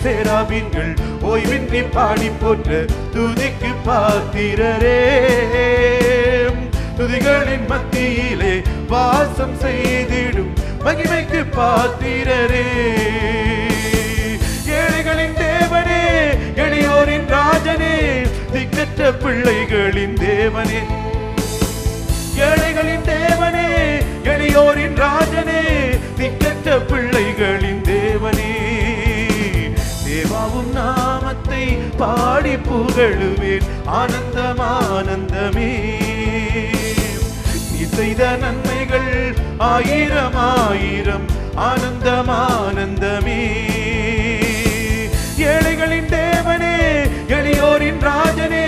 சேராபீன்கள் ஓய்வின்றி பாடி போற்ற துதிக்கு பாத்திரரே. துதிகளின் மத்தியிலே வாசம் செய்திடும் மகிமைக்கு பாத்திரரே. ஏழைகளின் தேவனே, எளியோரின் ராஜனே, திக்கற்ற பிள்ளைகளின் தேவனே. ஏழைகளின் தேவனே, எளியோரின் ராஜனே, திக்கற்ற பிள்ளைகளின் தேவனே. தேவாவும் நாமத்தை பாடி புகழுவேன் ஆனந்தம் ஆனந்தமே. நீ செய்த நன்மைகள் ஆயிரம் ஆயிரம் ஆனந்தம் ஆனந்தமே. ஏழைகளின் தேவனே, எளியோரின் ராஜனே,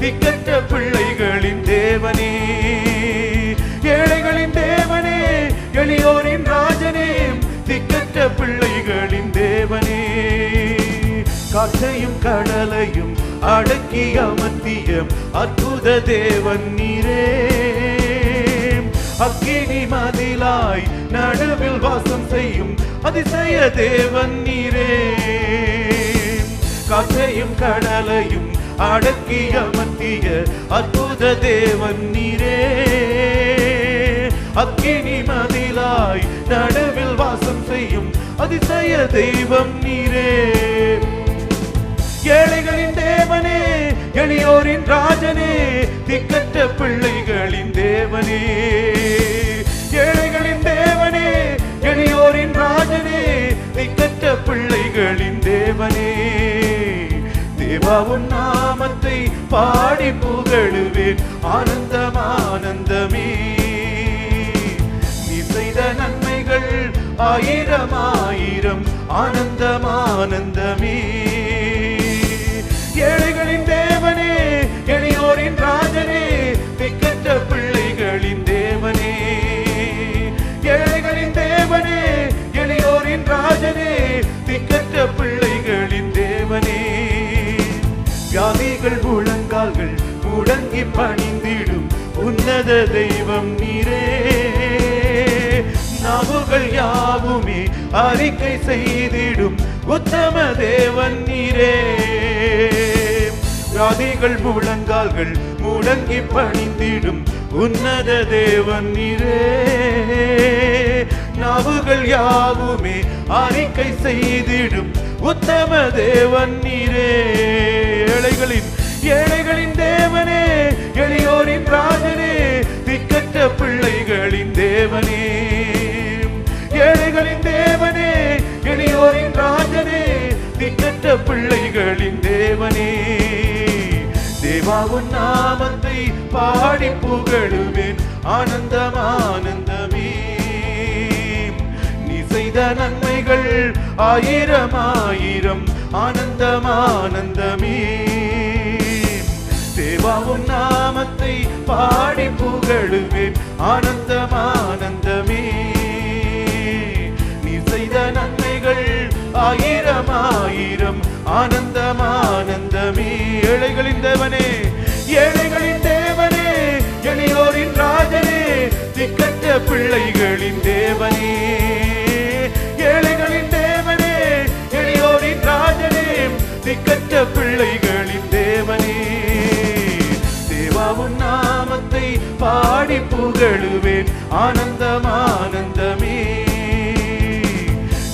திக்கற்ற பிள்ளைகளின் தேவனே. ஏழைகளின் தேவனே, எளியோரின் ராஜனே, திக்கற்ற பிள்ளைகளின் தேவனே. காற்றையும் கடலையும் அடக்கி அமர்த்திய அற்புத தேவன் நீரே. அக்கினி மதிலாய் நடுவில் வாசம் செய்யும் அதிசய தேவன் நீரே. காற்றையும் கடலையும் அடக்கி அமர்த்திய அற்புத தேவன் நீரே. அக்கினி மதிலாய் நடுவில் வாசம் செய்யும் அதிசய தெய்வம் நீரே. ஏழைகளின் தேவனே, எளியோரின் ராஜனே, திக்கற்ற பிள்ளைகளின் தேவனே. ஏழைகளின் தேவனே, எளியோரின் ராஜனே, திக்கற்ற பிள்ளைகளின் தேவனே. தேவாவும் நாமத்தை பாடி புகழுவேன் ஆனந்தம் ஆனந்தமே. நீ செய்த நன்மைகள் ஆயிரம் ஆயிரம் ஆனந்தம் ஆனந்தமே. ஏழைகளின் தேவனே, எளியோரின் ராஜனே, திக்கற்ற பிள்ளைகளின் தேவனே. ஏழைகளின் தேவனே, எளியோரின் ராஜனே, திக்கற்ற பிள்ளைகளின் தேவனே. வியாதிகள் முழங்கால்கள் முடங்கி பணிந்திடும் உன்னத தெய்வம் நீரே. நாவுகள் யாவுமே அறிக்கை செய்திடும் உத்தம தேவன் நீரே. வியாதிகள் முழங்கால்கள் முடங்கி பணிந்திடும் உன்னத தேவன் நீரே. நாவுகள் யாவுமே அறிக்கை செய்திடும் உத்தம தேவன் நீரே. ஏழைகளின் தேவனே, எளியோரின் ராஜனே, திக்கற்ற பிள்ளைகளின் தேவனே. ஏழைகளின் தேவனே, எளியோரின் ராஜனே, திக்கற்ற பிள்ளைகளின் தேவனே. தேவாவும் நாமத்தை பாடி புகழுவேன் ஆனந்தம் ஆனந்தமே. நீ செய்த நன்மைகள் ஆயிரம் ஆயிரம் ஆனந்தம் ஆனந்தமே. தேவாவும் நாமத்தை பாடி புகழுவேன் ஆனந்தம் ஆனந்தமே. நீ செய்த நன்மைகள் ஆயிரம் ஆயிரம் ஆனந்தம் ஆனந்தமே. ஏழைகளின் தேவனே, ஏழைகளின் தேவனே, எளியோரின் ராஜனே, திக்கற்ற பிள்ளைகளின் தேவனே. ஏழைகளின் தேவனே, எளியோரின் ராஜனே, திக்கற்ற பிள்ளைகளின் தேவனே. தேவாவும் நாமத்தை பாடி புகழுவேன் ஆனந்தம் ஆனந்தமே.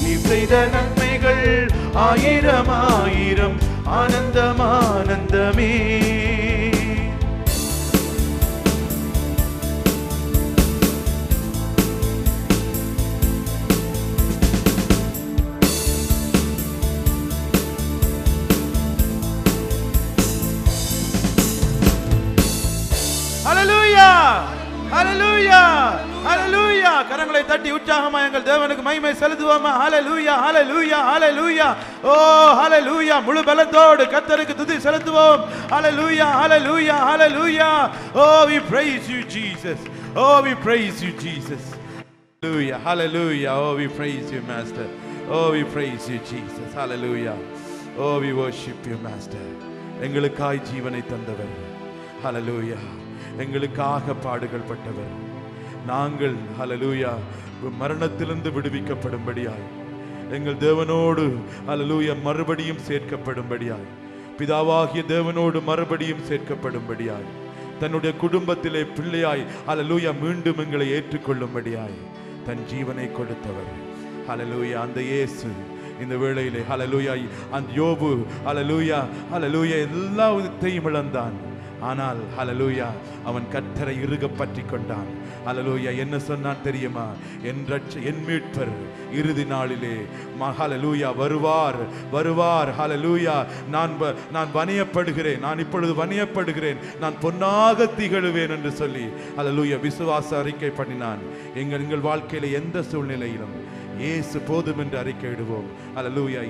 நீ செய்த நன்மைகள் ஆயிரம் ஆயிரம் ஆனந்தம் ஆனந்தமே. ஹல்லேலூயா, ஹல்லேலூயா, ஹல்லேலூயா. கரங்களை தட்டி உற்சாகமா எங்கள் தேவனுக்கு மகிமை செலுத்துவோமா? ஹல்லேலூயா, ஹல்லேலூயா, ஹல்லேலூயா. ஓ ஹல்லேலூயா. முழு பலத்தோடு கர்த்தருக்கு துதி செலுத்துவோம். ஹல்லேலூயா, ஹல்லேலூயா, ஹல்லேலூயா. Oh, we praise you Jesus. Oh, we praise you Jesus. Hallelujah, hallelujah. Oh, we praise you Master. Oh, we praise you Jesus. Hallelujah. Oh, we worship you Master. எங்களுக்காய் ஜீவனை தந்தவர். ஹல்லேலூயா. எங்களுக்காக பாடுகள் பட்டவர். நாங்கள் ஹல்லேலூயா மரணத்திலிருந்து விடுவிக்கப்படும்படியாய் எங்கள் தேவனோடு ஹல்லேலூயா மறுபடியும் சேர்க்கப்படும்படியாய், பிதாவாகிய தேவனோடு மறுபடியும் சேர்க்கப்படும்படியாய், தன்னுடைய குடும்பத்திலே பிள்ளையாய் ஹல்லேலூயா மீண்டும் எங்களை ஏற்றுக்கொள்ளும்படியாய் தன் ஜீவனை கொடுத்தவர் ஹல்லேலூயா அந்த இயேசு இந்த வேளையிலே ஹல்லேலூயா அந்த யோபு ஹல்லேலூயா ஹல்லேலூயா எல்லாத்தையும் இழந்தான். ஆனால் ஹல்லேலூயா அவன் கர்த்தரை இறுக பற்றி கொண்டான். ஹல்லேலூயா என்ன சொன்னான் தெரியுமா? என் மீட்பர் இறுதி நாளிலே ஹல்லேலூயா வருவார் வருவார். ஹல்லேலூயா நான் வணியப்படுகிறேன், நான் இப்பொழுது வணியப்படுகிறேன், நான் பொன்னாக திகழுவேன் என்று சொல்லி ஹல்லேலூயா விசுவாச அறிக்கை பண்ணினான். எங்கள் வாழ்க்கையில எந்த சூழ்நிலையிலும் இயேசு போதும் என்று அறிக்கையிடுவோம். ஹல்லேலூயா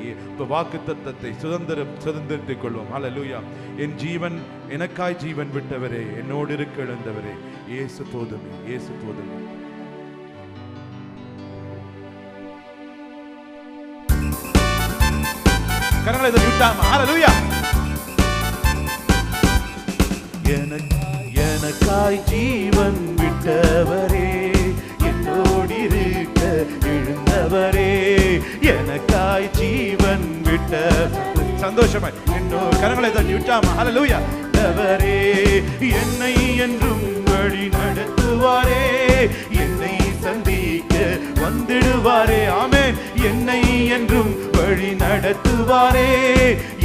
வாக்குத்தத்தத்தை சுதந்திரித்துக் கொள்வோம். ஹல்லேலூயா என் ஜீவன் எனக்காய் ஜீவன் விட்டவரே, என்னோடு இருக்க எழுந்தவரே, இயேசு போதுமே, இயேசு போதுமே. கரங்களை தட்டி ஹல்லேலூயா. எனக்காய் ஜீவன் விட்டவரே, என்னோடு இருக்க எழுந்தவரே, எனக்காய் ஜீவன் விட்ட சந்தோஷமாய் கரங்களை தட்டி விட்டாமா ஹல்லேலூயா. அவரே என்னை என்றும் வழி நடத்துவாரே, என்னை சந்திக்க வந்திடுவாரே. ஆமென். என்னை என்றும் வழி நடத்துவாரே,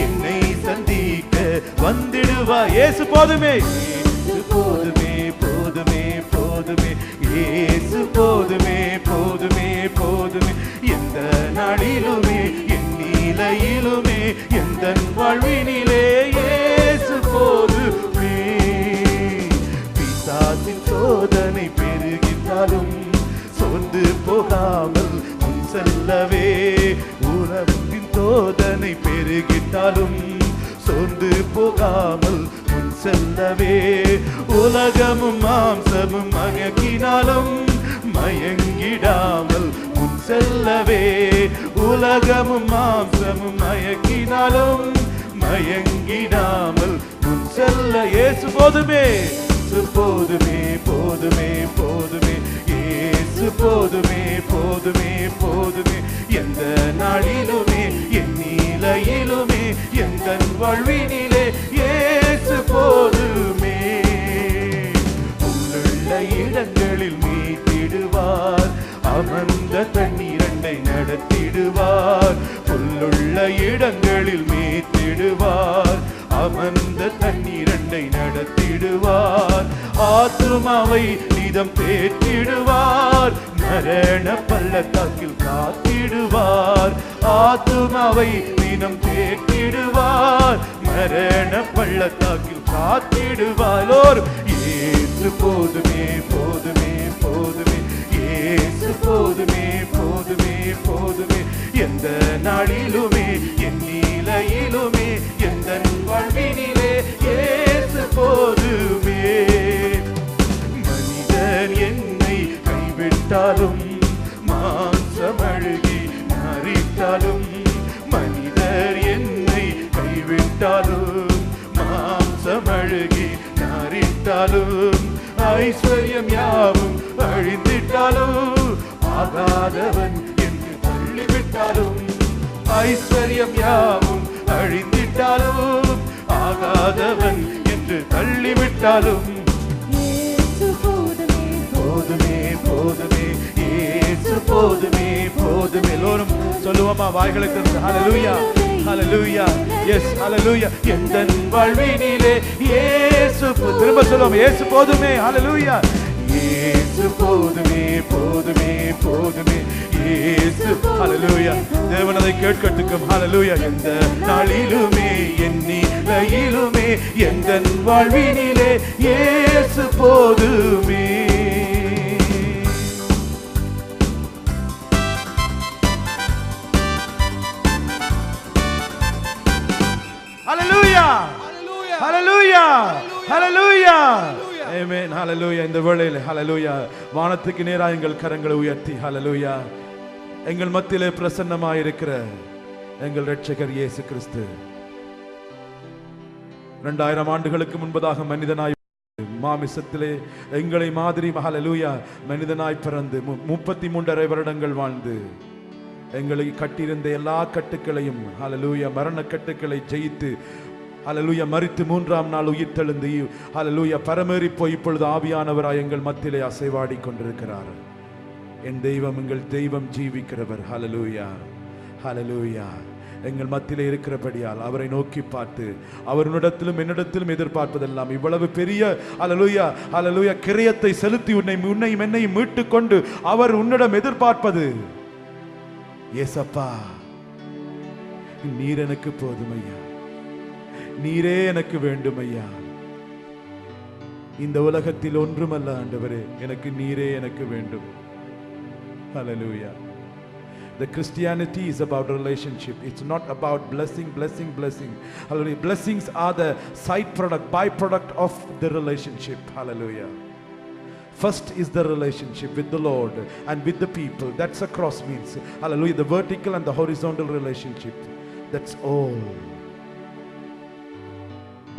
என்னை சந்திக்க வந்திடுவார். இயேசு போதுமே, இயேசு போதுமே, போதுமே, போதுமே, இயேசு போதுமே, போதுமே, போதுமே. எந்த நாளிலுமே என் நிலையிலுமே எந்த வாழ்வினிலே இயேசு போதுமே. பிசாசின் சோதனை பெருகிட்டாலும் சோர்ந்து போகாமல் முன் செல்லவே, உலகின் சோதனை பெருகிட்டாலும் சோர்ந்து போகாமல் முன் செல்லவே, உலகமும் மாம்சமும் மயக்கினாலும் மயங்கிடாமல் முன் செல்லவே, உலகமும் மாம்சமும் மயக்கினாலும் மயங்கிடாமல் முன் செல்ல இயேசு போதுமே, போதுமே, போதுமே, போதுமே, இயேசு போதுமே, போதுமே, போதுமே. எந்த நாளிலுமே என் நிலையிலுமே எந்த வாழ்வினிலே இயேசு போதுமே. உள்ளுள்ள இடங்களில் மீட்டிடுவார், அமர்ந்த தண்ணீரண்டை நடத்திடுவார். உள்ளுள்ள இடங்களில் மீட்டிடுவார், அமர்ந்த தண்ணீரண்டை நடத்திடுவார். ஆத்துமாவை நிதம் தேற்றிடுவார், மரண பள்ளத்தாக்கில் காத்திடுவார். ஆத்துமாவை நிதம் தேற்றிடுவார், மரண பள்ளத்தாக்கில் காத்திடுவார். இயேசு போதுமே, போதுமே, போதுமே, இயேசு போதுமே, போதுமே, போதுமே. எந்த நாளிலுமே என் நிலையிலுமே எந்த வாழ்வினிலே இயேசு போதுமே. மனிதன் என்னை கைவிட்டாலும் மாம்சமழுகி மாறிட்டாலும், மனிதர் என்னை கைவிட்டாலும் மாம்சமழுகி மாறிட்டாலும், ஐஸ்வர்யம் யாவும் அழிந்திட்டாலும் ஆகாதவன் என்று தள்ளிவிட்டாலும், ஐஸ்வர்யம் யாவும் அழிந்திட்டாலும் ஆகாதவன் என்று தள்ளிவிட்டாலும், போதுமே, போதுமே, இயேசு போதுமே, போதுமே. எல்லோரும் சொல்லுவோமா வாய்களை திறந்து ஹல்லேலூயா, ஹல்லேலூயா, எஸ் ஹல்லேலூயா. எந்த வாழ்வினிலே இயேசு திரும்ப சொல்லுவோம், இயேசு போதுமே, ஹல்லேலூயா. இயேசு போதுமே, போதுமே, போதுமே, இயேசு ஹல்லேலூயா. தேவன் அதை கேட்கட்டுக்கும் ஹல்லேலூயா. எந்த நாளிலுமே என் நிலையிலுமே எந்த வாழ்வினிலே இயேசு போதுமே. ஹல்லேலூயா, ஹல்லேலூயா, ஹல்லேலூயா, ஆமென், ஹல்லேலூயா. இந்த வேளையிலே ஹல்லேலூயா வானத்துக்கு நேராக எங்கள் கரங்களை உயர்த்தி ஹல்லேலூயா எங்கள் மத்தியிலே பிரசன்னமாயிருக்கிற எங்கள் இரட்சகர் இயேசு கிறிஸ்து 2000 ஆண்டுகளுக்கு முன்பதாக மனிதனாய் மாமிசத்திலே எங்களை மாதிரி ஹல்லேலூயா மனிதனாய் பிறந்து 33.5 வருடங்கள் வாழ்ந்து எங்களை கட்டியிருந்த எல்லா கட்டுக்களையும் ஹல்லேலூயா மரண கட்டுக்களை ஜெயித்து ஹல்லேலூயா மரித்து மூன்றாம் நாள் உயிர்த்தெழுந்து ஹல்லேலூயா பரமேறி போய் இப்பொழுது ஆவியானவராய் எங்கள் மத்தியிலே அசைவாடி கொண்டிருக்கிறார். என் தெய்வம் எங்கள் தெய்வம் ஜீவிக்கிறவர். ஹல்லேலூயா ஹல்லேலூயா. எங்கள் மத்தியிலே இருக்கிறபடியால் அவரை நோக்கி பார்த்து அவரிடத்திலும் என்னிடத்திலும் எதிர்பார்ப்பதெல்லாம் இவ்வளவு பெரிய ஹல்லேலூயா ஹல்லேலூயா கிரயத்தை செலுத்தி உன்னையும் என்னையும் மீட்டு கொண்டு அவர் உன்னிடம் எதிர்பார்ப்பது, ஏசப்பா நீர் எனக்கு போதும் ஐயா, நீரே எனக்கு வேண்டும் ஐயா, இந்த உலகத்தில் ஒன்றுமல்ல ஆண்டவரே, எனக்கு நீரே எனக்கு வேண்டும். Hallelujah. The Christianity is about relationship. It's not about blessing. Hallelujah. Blessings are the side product, byproduct of the relationship. Hallelujah. First is the relationship with the Lord and with the people. That's a cross means. Hallelujah. The vertical and the horizontal relationship. That's all.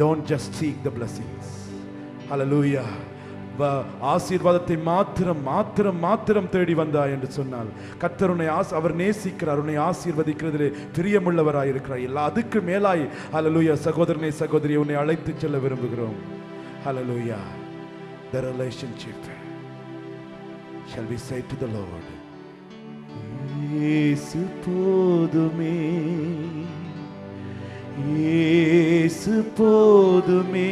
Don't just seek the blessings. Hallelujah. ஆசீர்வாதத்தை மாத்திரம் தேடி வந்தாய் என்று சொன்னால் கர்த்தர் உன்னை அவர் நேசிக்கிறார், உன்னை ஆசீர்வதிக்கிறதிலே பிரியமுள்ளவராய் இருக்கிறார். எல்லா அதுக்கு மேலாய் ஹல்லேலூயா சகோதரனே சகோதரியை உன்னை அழைத்து செல்ல விரும்புகிறோம். ஹல்லேலூயா. The relationship. Shall we say to the Lord, இயேசு போதுமே, இயேசு போதுமே,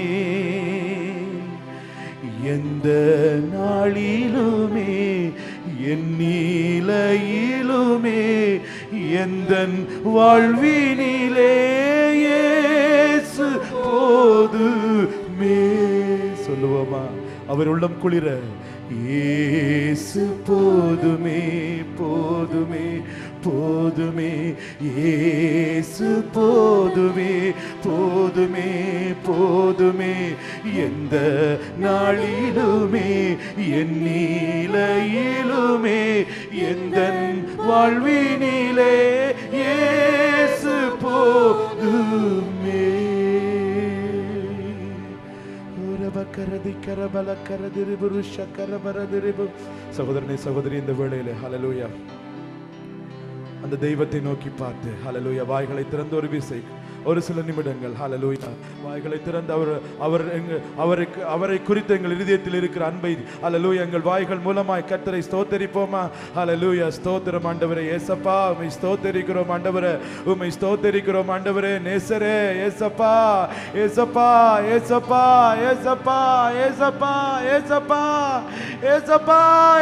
எந்த நாளிலுமே என் நிலையிலுமே எந்தன் வாழ்வினிலே இயேசு போதுமே. சொல்லுவோமா அவர் உள்ளம் குளிர, இயேசு போதுமே போதுமே போதுமே, இயேசு போதுமே போதுமே போதுமே, எந்த நாளிலுமே என் நிலையிலுமே எந்தன் வாழ்வினிலே இயேசு போதுமே. சகோதரனே சகோதரி, இந்த வேளையிலே ஹல்லேலூயா அந்த தெய்வத்தை நோக்கி பார்த்து ஹல்லேலூயா வாய்களை திறந்து ஒரு விசை ஒரு சில நிமிடங்கள் ஹல்லேலூயா வாய்களை திறந்து அவரை குறித்து எங்கள் இதயத்தில் இருக்கிற அன்பை ஹல்லேலூயா எங்கள் வாய்கள் மூலமாய் கர்த்தரை ஸ்தோத்தரிப்போமா. ஹல்லேலூயா. ஸ்தோத்திரம் ஆண்டவரே. ஏசப்பா உம்மை ஸ்தோத்தரிக்கிறோம் ஆண்டவரே, உம்மை ஸ்தோத்தரிக்கிறோம் ஆண்டவரே. நேசரே ஏசப்பா ஏசப்பா ஏசப்பா ஏசப்பா ஏசப்பா ஏசப்பா ஏசப்பா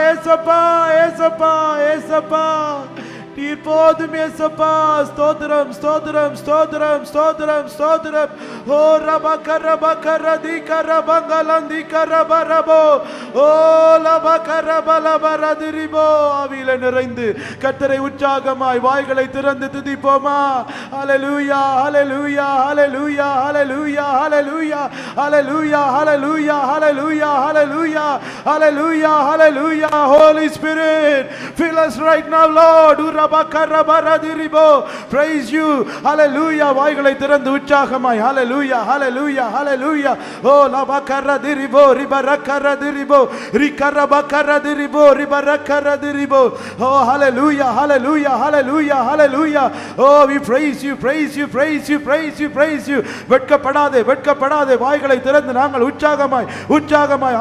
ஏசப்பா ஏசப்பா ஏசப்பா நீர் போதும் ஏசப்பா. ஸ்தோத்திரம் ஸ்தோத்திரம் ஸ்தோத்திரம் ஸ்தோத்திரம் ஸ்தோத்திரம். ஓ ரபகரபகரதி கரபங்கலந்தி கரபரபோ ஓ லபகரபலபரதிரிபோ. ஆவியிலே நிறைந்து கர்த்தரை உற்சாகமாய் வாய்களை திறந்து துதிப்போமா. ஹல்லேலூயா ஹல்லேலூயா ஹல்லேலூயா ஹல்லேலூயா ஹல்லேலூயா ஹல்லேலூயா ஹல்லேலூயா ஹல்லேலூயா ஹல்லேலூயா ஹல்லேலூயா ஹல்லேலூயா. Holy Spirit, fill us right now, Lord. Praise you. Hallelujah. வாய்களை திறந்து உற்சாகமாய் hallelujah hallelujah hallelujah. Oh labakaradibo ribarakadibo rikarabakadibo ribarakadibo. Oh hallelujah hallelujah hallelujah hallelujah. Oh we praise you praise you praise you praise you praise you. வெட்கப்படாதே வாய்களை திறந்து நாங்கள் உற்சாகமாய்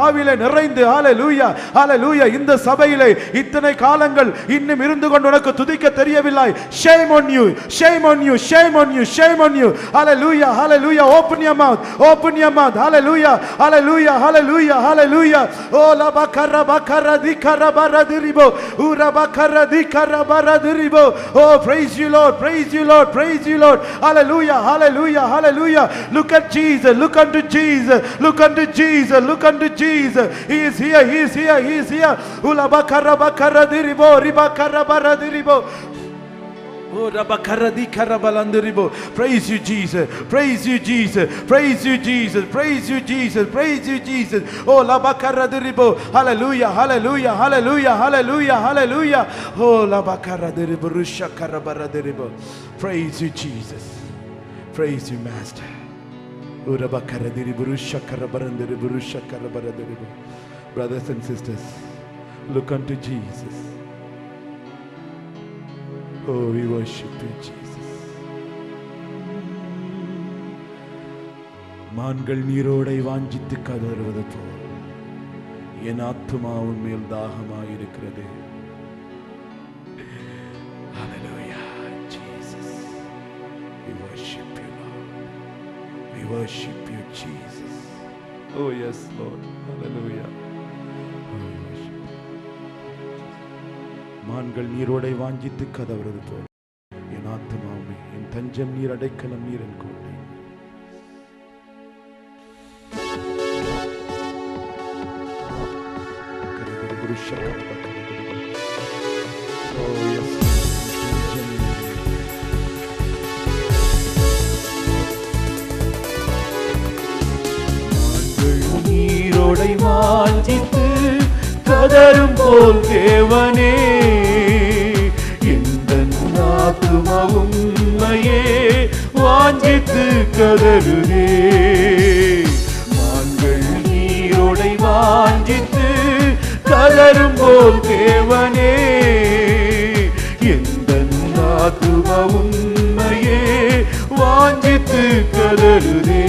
ஆவியிலே நிறைந்து hallelujah hallelujah. இந்த சபையிலே இத்தனை காலங்கள் இன்னும் இருந்து கொண்டு உனக்கு துதிக்க தெரியவில்லை. Shame on you, shame on you, shame on you, shame on you. Hallelujah, hallelujah. Open your mouth, hallelujah, hallelujah, hallelujah, hallelujah. Oh la bakara dikarabaradiribo, ura bakara dikarabaradiribo. Oh praise you Lord, praise you Lord, praise you Lord. Hallelujah, hallelujah, hallelujah. Look at Jesus, look unto Jesus, look unto Jesus, look unto Jesus. He is here, he is here, he is here. Ula bakara diribo, ribakara baradiribo. Oh rabakaradi karabalandiribo. Praise you Jesus, praise you Jesus, praise you Jesus, praise you Jesus, praise you Jesus. Oh labakaradiribo. Hallelujah hallelujah hallelujah hallelujah hallelujah. Oh labakaradiribo rusha karabaradiribo. Praise you Jesus, praise you Master. Oh rabakaradiribo rusha karabarandiribo rusha karabaradiribo. Brothers and sisters, look unto Jesus. Oh, we worship you, Jesus. மான்கள் நீரோடை வாஞ்சித்து கதறுவது போல் என் ஆத்துமா உன்மேல் தாகமாயிருக்கிறது. Hallelujah, Jesus. We worship you, Lord. We worship you, Jesus. Oh yes, Lord. Hallelujah. மான்கள் நீரோடை வாஞ்சித்து கதறுவது போல் என் ஆத்துமாவே, என் தஞ்சம் நீர், அடைக்கலம் நீர், என் கோட்டை. நீரோடை வாஞ்சித்து கதரும் போல் தேவனே, இந்த ஆத்துமா உம்மையே வாஞ்சித்து கதருதே. மான்கள் நீரோடை வாஞ்சித்து கதரும் போல் தேவனே, இந்த ஆத்துமா உம்மையே வாஞ்சித்து கதருதே.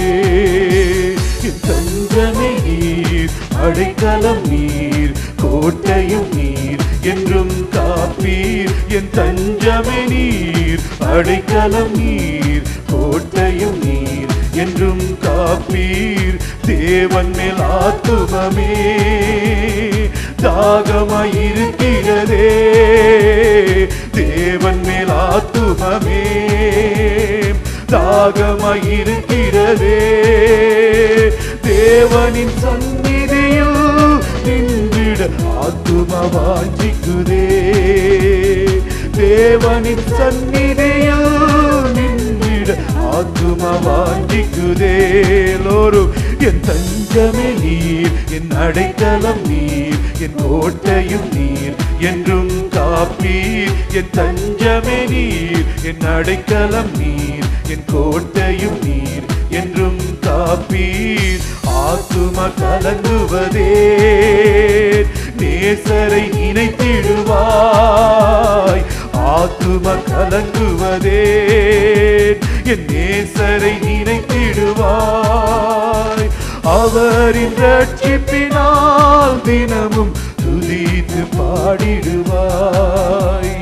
தஞ்சமே நீர், அடைக்கலம் நீர், கோட்டையும் நீர், என்றும் காப்பீர். என் தஞ்சமே நீர், அடைக்கலம் நீர், கோட்டையும் நீர், என்றும் காப்பீர். தேவன் மேல் ஆத்துமமே தாகமாயிருக்கிறதே, தேவன் மேல் ஆத்துமமே தாகமாயிருக்கிறதே. தேவனின் சந்நிதியில் நின்றிட ஆத்துமா வாஞ்சிக்குதே, தேவனின் சந்நிதியில் நின்றிட ஆத்துமா வாஞ்சிக்குதே. லோரும் என் தஞ்சமே நீர், என் அடைக்கலம் நீர், என் கோட்டையும் நீர், என்றும் காப்பீர். என் தஞ்சமே நீர், என் அடைக்கலம் நீர், என் கோட்டையும் நீர், என்றும் காப்பீர். ஆத்துமா கலங்குவதே, நேசரை நினைத்திடுவாய். ஆத்துமா கலங்குவதே, என் நேசரை நினைத்திடுவாய். அவரின் ரட்சிப்பினால் தினமும் துதித்து பாடிடுவாய்.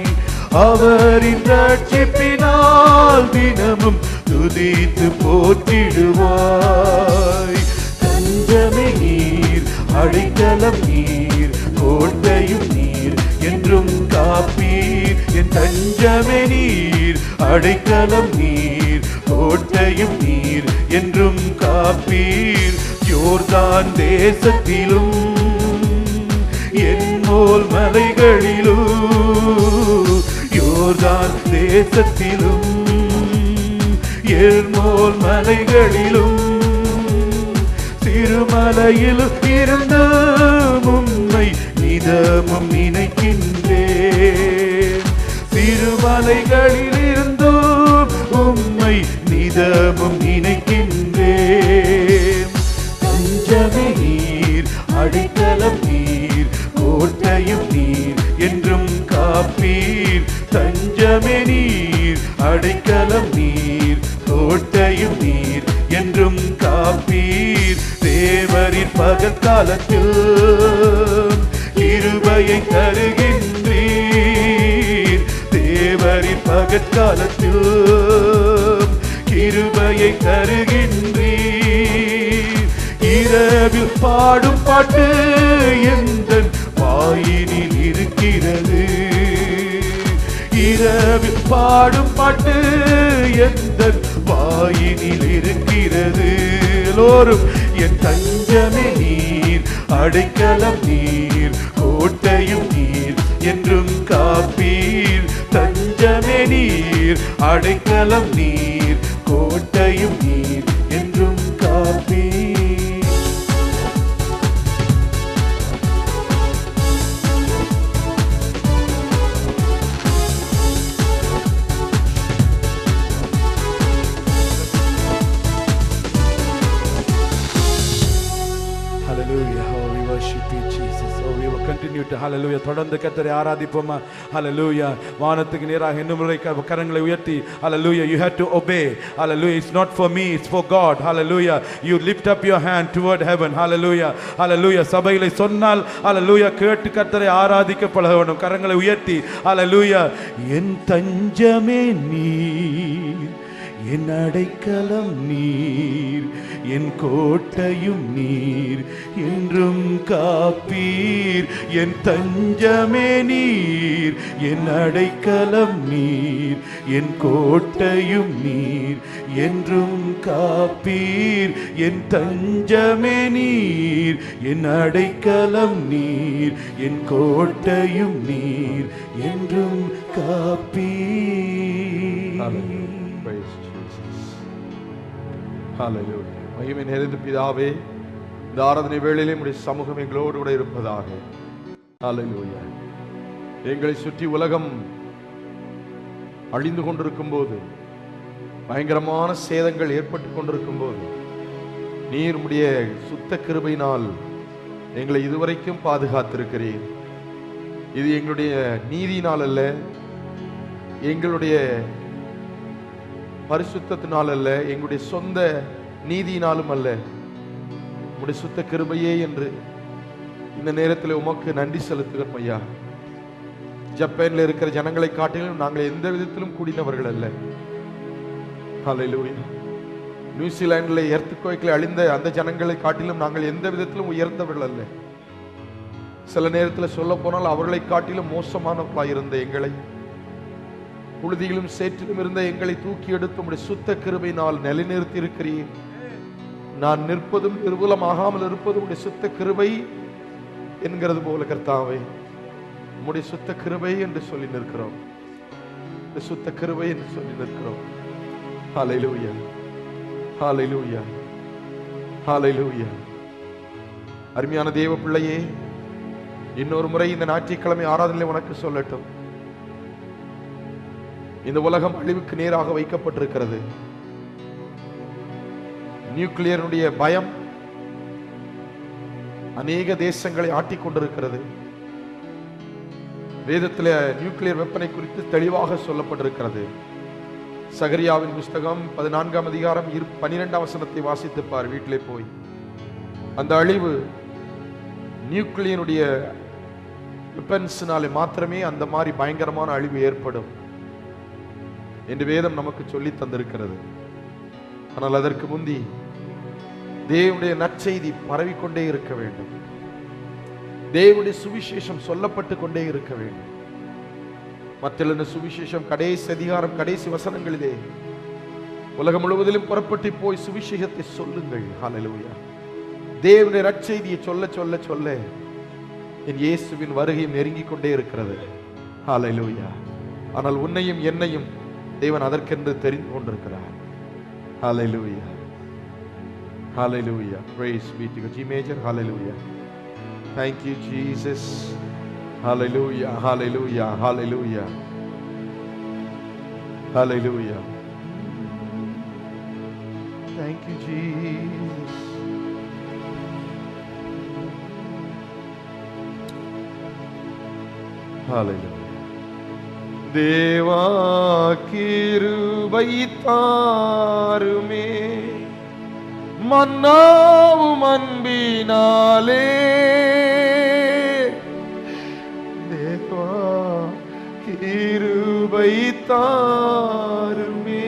அவரின் ரட்சிப்பினால் தினமும் துதித்து போற்றிடுவாய். தஞ்சமே நீர், அடைக்கலம் நீர், கோட்டையும் நீர், என்றும் காப்பீர். என் தஞ்சமே நீர், அடைக்கலம் நீர், கோட்டையும் நீர், என்றும் காப்பீர். யோர்தான் தேசத்திலும் என்மோல் மலைகளிலும், யோர்தான் தேசத்திலும் என்மோல் மலைகளிலும், திருமலையிலும் இருந்து உம்மை நிதமும் நினைக்கின்றேன். திருமலைகளில் இருந்து உம்மை நிதமும் நினைக்கின்றேன். தஞ்சமே நீர், அடைக்கலம் நீர், கோட்டையும் நீர், என்றும் காப்பீர். தஞ்சமே நீர், அடைக்கலம் நீர், கோட்டையும் நீர், என்றும் காப்பீர். தேவரின் பகற்காலத்தில் கிருபையை தருகின்றீர். தேவரின் பகற்காலத்தில் கிருபையை தருகின்றீர். இரவில் பாடும் பாட்டு எந்தன் வாயினில் இருக்கிறது. இரவில் பாடும் பாட்டு எந்தன் வாயினில் இருக்கிறது. எல்லோரும் என் தஞ்சமே நீர், அடைக்கலம் நீர், கோட்டையும் நீர், என்றும் காப்பீர். தஞ்சமே நீர், அடைக்கலம் நீர், கோட்டையும் நீர், என்றும் காப்பீர். Hallelujah. Oh, we worship you, Jesus. Oh, we will continue to ஹalleluya. தொடர்ந்து கர்த்தரை ஆராதிப்போமா. ஹalleluya. வானத்துக்கு நேராக இன்னும் முறை கரங்களை உயர்த்தி ஹalleluya. You have to obey. Hallelujah. It's not for me, it's for God. Hallelujah. You lift up your hand toward heaven. Hallelujah. Hallelujah. சபையிலே சொன்னால் hallelujah கேட்டு கர்த்தரை ஆராதிக்க பழக வேண்டும். கரங்களை உயர்த்தி hallelujah. என் தஞ்சமே நீர், என் அடைக்கலம் நீர், என் கோட்டையும் நீர், என்றும் காப்பீர். என் தஞ்சமே நீர், என் அடைக்கலம் நீர், என் கோட்டையும் நீர், என்றும் காப்பீர். என் தஞ்சமே நீர், என் அடைக்கலம் நீர், என் கோட்டையும் நீர், என்றும் காப்பீர். ஹalleluya. மகிமை நிறைந்த பிதாவே, இந்த ஆராதனை வேளையிலே உம்முடைய சமூகம் எங்களோடு கூட இருப்பதாக. ஹalleluya. எங்களை சுற்றி உலகம் அழிந்து கொண்டிருக்கும் போது, பயங்கரமான சேதங்கள் ஏற்பட்டு கொண்டிருக்கும் போது, நீர் உம்முடைய சுத்த கிருபையினால் எங்களை இதுவரைக்கும் பாதுகாத்திருக்கிறீர். இது எங்களுடைய நீதியினால் அல்ல, எங்களுடைய பரிசுத்தத்தினால் அல்ல, எங்களுடைய சொந்த நீதியினாலும் அல்ல, உம்முடைய சுத்த கிருபையே என்று இந்த நேரத்தில் உமக்கு நன்றி செலுத்துகிறோம் ஐயா. ஜப்பான்ல இருக்கிற ஜனங்களை காட்டிலும் நாங்கள் எந்த விதத்திலும் கூடினவர்கள் அல்ல. ஹalleluya. நியூசிலாண்டில் எர்த்குவேக்கில் அழிந்த அந்த ஜனங்களை காட்டிலும் நாங்கள் எந்த விதத்திலும் உயர்ந்தவர்கள் அல்ல. சில நேரத்தில் சொல்ல போனால் அவர்களை காட்டிலும் மோசமானவர்களாக இருந்த எங்களை, புழுதியிலும் சேற்றிலும் இருந்த எங்களை தூக்கி எடுத்து உம்முடைய சுத்த கிருபையினால் நிலைநிறுத்தி இருக்கிறீர். நான் நிற்பதும் நிர்மூலமாகாமல் இருப்பதும் உம்முடைய சுத்த கிருபை என்கிறது போல கர்த்தாவே, உம்முடைய சுத்த கிருபை என்று சொல்லி நிற்கிறோம். சுத்த கிருபை என்று சொல்லி நிற்கிறோம். ஹalleluya. ஹalleluya. ஹalleluya. அருமையான தேவ பிள்ளையே, இன்னொரு முறை இந்த ஞாயிற்றுக்கிழமை ஆராதனையில் உனக்கு சொல்லட்டும். இந்த உலகம் அழிவுக்கு நேராக வைக்கப்பட்டிருக்கிறது. நியூக்ளியருடைய பயம் அநேக தேசங்களை ஆட்டிக் கொண்டிருக்கிறது. வேதத்தில் நியூக்ளியர் வெப்பனை குறித்து தெளிவாக சொல்லப்பட்டிருக்கிறது. சகரியாவின் புஸ்தகம் 14ஆம் அதிகாரம் 12ஆம் வசனத்தை வாசித்துப்பார் வீட்டிலே போய். அந்த அழிவு நியூக்ளியருடைய வெப்பன்ஸ்னாலே மாத்திரமே அந்த மாதிரி பயங்கரமான அழிவு ஏற்படும் என்று வேதம் நமக்கு சொல்லி தந்திருக்கிறது. ஆனால் அதற்கு முந்தி தேவனுடைய நற்செய்தி பரவிக்கொண்டே இருக்க வேண்டும். தேவனுடைய சுவிசேஷம் சொல்லப்பட்டு கொண்டே இருக்க வேண்டும். மத்திய சுவிசேஷம் கடைசி அதிகாரம் கடைசி வசனங்களிலே உலகம் முழுவதிலும் புறப்பட்டு போய் சுவிசேஷத்தை சொல்லுங்கள். ஹalleluya. தேவனுடைய நற்செய்தியை சொல்ல சொல்ல சொல்ல என் இயேசுவின் வருகையும் நெருங்கிக் கொண்டே இருக்கிறது. ஹalleluya. ஆனால் உன்னையும் என்னையும் தேவன் அதற்கென்று தெரிந்து கொண்டிருக்கிறார். ஹalleluya. Hallelujah. Praise be to God. G major. Hallelujah. Thank you, Jesus. Hallelujah. Hallelujah. Hallelujah. Hallelujah. Thank you, Jesus. Hallelujah. தேவா கிருபை தாருமே, மன்னாவும் அன்பினாலே. தேவா கிருபை தாருமே,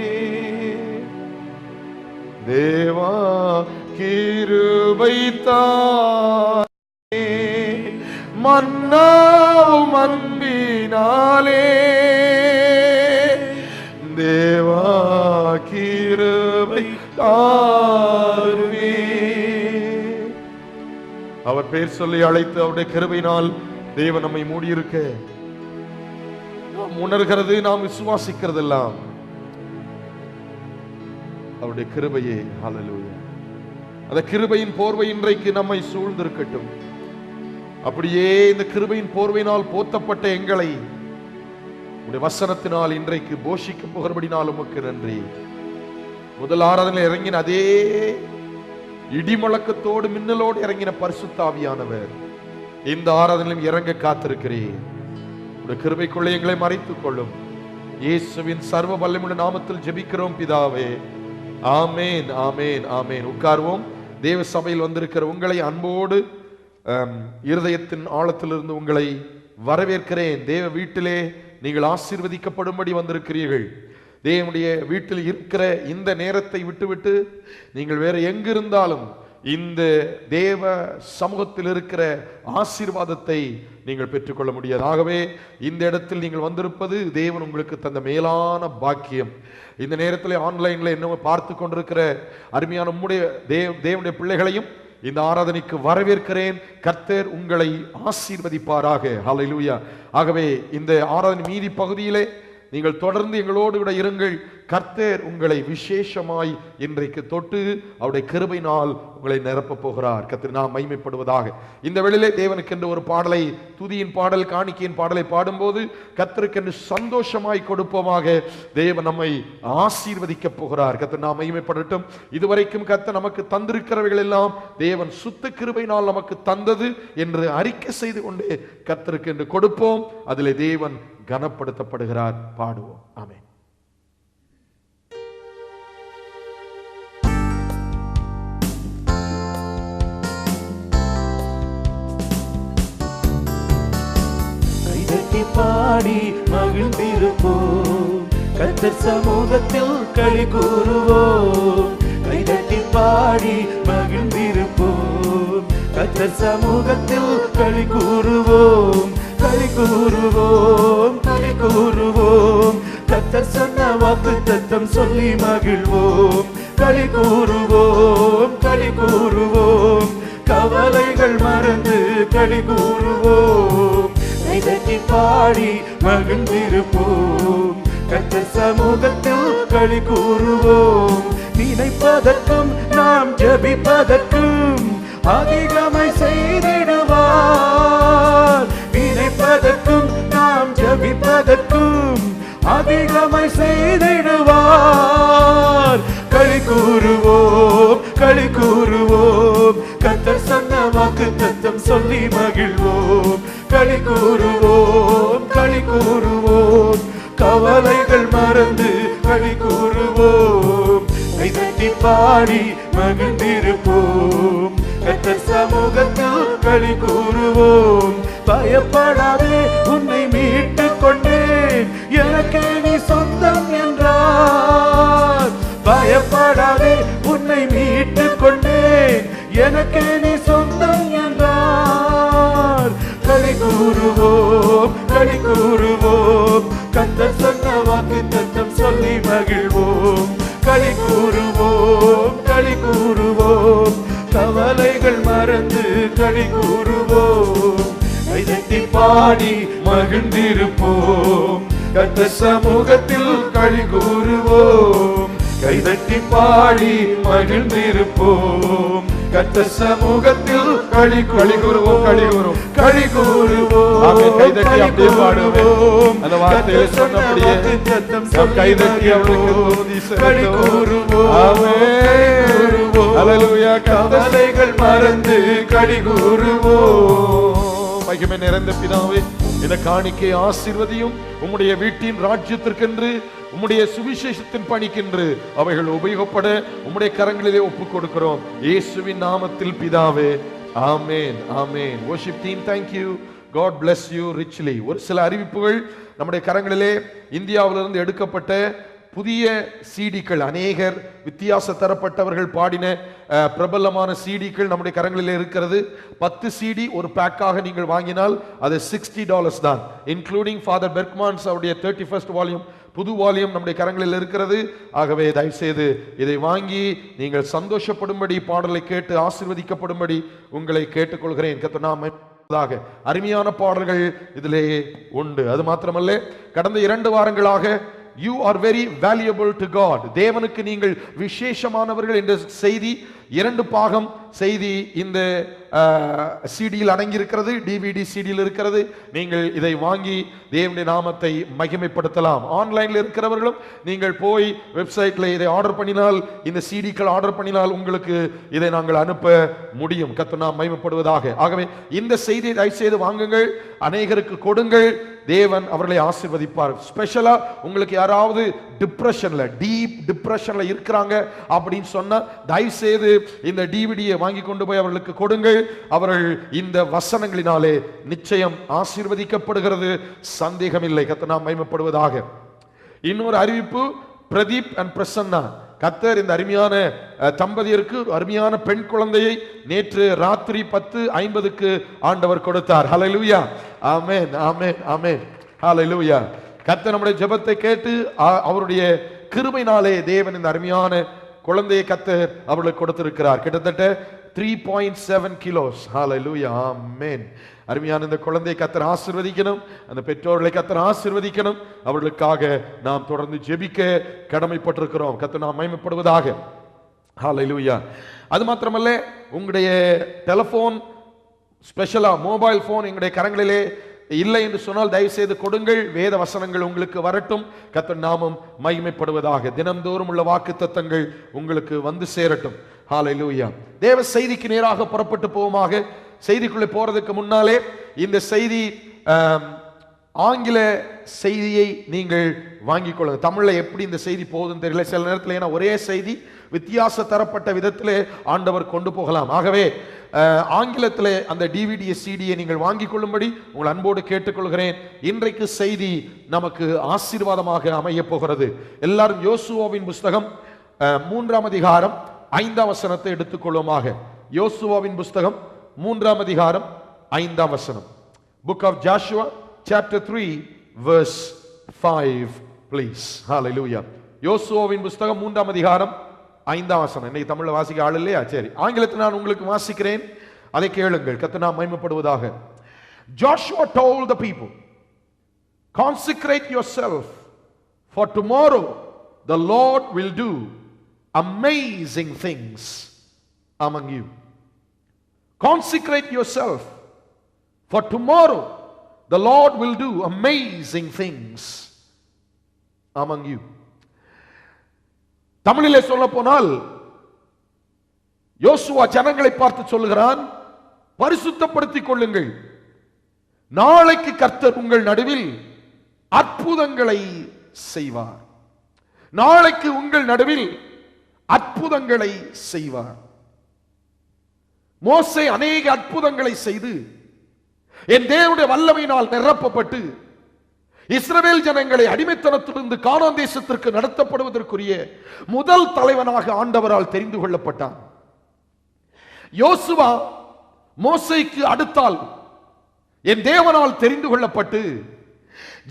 தேவா கிருபை தாருமே, மன்னாவும் அன்பினாலே. தேவா கிருபை தாருமே. அவர் பேர் சொல்லி அழைத்து அவருடைய கிருபையினால் தேவன் நம்மை மூடியிருக்க நாம் உணர்கிறது, நாம் விசுவாசிக்கிறதெல்லாம் அவருடைய கிருபையே. ஹalleluya. அந்த கிருபையின் போர்வை இன்றைக்கு நம்மை சூழ்ந்திருக்கட்டும். அப்படியே இந்த கிருபையின் போர்வையினால் போத்தப்பட்ட எங்களை உடைய வசனத்தினால் இன்றைக்கு போஷிக்க போகிறபடினால் உமக்கு நன்றி. முதல் ஆராதனையில் இறங்கின அதே இடிமுழக்கத்தோடு மின்னலோடு இறங்கின பரிசுத்த ஆவியானவர் இந்த ஆராதனையிலும் இறங்க காத்திருக்கிறீர். உடைய கிருபைக்குள்ளே எங்களை மறைத்துக் கொள்ளும். இயேசுவின் சர்வ வல்லமையுள்ள நாமத்தில் ஜெபிக்கிறோம் பிதாவே. ஆமேன், ஆமேன், ஆமேன். உட்கார்வோம். தேவ சபையில் வந்திருக்கிற உங்களை அன்போடு இருதயத்தின் ஆழத்திலிருந்து உங்களை வரவேற்கிறேன். தேவ வீட்டிலே நீங்கள் ஆசீர்வதிக்கப்படும்படி வந்திருக்கிறீர்கள். தேவனுடைய வீட்டில் இருக்கிற இந்த நேரத்தை விட்டுவிட்டு நீங்கள் வேற எங்கிருந்தாலும் இந்த தேவ சமூகத்தில் இருக்கிற ஆசீர்வாதத்தை நீங்கள் பெற்றுக்கொள்ள முடியாது. ஆகவே இந்த இடத்தில் நீங்கள் வந்திருப்பது தேவன் உங்களுக்கு தந்த மேலான பாக்கியம். இந்த நேரத்தில் ஆன்லைன்ல என்ன பார்த்து கொண்டிருக்கிற அருமையான உம்முடைய தேவனுடைய பிள்ளைகளையும் இந்த ஆராதனைக்கு வரவேற்கிறேன். கர்த்தர் உங்களை ஆசீர்வதிப்பாராக. ஹல்லேலூயா. ஆகவே இந்த ஆராதனை மீதி பகுதியிலே நீங்கள் தொடர்ந்து எங்களோடு கூட இருங்கள். கர்த்தர் உங்களை விசேஷமாய் இன்றைக்கு தொட்டு அவருடைய கிருபையினால் உங்களை நிரப்ப போகிறார். கர்த்தர் நாம் மகிமைப்படுவதாக. இந்த வேளையிலே தேவனுக்கென்று ஒரு பாடலை, துதியின் பாடல், காணிக்கையின் பாடலை பாடும்போது கர்த்தருக்கென்று சந்தோஷமாய் கொடுப்போமாக. தேவன் நம்மை ஆசீர்வதிக்க போகிறார். கர்த்தர் நாம் மகிமைப்படட்டும். இதுவரைக்கும் கர்த்தர் நமக்கு தந்திருக்கிறவைகள் எல்லாம் தேவன் சுத்த கிருபையினால் நமக்கு தந்தது என்று அறிக்கை செய்து கொண்டே கர்த்தருக்கு என்று கொடுப்போம். அதிலே தேவன் கனப்படுத்தப்படுகிறார். பாடுவோம். ஆமென். கைதட்டி பாடி மகிழ்ந்திருப்போம், கர்த்தர் சமூகத்தில் களி கூறுவோம். கைதட்டி பாடி மகிழ்ந்திருப்போம், கர்த்தர் சமூகத்தில் களி கூறுவோம். களி கூறுவோம், களி கூறுவோம், கர்த்தர் சொன்ன வாக்குத்தத்தம் சொல்லி மகிழ்வோம். களி கூறுவோம், களி கூறுவோம், கவலைகள் மறந்து களி கூறுவோம். கைதட்டி பாடி மகிழ்ந்திருப்போம், கர்த்தர் சமூகத்தில் களி கூறுவோம். நினைப்பதற்கும் நாம் ஜெபிப்பதற்கும் அதிகமாய் செய்திடுவார். நினைப்பதற்கும் நாம் ஜெபிப்பதற்கும் அதிகமாய் செய்திடுவார். களி கூறுவோம், களி கூறுவோம், கர்த்தர் சொன்ன வாக்குத்தத்தம் சொல்லி மகிழ்வோம். களி கூறுவோம், களி கூறுவோம், கவலைகள் மறந்து களி கூறுவோம். கைதட்டி பாடி மகிழ்ந்திருப்போம், கர்த்தர் சமூகத்தில் களி கூறுவோம். பயப்படாதே, உன்னை மீட்டுக் கொண்டேன், எனக்கு நீ சொந்தம் என்றார். பயப்படாதே, உன்னை மீட்டுக் கொண்டேன், எனக்கு நீ சொந்தம் என்றார். களி கூறுவோம், களி கூறுவோம், கர்த்தர் சொன்ன வாக்குத்தத்தம் சொல்லி மகிழ்வோம். களி கூறுவோம், களி கூறுவோம், கவலைகள் மறந்து களி கூறுவோம். கைதட்டி பாடி மகிழ்ந்திருப்போம், கர்த்தர் சமூகத்தில் களி கூறுவோம். கைதட்டி பாடி மகிழ்ந்திருப்போம், கர்த்தர் சமூகத்தில் களி கூறுவோம். களி கூறுவோம், களி கூறுவோம். ஆமென். கைதட்டி அப்படியே பாடுவோம். அந்த வார்த்தையை சொன்னபடியே நாம் கைதட்டி அவருக்கு துதி செலுத்துவோம். ஆமென். ஹல்லேலூயா. கவலைகள் மறந்து களி கூறுவோம். மகிமை நிறைந்த பிதாவே, இந்த காணிக்கை ஆசீர்வதியும். உம்முடைய வீட்டின் ராஜ்யத்திற்கென்று, உம்முடைய சுவிசேஷத்தின் பணிக்கென்று அவைகள் உபயோகப்பட உம்முடைய கரங்களிலே ஒப்புக் கொடுக்கிறோம். இயேசுவின் நாமத்தில் பிதாவே. ஆமென், ஆமென். worship team, thank you. God bless you richly. ஒரு சில அறிவிப்புகள். நம்முடைய கரங்களிலே இந்தியாவிலிருந்து எடுக்கப்பட்ட புதிய சிடிக்கள், அநேகர் வித்தியாச தரப்பட்டவர்கள் பாடின பிரபலமான சிடிக்கள் நம்முடைய கரங்களில் இருக்கிறது. 10 சிடி ஒரு பேக்காக நீங்கள் வாங்கினால் அது $60 தான், இன்க்ளூடிங் ஃபாதர் பெர்க்மான்ஸ் அவருடைய 31st வால்யூம் புது வால்யூம் நம்முடைய கரங்களில் இருக்கிறது. ஆகவே தயவுசெய்து இதை வாங்கி நீங்கள் சந்தோஷப்படும்படி, பாடலை கேட்டு ஆசீர்வதிக்கப்படும்படி உங்களை கேட்டுக்கொள்கிறேன். கர்த்தர் நாம அருமையான பாடல்கள் இதிலே உண்டு. அது மாத்திரமல்ல, கடந்த 2 வாரங்களாக You are very valuable to God. தேவனுக்கு நீங்கள் விசேஷமானவர்கள் என்ற செய்தி 2 பாகம் செய்தி இந்த சிடியில் அடங்கியிருக்கிறது, டிவிடி சிடியில் இருக்கிறது. நீங்கள் இதை வாங்கி தேவனுடைய நாமத்தை மகிமைப்படுத்தலாம். ஆன்லைனில் இருக்கிறவர்களும் நீங்கள் போய் வெப்சைட்ல இதை ஆர்டர் பண்ணினால், இந்த சிடிக்கள் ஆர்டர் பண்ணினால் உங்களுக்கு இதை நாங்கள் அனுப்ப முடியும். கர்த்தர் நாமம் மகிமைப்படுவதாக. ஆகவே இந்த செய்தியை தயவு செய்து வாங்குங்கள், அநேகருக்கு கொடுங்கள், தேவன் அவர்களை ஆசீர்வதிப்பார். ஸ்பெஷலா உங்களுக்கு யாராவது டிப்ரெஷன்ல, டீப் டிப்ரெஷன்ல இருக்கிறாங்க அப்படின்னு சொன்னா தயவு செய்து இந்த டிவிடியை வாங்கி கொண்டு போய் அவர்களுக்கு கொடுங்கள். அவர்கள் இந்த வசனங்களினாலே நிச்சயம் ஆசீர்வதிக்கப்படுகிறது, சந்தேகம் இல்லை. கர்த்தர் நாமம் மகிமைப்படுவதாக. இன்னொரு அறிவிப்பு, பிரதீப் அண்ட் பிரசன்னா, கர்த்தர் இந்த அருமையான தம்பதியருக்கு அருமையான பெண் குழந்தையை நேற்று ராத்திரி 10:50 ஆண்டவர் கொடுத்தார். ஹல்லேலூயா, ஆமென், ஆமென், ஆமென், ஹல்லேலூயா. கர்த்தர் நம்முடைய ஜெபத்தை கேட்டு அவருடைய கிருபையினாலே தேவன் இந்த அருமையான குழந்தையை கர்த்தர் அவர்களுக்கு கொடுத்திருக்கிறார். கிட்டத்தட்ட 3.7 கிலோஸ். ஹல்லேலூயா, ஆமென். அருமையான இந்த குழந்தையை கர்த்தர் ஆசீர்வதிக்கணும், அந்த பெற்றோர்களை கர்த்தர் ஆசீர்வதிக்கணும். அவர்களுக்காக நாம் தொடர்ந்து ஜெபிக்க கடமைப்பட்டிருக்கிறோம். கர்த்தர் நாம் மகிமைப்படுவதாக. ஹல்லேலூயா. அது மாத்திரமல்ல, உங்களுடைய டெலிபோன், ஸ்பெஷலா மொபைல் போன் எங்களுடைய கரங்களிலே இல்லை என்று சொன்னால் தயவு செய்து கொடுங்கள். வேத வசனங்கள் உங்களுக்கு வரட்டும். கர்த்தர் நாமம் மகிமைப்படுவதாக. தினம்தோறும் உள்ள வாக்குத்தத்தங்கள் உங்களுக்கு வந்து சேரட்டும். ஹல்லேலூயா. தேவ செய்திக்கு நேராக புறப்பட்டு போவோமாக. செய்திக்குள்ளே போறதுக்கு முன்னாலே இந்த செய்தி ஆங்கில செய்தியை நீங்கள் வாங்கிக் கொள்ளுங்க. தமிழ்ல எப்படி இந்த செய்தி போகுதுன்னு தெரியல சில நேரத்தில், ஏன்னா ஒரே செய்தி வித்தியாச தரப்பட்ட விதத்திலே ஆண்டவர் கொண்டு போகலாம். ஆகவே ஆங்கிலத்தில் அந்த டிவிடி சிடியை நீங்கள் வாங்கிக் கொள்ளும்படி உங்கள் அன்போடு கேட்டுக்கொள்கிறேன். இன்றைக்கு செய்தி நமக்கு ஆசீர்வாதமாக அமைய போகிறது. எல்லாரும் யோசுவாவின் புஸ்தகம் 3ஆம் அதிகாரம் 5ஆம் வசனத்தை எடுத்துக்கொள்வோமாக. யோசுவாவின் புஸ்தகம் 3ஆம் அதிகாரம் 5ஆம் வசனம். Book of Joshua chapter 3 verse 5 please. Hallelujah. யோசுவாவின் புஸ்தகம் 3ஆம் அதிகாரம் 5ஆம் வசனம். இன்னைக்கு தமிழ்ல வாசிக்க ஆள் இல்லையா? சரி, ஆங்கிலத்தில் நான் உங்களுக்கு வாசிக்கிறேன், அதை கேளுங்கள். கர்த்தர் நாமம் மகிமைப்படுவதாக. Joshua told the people, consecrate yourself, for tomorrow the Lord will do amazing things among you. Consecrate yourself, for tomorrow the Lord will do amazing things among you. தமிழிலே சொல்ல போனால் யோசுவா ஜனங்களை பார்த்து சொல்லுகிறான், பரிசுத்தப்படுத்திக் கொள்ளுங்கள், நாளைக்கு கர்த்தர் உங்கள் நடுவில் அற்புதங்களை செய்வார். நாளைக்கு உங்கள் நடுவில் அற்புதங்களை செய்வார். மோசே அநேக அற்புதங்களை செய்து என் தேவனுடைய வல்லமையினால் நிரப்பப்பட்டு இஸ்ரவேல் ஜனங்களை அடிமைத்தனத்திலிருந்து கானான் தேசத்திற்கு நடத்தப்படுவதற்குரிய முதல் தலைவனாக ஆண்டவரால் தெரிந்து கொள்ளப்பட்டான். யோசுவா மோசேக்கு அடுத்தால் என் தேவனால் தெரிந்து கொள்ளப்பட்டு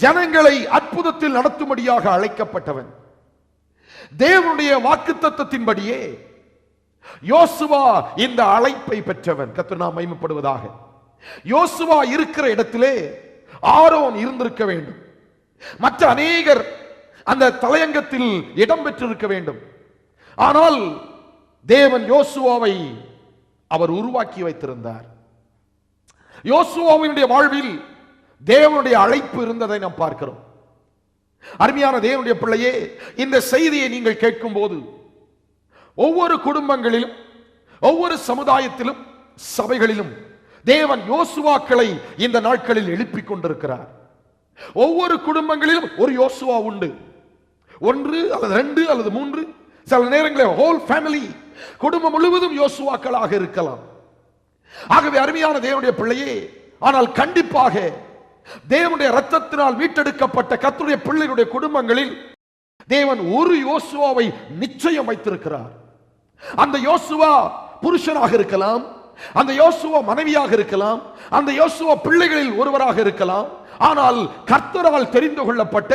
ஜனங்களை அற்புதத்தில் நடத்தும்படியாக அழைக்கப்பட்டவன். தேவனுடைய வாக்குத்தத்தத்தின்படியே யோசுவா இந்த அழைப்பை பெற்றவன். கர்த்தர் நாமம் மகிமைப்படுவதாக. யோசுவா இருக்கிற இடத்திலே ஆரோன் இருந்திருக்க வேண்டும். மற்ற அநேகர் அந்த தலையங்கத்தில் இடம் பெற்றிருக்க வேண்டும். ஆனால் தேவன் யோசுவாவை அவர் உருவாக்கி வைத்திருந்தார். யோசுவாவினுடைய வாழ்வில் தேவனுடைய அழைப்பு இருந்ததை நாம் பார்க்கிறோம். அருமையான தேவனுடைய பிள்ளையே, இந்த செய்தியை நீங்கள் கேட்கும் போது ஒவ்வொரு குடும்பங்களிலும், ஒவ்வொரு சமுதாயத்திலும், சபைகளிலும் தேவன் யோசுவாக்களை இந்த நாட்களில் எழுப்பிக் கொண்டிருக்கிறார். ஒவ்வொரு குடும்பங்களிலும் ஒரு யோசுவா உண்டு. 1 அல்லது 2 அல்லது 3, சில நேரங்களில் ஹோல் ஃபேமிலி, குடும்பம் முழுவதும் யோசுவாக்களாக இருக்கலாம். ஆகவே அருமையான தேவனுடைய பிள்ளையே, ஆனால் கண்டிப்பாக தேவனுடைய இரத்தத்தினால் மீட்டெடுக்கப்பட்ட கர்த்தருடைய பிள்ளைகளுடைய குடும்பங்களில் தேவன் ஒரு யோசுவாவை நிச்சயம் வைத்திருக்கிறார். அந்த யோசுவா புருஷனாக இருக்கலாம், அந்த யோசுவா மனைவியாக இருக்கலாம், அந்த யோசுவா பிள்ளைகளில் ஒருவராக இருக்கலாம். ஆனால் கர்த்தரால் தெரிந்து கொள்ளப்பட்ட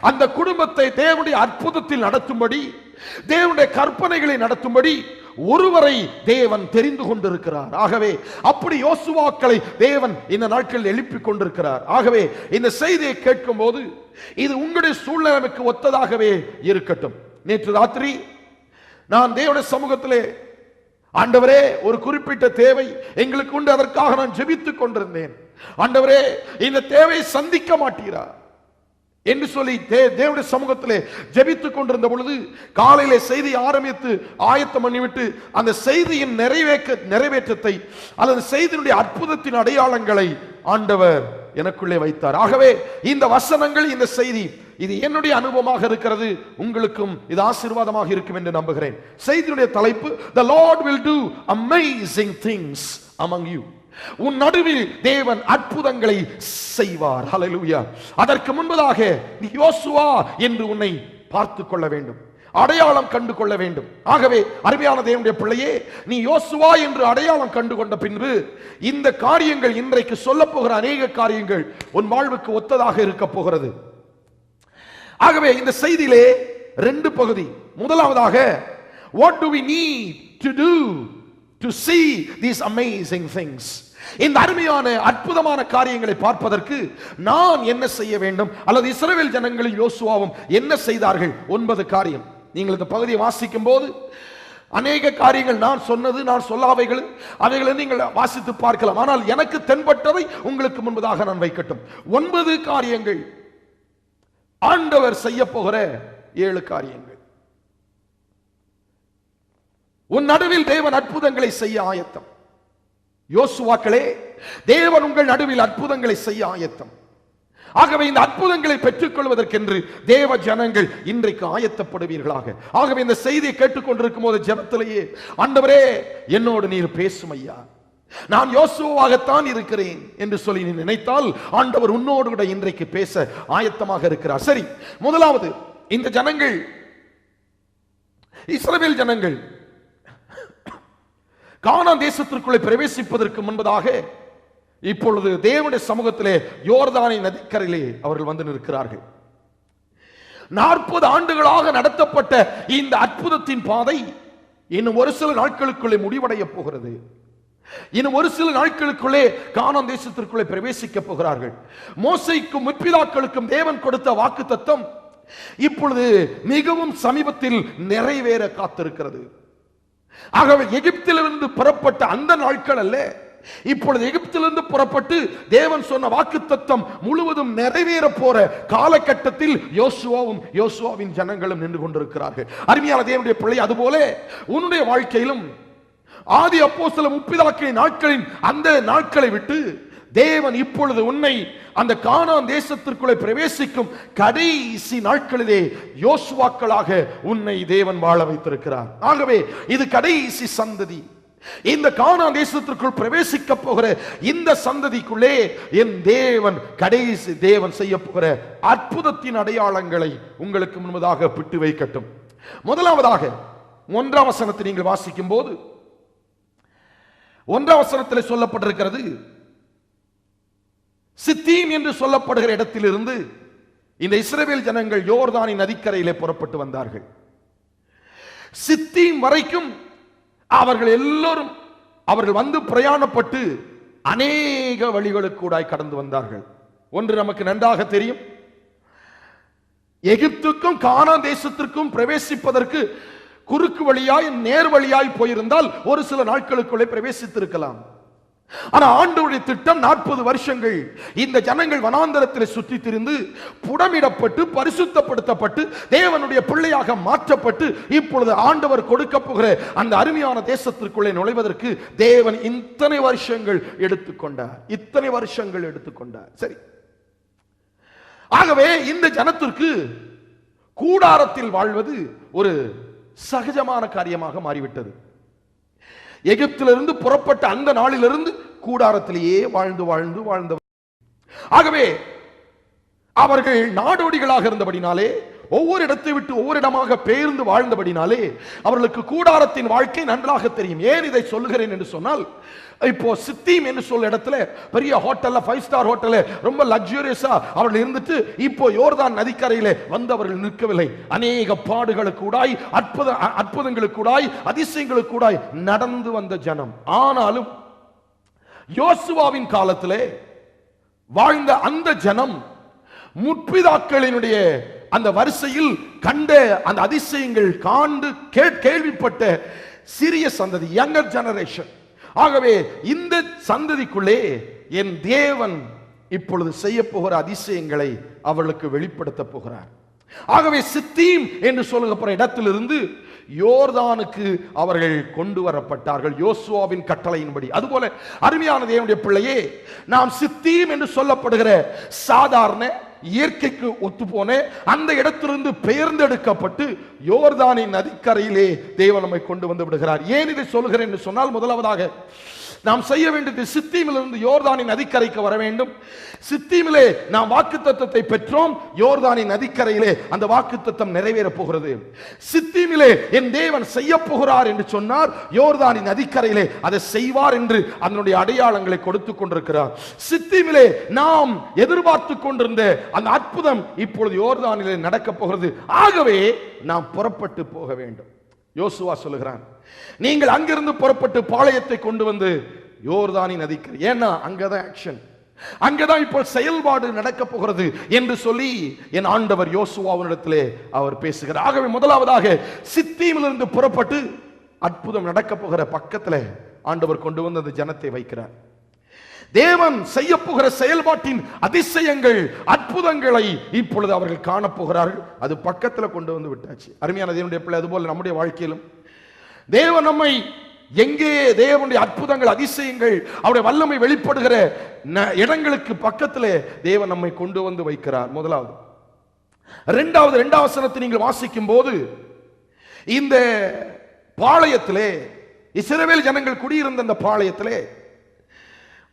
அந்த குடும்பத்தை தேவனுடைய அற்புதத்தில் நடத்தும்படி, தேவனுடைய கற்பனைகளை நடத்தும்படி ஒருவரை தேவன் தெரிந்து கொண்டிருக்கிறார். ஆகவே அப்படி யோசுவாக்களை தேவன் இந்த நாட்களில் எழுப்பிக் கொண்டிருக்கிறார். ஆகவே இந்த செய்தியை கேட்கும் போது இது உங்களுடைய சூழ்நிலைக்கு ஒத்ததாகவே இருக்கட்டும். நேற்று ராத்திரி நான் தேவனுடைய சமூகத்திலே ஆண்டவரே, ஒரு குறிப்பிட்ட தேவை எங்களுக்கு உண்டு, அதற்காக நான் ஜெபித்துக் கொண்டிருந்தேன். ஆண்டவரே, இந்த தேவையை சந்திக்க மாட்டீரா என்று சொல்லி தேவனுடைய சமூகத்திலே ஜெபித்துக் கொண்டிருந்த பொழுது காலையிலே செய்தி ஆரம்பித்து ஆயத்தம் பண்ணிவிட்டு அந்த செய்தியின் நிறைவேற்றத்தை அல்லது செய்தியினுடைய அற்புதத்தின் அடையாளங்களை ஆண்டவர் எனக்குள்ளே வைத்தார். ஆகவே இந்த வசனங்கள், இந்த செய்தி, இது என்னுடைய அனுபவமாக இருக்கிறது. உங்களுக்கும் இது ஆசீர்வாதமாக இருக்கும் என்று நம்புகிறேன். செய்தியுடைய தலைப்பு, The Lord will do amazing things among you. உன் நடுவில் தேவன் அற்புதங்களை செய்வார். ஹல்லேலூயா. அதற்கு முன்பதாக நீ யோசுவா என்று உன்னை பார்த்து கொள்ள வேண்டும், அடையாளம் கண்டு கொள்ள வேண்டும். ஆகவே அருமையான தேவனுடைய பிள்ளையே, நீ யோசுவா என்று அடையாளம் கண்டு கொண்ட பின்பு இந்த காரியங்கள், இன்றைக்கு சொல்ல போகிற அநேக காரியங்கள் உன் வாழ்வுக்கு ஒத்ததாக இருக்க போகிறது. ஆகவே இந்த செய்தியிலே 2 பகுதி. முதலாவதாக, what do we need to do to see these amazing things? இந்த அருமையான அற்புதமான காரியங்களை பார்ப்பதற்கு நான் என்ன செய்ய வேண்டும், அல்லது இஸ்ரவேல் ஜனங்களும் யோசுவாவும் என்ன செய்தார்கள்? 9 காரியம். நீங்கள் இந்த பகுதியை வாசிக்கும் போது அநேக காரியங்கள் நான் சொன்னது, நான் சொல்லாவைகள், அவைகளை நீங்கள் வாசித்து பார்க்கலாம். ஆனால் எனக்கு தென்பட்டதை உங்களுக்கு முன்பதாக நான் வைக்கட்டும். 9 காரியங்கள், ஆண்டவர் செய்ய போகிற 7 காரியங்கள். உன் நடுவில் தேவன் அற்புதங்களை செய்ய ஆயத்தம். யோசுவாக்களே, தேவன் உங்கள் நடுவில் அற்புதங்களை செய்ய ஆயத்தம். ஆகவே இந்த அற்புதங்களை பெற்றுக் கொள்வதற்கென்று தேவ ஜனங்கள் இன்றைக்கு ஆயத்தப்படுவீர்களாக. ஆகவே இந்த செய்தியை கேட்டுக்கொண்டிருக்கும் போது ஜெபத்திலேயே, ஆண்டவரே, என்னோடு நீர் பேசும் ஐயா, நான் யோசுவாகத்தான் இருக்கிறேன் என்று சொல்லி நீ நினைத்தால் ஆண்டவர் உன்னோடு கூட இன்றைக்கு பேச ஆயத்தமாக இருக்கிறார். சரி, முதலாவது, இந்த ஜனங்கள், இஸ்ரவேல் ஜனங்கள் கானான் தேசத்திற்குள்ளே பிரவேசிப்பதற்கு முன்பதாக இப்பொழுது தேவனுடைய சமூகத்திலே யோர்தானை நதிக்கரையிலே அவர்கள் வந்து நிற்கிறார்கள். 40 ஆண்டுகளாக நடத்தப்பட்ட இந்த அற்புதத்தின் பாதை இன்னும் ஒரு சில நாட்களுக்குள்ளே முடிவடைய போகிறது. இன்னும் ஒரு சில நாட்களுக்குள்ளே கானான் தேசத்திற்குள்ளே பிரவேசிக்க போகிறார்கள். மோசேக்கும் முற்பிதாக்களுக்கும் தேவன் கொடுத்த வாக்குத்தத்தம் இப்பொழுது மிகவும் சமீபத்தில் நிறைவேற காத்திருக்கிறது. ஆகவே எகிப்திலிருந்து புறப்பட்ட அந்த நாட்கள் அல்ல, இப்பொழுது எகிப்திலிருந்து புறப்பட்டு தேவன் சொன்ன வாக்குத்தத்தம் முழுவதும் நிறைவேற போற காலகட்டத்தில் யோசுவாவின் ஜனங்களும் நின்று கொண்டிருக்கிறார்கள். அருமையான தேவனுடைய பிள்ளை, அதுபோல உன்னுடைய வாழ்க்கையிலும் ஆதி அப்போஸ்தலர் முற்பிதாக்களின் நாட்களின் அந்த நாட்களை விட்டு தேவன் இப்பொழுது உன்னை அந்த கானான் தேசத்திற்குள்ளே பிரவேசிக்கும் கடைசி நாட்களிலே யோசுவாக்களாக உன்னை தேவன் வாழ வைத்திருக்கிறார். ஆகவே இது கடைசி சந்ததி. இந்த கானான் தேசத்திற்குள் பிரவேசிக்க போகிற இந்த சந்ததிக்குள்ளே என் தேவன் கடைசி தேவன் செய்ய போகிற அற்புதத்தின் அடையாளங்களை உங்களுக்கு முன்பதாக பிட்டு வைக்கட்டும். முதலாவதாக 1ஆம் வசனத்தை நீங்கள் வாசிக்கும் போது 1ஆம் வசனத்தில் சொல்லப்பட்டிருக்கிறது, சித்தீம் என்று சொல்லப்படுகிற இடத்திலிருந்து இந்த இஸ்ரவேல் ஜனங்கள் யோர்தானின் நதிக்கரையிலே புறப்பட்டு வந்தார்கள். சித்தீம் வரைக்கும் அவர்கள் எல்லோரும் அவர்கள் வந்து பிரயாணப்பட்டு அநேக வழிகளுக்கூடாய் கடந்து வந்தார்கள். ஒன்று நமக்கு நன்றாக தெரியும், எகிப்துக்கும் கானான் தேசத்திற்கும் பிரவேசிப்பதற்கு குறுக்கு வழியாய் நேர் வழியாய் போயிருந்தால் ஒரு சில நாட்களுக்குள்ளே பிரவேசித்திருக்கலாம். ஆனா ஆண்டவருடைய திட்டம் 40 வருஷங்கள் இந்த ஜனங்கள் வனாந்தரத்தில் சுற்றி திரிந்து புடமிடப்பட்டு பரிசுத்தப்படுத்தப்பட்டு தேவனுடைய பிள்ளையாக மாற்றப்பட்டு இப்பொழுது ஆண்டவர் கொடுக்க போகிற அந்த அருமையான தேசத்திற்குள்ளே நுழைவதற்கு தேவன் இத்தனை வருஷங்கள் எடுத்துக்கொண்டார். சரி, ஆகவே இந்த ஜனத்திற்கு கூடாரத்தில் வாழ்வது ஒரு சகஜமான காரியமாக மாறிவிட்டது. எகிப்திலிருந்து புறப்பட்ட அந்த நாளிலிருந்து கூடாரத்திலேயே வாழ்ந்து ஆகவே அவர்கள் நாடோடிகளாக இருந்தபடினாலே, ஒவ்வொரு இடத்தை விட்டு ஒவ்வொரு இடமாக பெயர்ந்து வாழ்ந்தபடினாலே அவர்களுக்கு கூடாரத்தின் வாழ்க்கை நன்றாக தெரியும். ஏன் இதை சொல்லுகிறேன் என்று சொன்னால், இப்போ சித்தீம் என்று சொல்ல இடத்துல பெரிய ஹோட்டல்ல 5 ஸ்டார் ஹோட்டல்ல ரொம்ப லக்ஸூரியஸா அவர்கள் இருந்துட்டு இப்போ யோர்தான் நதிக்கரையிலே வந்து அவர்கள் நிற்கவில்லை. அநேக பாடுகளுக்கூடாய் அற்புதங்களுக்கூடாய் அதிசயங்களுக்கூடாய் நடந்து வந்த ஜனம். ஆனாலும் யோசுவாவின் காலத்திலே வாழ்ந்த அந்த ஜனம் முற்பிதாக்களினுடைய அந்த வரிசையில் கண்ட அந்த அதிசயங்கள் காண்டு கேள்விப்பட்ட சிறிய சந்ததி, யங்கர் ஜெனரேஷன். ஆகவே இந்த சந்ததிக்குள்ளே என் தேவன் இப்பொழுது செய்ய போகிற அதிசயங்களை அவர்களுக்கு வெளிப்படுத்த போகிறார். ஆகவே சித்தீம் என்று சொல்லுகிற இடத்திலிருந்து யோர்தானுக்கு அவர்கள் கொண்டு வரப்பட்டார்கள் யோசுவாவின் கட்டளையின்படி. அதுபோல அருமையான தேவனுடைய பிள்ளையே, நாம் சித்தீம் என்று சொல்லப்படுகிற சாதாரண இயற்கைக்கு ஒத்துப்போன அந்த இடத்திலிருந்து பெயர்ந்தெடுக்கப்பட்டு யோர்தானின் நதிக்கரையிலே தேவன் நம்மை கொண்டு வந்து விடுகிறார். ஏன் இதை சொல்கிறேன் என்று சொன்னால், முதலாவதாக நாம் செய்ய வேண்டியது சித்தீமிலிருந்து யோர்தானின் நதிக்கரைக்கு வர வேண்டும். சித்தீமிலே நாம் வாக்குத்தத்தத்தை பெற்றோம். யோர்தானின் நதிக்கரையிலே அந்த வாக்குத்தத்தம் நிறைவேறப் போகிறது. சித்தீமிலே என் தேவன் செய்ய போகிறார் என்று சொன்னார், யோர்தானின் நதிக்கரையிலே அதை செய்வார் என்று அதனுடைய அடையாளங்களை கொடுத்து கொண்டிருக்கிறார். சித்தீமிலே நாம் எதிர்பார்த்து கொண்டிருந்த அந்த அற்புதம் இப்பொழுது யோர்தானிலே நடக்கப் போகிறது. ஆகவே நாம் புறப்பட்டு போக வேண்டும். யோசுவா சொல்லுகிறான், நீங்கள் அங்கிருந்து புறப்பட்டு பாளையத்தை கொண்டு வந்து யோர்தானின் நதிக்கரை, ஏன்னா அங்கதான் ஆக்ஷன், அங்கதான் இப்போ செயல்பாடு நடக்க போகிறது என்று சொல்லி என் ஆண்டவர் யோசுவாவினிடத்திலே அவர் பேசுகிறார். ஆகவே முதலாவதாக சித்தீமிலிருந்து புறப்பட்டு அற்புதம் நடக்க போகிற பக்கத்தில் ஆண்டவர் கொண்டு வந்து அந்த ஜனத்தை வைக்கிறார். தேவன் செய்ய போகிற செயல்பாட்டின் அதிசயங்கள், அற்புதங்களை இப்பொழுது அவர்கள் காணப்போகிறார்கள். அது பக்கத்தில் கொண்டு வந்து விட்டாச்சு. அருமையான தேவனுடைய பிள்ளை, அதுபோல நம்முடைய வாழ்க்கையிலும் தேவன் நம்மை எங்கே தேவனுடைய அற்புதங்கள், அதிசயங்கள், அவருடைய வல்லமை வெளிப்படுகிற இடங்களுக்கு பக்கத்தில் தேவன் நம்மை கொண்டு வந்து வைக்கிறார். முதலாவது. இரண்டாவது வசனத்தை நீங்கள் வாசிக்கும் போது, இந்த பாளையத்திலே இஸ்ரவேல் ஜனங்கள் குடியிருந்த அந்த பாளையத்திலே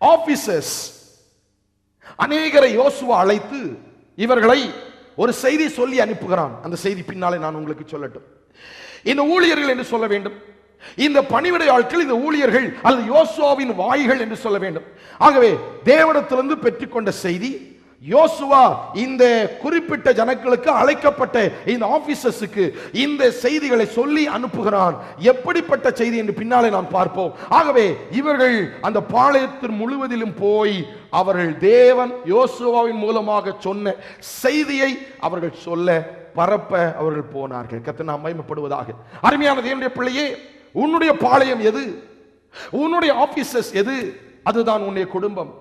ஆபீசர்ஸ் அநேகரை யோசுவா அழைத்து இவர்களை ஒரு செய்தி சொல்லி அனுப்புகிறான். அந்த செய்தி பின்னாலே நான் உங்களுக்கு சொல்லட்டும். இந்த ஊழியர்கள் என்று சொல்ல வேண்டும், இந்த பணிவிடை ஆட்கள், இந்த ஊழியர்கள் அல்லது யோசுவாவின் வாய்கள் என்று சொல்ல வேண்டும். ஆகவே தேவனிடத்திலிருந்து பெற்றுக்கொண்ட செய்தி, யோசுவா இந்த குறிப்பிட்ட ஜனங்களுக்கு அழைக்கப்பட்ட இந்த ஆபீசர்ஸுக்கு இந்த செய்திகளை சொல்லி அனுப்புகிறான். எப்படிப்பட்ட செய்தி என்று பின்னாலே நாம் பார்ப்போம். ஆகவே இவர்கள் அந்த பாளையத்தின் முழுவதிலும் போய் அவர்கள் தேவன் யோசுவாவின் மூலமாக சொன்ன செய்தியை அவர்கள் சொல்ல, பரப்ப அவர்கள் போனார்கள். கர்த்தர் நாம் மகிமைப்படுவதாக. அருமையான தேவனுடைய பிள்ளையே, உன்னுடைய பாளையம் எது? உன்னுடைய ஆபீசர்ஸ் எது? அதுதான் உன்னுடைய குடும்பம்,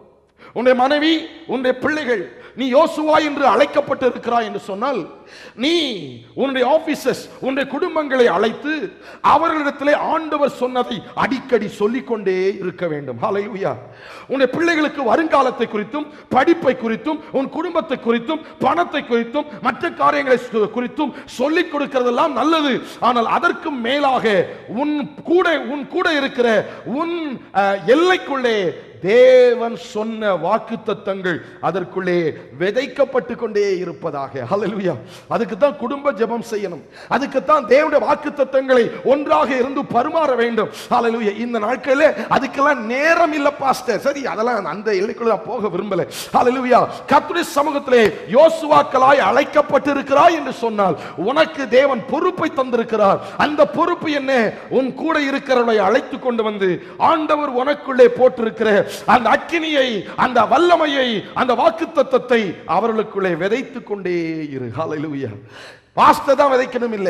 உன்னுடைய மனைவி, உன்னுடைய பிள்ளைகள். நீ யோசுவா என்று அழைக்கப்பட்டு இருக்கிறாய் என்று சொன்னால், நீ உன்னுடைய ஆபீசர்ஸ், உன்னுடைய குடும்பங்களை அழைத்து அவர்களிடத்திலே ஆண்டவர் சொன்னதை அடிக்கடி சொல்லிக்கொண்டே இருக்க வேண்டும். ஹல்லேலூயா. உன்னுடைய பிள்ளைகளுக்கு வருங்காலத்தை குறித்தும், படிப்பை குறித்தும், உன் குடும்பத்தை குறித்தும், பணத்தை குறித்தும், மற்ற காரியங்களை குறித்தும் சொல்லிக் கொடுக்கிறதெல்லாம் நல்லது. ஆனால் அதற்கு மேலாக உன் கூட இருக்கிற உன் எல்லைக்குள்ளே தேவன் சொன்ன வாக்குத்தத்தங்கள் அதற்குள்ளே விதைக்கப்பட்டு கொண்டே இருப்பதாக. ஹல்லேலூயா. அதுக்கு தான் குடும்ப ஜெபம் செய்யணும். அதுக்கு தான் தேவனுடைய வாக்குத்தத்தங்களை ஒன்றாக இருந்து பரிமாற வேண்டும். ஹல்லேலூயா. இந்த நாட்களிலே அதுக்கெல்லாம் நேரம் இல்ல பாஸ்டர். சரி, அதெல்லாம் அந்த எல்லைக்குள்ள போக விரும்பல. ஹல்லேலூயா. கர்த்தருடைய சமூகத்திலே யோசுவாக்களாய் அழைக்கப்பட்டு இருக்கிறாய் என்று சொன்னால் உனக்கு தேவன் பொறுப்பை தந்திருக்கிறார். அந்த பொறுப்பு என்ன? உன் கூட இருக்கிறவர்களை அழைத்து கொண்டு வந்து ஆண்டவர் உனக்குள்ளே போட்டிருக்கிற அந்த அக்கினியை, அந்த வல்லமையை, அந்த வாக்குத்தத்தத்தை அவர்களுக்குள்ளே விதைத்துக் கொண்டே இரு. ஹல்லேலூயா. பாஸ்டர் தான் விதைக்கணும் இல்ல,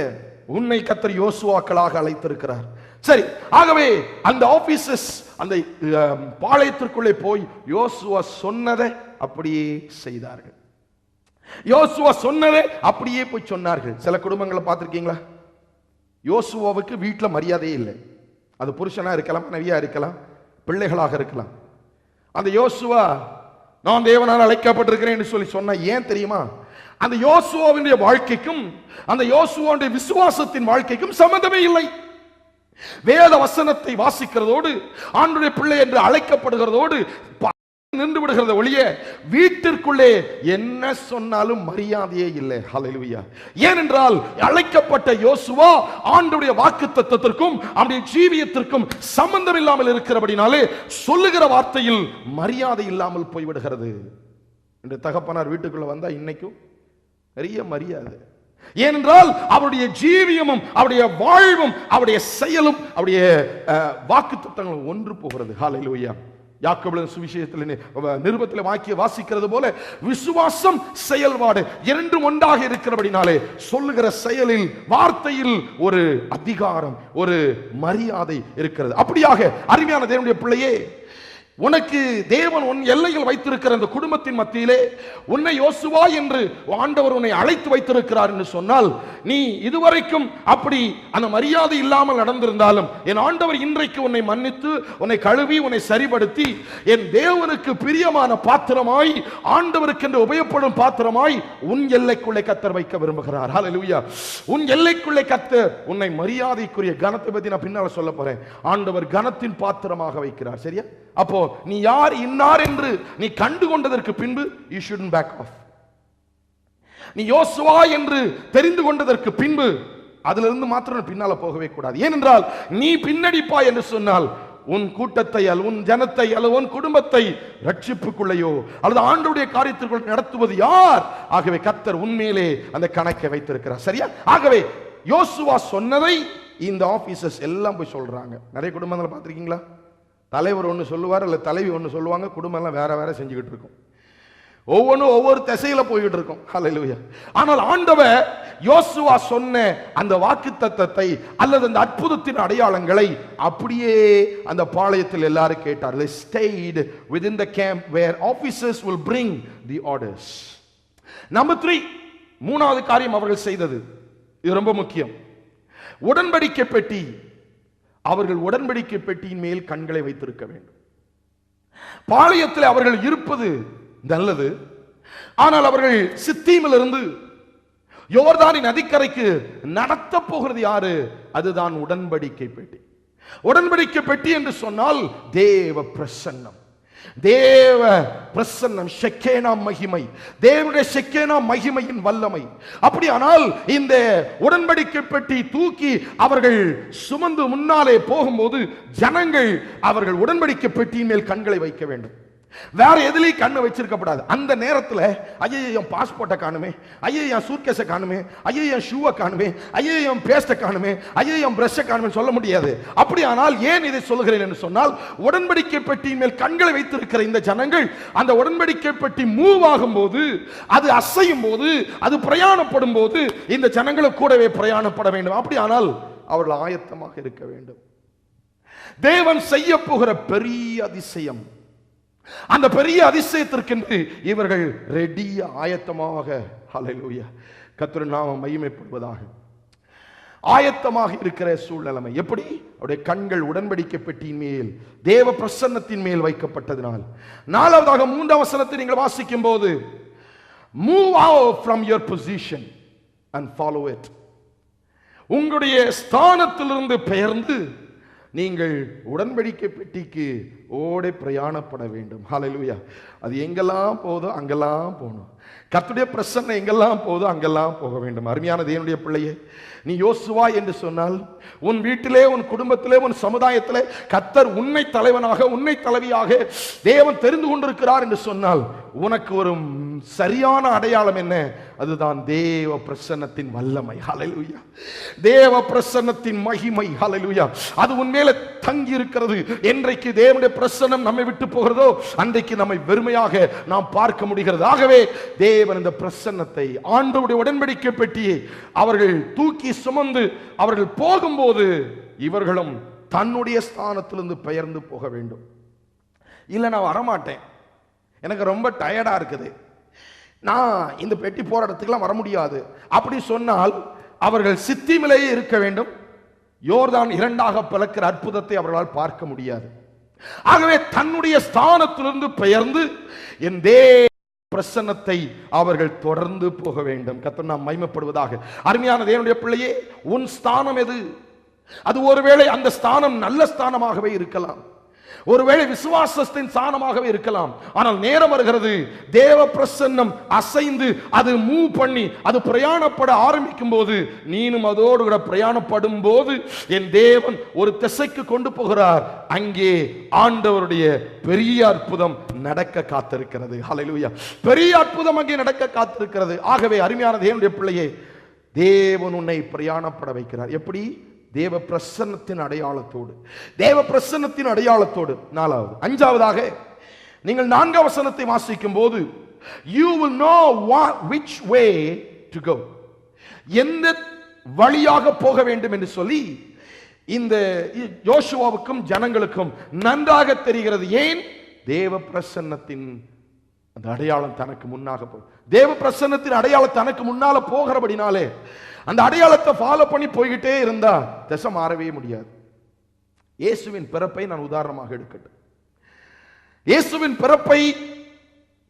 உன்னை கர்த்தர் யோசுவாக்களாக அழைத்திருக்கிறார். சரி, ஆகவே அந்த ஆபீசர்ஸ் அந்த பாளையத்திற்குள்ளே போய் யோசுவா சொன்னதை அப்படியே செய்தார்கள். யோசுவா சொன்னதை அப்படியே போய் சொன்னார்கள். சில குடும்பங்களை பார்த்திருக்கீங்களா? யோசுவாவுக்கு வீட்டில் மரியாதையே இல்லை. அது புருஷனா இருக்கலாம், மனைவியா இருக்கலாம், பிள்ளைகளாக இருக்கலாம். அந்த யோசுவா நான் தேவனால் அழைக்கப்பட்டிருக்கிறேன் என்று சொல்லி சொன்ன ஏன் தெரியுமா? அந்த யோசுவாவினுடைய வாழ்க்கைக்கும் அந்த யோசுவாவுடைய விசுவாசத்தின் வாழ்க்கைக்கும் சம்பந்தமே இல்லை. வேத வசனத்தை வாசிக்கிறதோடு, ஆண்டவருடைய பிள்ளை என்று அழைக்கப்படுகிறதோடு நின்று விடுகிறத ஒழிய வீட்டிற்குள்ளே என்ன சொன்னாலும் மரியாதையே இல்லை. ஹல்லேலூயா. ஏனென்றால் அழைக்கப்பட்ட யோசுவா ஆண்டவருடைய வாக்குத்தத்தத்திற்கும் அவருடைய ஜீவியத்திற்கும் சம்பந்தம் இல்லாமல் இருக்கிறபடினாலே சொல்லுகிற வார்த்தையில் மரியாதை இல்லாமல் போய்விடுகிறது. இந்த தகப்பனார் வீட்டுக்குள்ள வந்தா இன்னைக்கும் நிறைய மரியாதை. ஏனென்றால் அவருடைய ஜீவியமும் அவருடைய வாழ்வும் அவருடைய செயலும் அவருடைய வாக்குத்தத்தங்களும் ஒன்று போகிறது. ஹல்லேலூயா. யாக்கோபின் சுவிசேஷத்தில் நிருபத்தில் வாசிக்கிறது போல விசுவாசம் செயல்பாடு இரண்டும் ஒன்றாக இருக்கிறபடினாலே சொல்லுகிற செயலில் வார்த்தையில் ஒரு அதிகாரம் ஒரு மரியாதை இருக்கிறது. அப்படியாக அருமையான தேவனுடைய பிள்ளையே, உனக்கு தேவன் உன் எல்லையில் வைத்திருக்கிற அந்த குடும்பத்தின் மத்தியிலே உன்னை யோசுவா என்று ஆண்டவர் உன்னை அழைத்து வைத்திருக்கிறார் என்று சொன்னால், நீ இதுவரைக்கும் அப்படி அந்த மரியாதை இல்லாமல் நடந்திருந்தாலும் என் ஆண்டவர் இன்றைக்கு உன்னை மன்னித்து உன்னை கழுவி உன்னை சரிபடுத்தி என் தேவனுக்கு பிரியமான பாத்திரமாய் ஆண்டவருக்கு என்று உபயோகப்படும் பாத்திரமாய் உன் எல்லைக்குள்ளே கர்த்தர் வைக்க விரும்புகிறார். ஹல்லேலூயா. உன் எல்லைக்குள்ளே கர்த்தர் உன்னை மரியாதைக்குரிய கனத்தை பத்தி நான் பின்னால சொல்ல போறேன். ஆண்டவர் கனத்தின் பாத்திரமாக வைக்கிறார். சரியா? அப்போ நீ யார் இன்னார் என்று நீ கண்டு கொண்டதற்கு பின்பு you shouldn't back off. நீ யோசுவா என்று தெரிந்து கொண்டதற்கு பின்பு அதிலிருந்து மாத்திரம் பின்னால போகவே கூடாது. ஏனென்றால் நீ பின்னடிப்பா என்று சொன்னால் உன் கூட்டத்தை அல்ல உன் ஜனத்தை அல்ல உன் குடும்பத்தை ரட்சிப்புக்குள்ளையோ அல்லது ஆண்டவருடைய காரியத்திற்குள் நடத்துவது யார்? ஆகவே கர்த்தர் உன்மேலே அந்த கணக்கை வைத்திருக்கிறார். சரியா? ஆகவே யோசுவா சொன்னதை இந்த ஆபீசர்ஸ் எல்லாம் போய் சொல்றாங்க. நிறைய குடும்பங்களை பார்த்திருக்கீங்களா? தலைவர் ஒன்று சொல்லுவார், இல்லை தலைவி ஒன்று சொல்லுவாங்க, குடும்பம் எல்லாம் வேற வேற செஞ்சுக்கிட்டு இருக்கும். ஒவ்வொன்றும் ஒவ்வொரு திசையில போய்கிட்டு இருக்கும். ஹல்லேலூயா. ஆனால் ஆண்டவர் யோசுவா சொன்ன அந்த வாக்குத்தத்தத்தை அல்லது அந்த அற்புதத்தின் அடையாளங்களை அப்படியே அந்த பாளையத்தில் எல்லாரும் கேட்டார். They stayed within the camp where officers will bring the orders. Number 3, மூணாவது காரியம் அவர்கள் செய்தது, இது ரொம்ப முக்கியம். உடன்படிக்கை பெட்டி. அவர்கள் உடன்படிக்கை பெட்டியின் மேல் கண்களை வைத்திருக்க வேண்டும். பாளையத்தில் அவர்கள் இருப்பது நல்லது, ஆனால் அவர்கள் சித்தீமிலிருந்து யோர்தானின் நதிக்கரைக்கு நடத்த போகிறது யாரு? அதுதான் உடன்படிக்கை பெட்டி. உடன்படிக்கை பெட்டி என்று சொன்னால் தேவ பிரசன்னம், தேவ பிரசன்னம், ஷெக்கேனா மகிமை, தேவனுடைய ஷெக்கேனா மகிமையின் வல்லமை. அப்படியானால் இந்த உடன்படிக்கை பெட்டி தூக்கி அவர்கள் சுமந்து முன்னாலே போகும்போது ஜனங்கள் அவர்கள் உடன்படிக்கை பெட்டியின் மேல் கண்களை வைக்க வேண்டும். வேற எதுலயும் கண்ணை வச்சிருக்கப்படாது. அந்த நேரத்தில் ஐயோ என் பாஸ்போர்ட்டை காணுமே, ஐயோ என் சூட்கேஸை காணுமே, ஐயோ என் ஷூவை காணுமே, ஐயோ என் பேஸ்ட்டை காணுமே, ஐயோ என் பிரஷை காணுமே சொல்ல முடியாது. அப்படியானால் ஏன் இதை சொல்லுகிறேன் என்று சொன்னால், உடன்படிக்கை பெட்டியின் மேல் கண்களை வைத்திருக்கிற இந்த ஜனங்கள் அந்த உடன்படிக்கை பெட்டி மூவ் ஆகும் போது, அது அசையும் போது, அது பிரயாணப்படும் போது இந்த ஜனங்களும் கூடவே பிரயாணப்பட வேண்டும். அப்படியானால் அவர்கள் ஆயத்தமாக இருக்க வேண்டும். தேவன் செய்ய போகிற பெரிய அதிசயம், அந்த பெரிய அதிசயத்திற்கென்று இவர்கள் ரெடியா ஆயத்தமாக, ஹல்லேலூயா, கர்த்தருடைய நாமம் மகிமைப்படுவதாக, ஆயத்தமாக இருக்கிற சூழ்நிலைமை. எப்படி? அவருடைய கண்கள் உடன்படிக்கை பெட்டியின் மேல் தேவ பிரசன்னத்தின் மேல் வைக்கப்பட்டதினால். நாலாவதாக 3ஆம் வசனத்தை நீங்கள் வாசிக்கும் போது, move out from your position and follow it. உங்களுடைய ஸ்தானத்திலிருந்து பெயர்ந்து நீங்கள் உடன்படிக்கை பெட்டிக்கு ஓடி பிரயாணப்பட வேண்டும். ஹல்லேலூயா. அது எங்கெல்லாம் போதோ அங்கெல்லாம் போகணும். கர்த்தருடைய பிரசன்னம் எங்கெல்லாம் போதோ அங்கெல்லாம் போக வேண்டும். அருமையான தேவனுடைய பிள்ளையே, நீ யோசுவா என்று சொன்னால் உன் வீட்டிலே, உன் குடும்பத்திலே, உன் சமுதாயத்திலே கர்த்தர் உன்னை தலைவனாக, உன்னை தலைவியாக தேவன் தெரிந்து கொண்டிருக்கிறார் என்று சொன்னால் உனக்கு ஒரு சரியான அடையாளம் என்ன? அதுதான் தேவ பிரசன்னத்தின் வல்லமை. ஹல்லேலூயா. தேவ பிரசன்னத்தின் மகிமை. ஹல்லேலூயா. அது உன்மேல தங்கி இருக்கிறது. என்றைக்கு தேவனுடைய பிரசன்னம் நம்மை விட்டு போகிறதோ அன்றைக்கு நம்மை வெறுமையாக நாம் பார்க்க முடிகிறது. ஆகவே தேவன் இந்த பிரசன்னத்தை, ஆண்டவருடைய உடன்படிக்கை பெட்டியை அவர்கள் தூக்கி சுமந்து அவர்கள் போகும்போது இவர்களும் தன்னுடைய ஸ்தானத்திலிருந்து பெயர்ந்து போக வேண்டும். இல்ல நான் வரமாட்டேன், எனக்கு ரொம்ப டயர்டா இருக்குது, நான் இந்த பெட்டி போற இடத்துக்குலாம் வர முடியாது அப்படி சொன்னால் அவர்கள் சித்தீமிலேயே இருக்க வேண்டும். யோர்தான் இரண்டாக பிளக்கிற அற்புதத்தை அவர்களால் பார்க்க முடியாது. ஆகவே தன்னுடைய ஸ்தானத்திலிருந்து பெயர்ந்து என் தேவ பிரசன்னத்தை அவர்கள் தொடர்ந்து போக வேண்டும். கர்த்தர் நாம் மகிமைப்படுவதாக. அருமையான தேவனுடைய பிள்ளையே, உன் ஸ்தானம் எது? அது ஒருவேளை அந்த ஸ்தானம் நல்ல ஸ்தானமாகவே இருக்கலாம், ஒருவேளை விசுவாசத்தின் ஸ்தானமாகவே இருக்கலாம். ஆனால் நேரம் வருகிறது, தேவ பிரசன்னம் அசைந்து அது மூவ் பண்ணி அது பிரயாணப்பட ஆரம்பிக்கும் போது நீனும் அதோடு கூட பிரயாணப்படும் போது என் தேவன் ஒரு திசைக்கு கொண்டு போகிறார். அங்கே ஆண்டவருடைய பெரிய அற்புதம் நடக்க காத்திருக்கிறது. ஹல்லேலூயா. பெரிய அற்புதம் அங்கே நடக்க காத்திருக்கிறது. ஆகவே அருமையான தேவனுடைய பிள்ளையே, தேவன் உன்னை பிரயாணப்பட வைக்கிறார். எப்படி? தேவ பிரசன்னத்தின் அடையாளத்தோடு, தேவ பிரசன்னத்தின் அடையாளத்தோடு. நாலாவது, அஞ்சாவதாக, நீங்கள் 4ஆம் வசனத்தை வாசிக்கும் போது you will know which way to go, எந்த வழியாக போக வேண்டும் என்று சொல்லி இந்த யோசுவாவுக்கும் ஜனங்களுக்கும் நன்றாக தெரிகிறது. ஏன்? தேவ பிரசன்னத்தின் அந்த அடையாளம் தனக்கு முன்னாக தேவ பிரசன்னத்தின் அடையாளம் தனக்கு முன்னால போகிறபடினாலே அந்த அடையாளத்தை ஃபாலோ பண்ணி போய்கிட்டே இருந்தா திசை மாறவே முடியாது. இயேசுவின் பிறப்பை நான் உதாரணமாக எடுக்கட்டும். இயேசுவின் பிறப்பை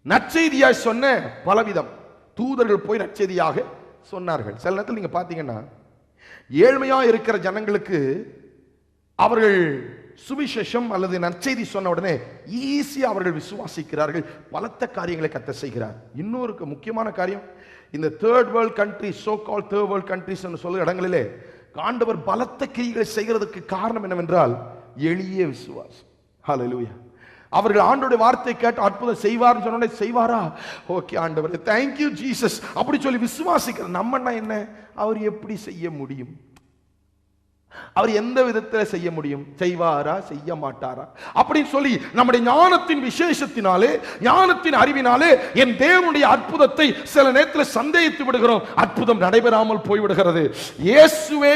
நற்செய்தியாய் சொன்ன பலவிதம் தூதர்கள் போய் நற்செய்தியாக சொன்னார்கள். சில நேரத்தில் நீங்க பாத்தீங்கன்னா ஏழ்மையா இருக்கிற ஜனங்களுக்கு அவர்கள் சுவிசேஷம் அல்லது நற்செய்தி சொன்ன உடனே ஈஸியா அவர்கள் விசுவாசிக்கிறார்கள், பலத்த காரியங்களை கர்த்தர் செய்கிறார். இன்னொரு முக்கியமான காரியம், இந்த third world country, so called third world countries என்று சொல்லுகிற இடங்களிலே ஆண்டவர் பலத்த கிரியைகளை செய்கிறதுக்கு காரணம் என்னவென்றால் எளிய விசுவாசம். ஹல்லேலூயா. அவர்கள் ஆண்டவருடைய வார்த்தை கேட்டு அற்புதம் செய்வார்னு சொன்ன உடனே செய்வாரா, ஓகே ஆண்டவரே தேங்க்யூ ஜீசஸ் அப்படி சொல்லி விசுவாசிக்கிற நம்மன்னா என்ன, அவர் எப்படி செய்ய முடியும், அவர் எந்த விதத்தில் செய்ய முடியும், செய்வாரா செய்ய மாட்டாரா அப்படின்னு சொல்லி நம்முடைய ஞானத்தின் விசேஷத்தினாலே, ஞானத்தின் அறிவினாலே என் தேவனுடைய அற்புதத்தை சில நேரத்தில் சந்தேகித்து விடுகிறோம், அற்புதம் நடைபெறாமல் போய்விடுகிறது. இயேசுவே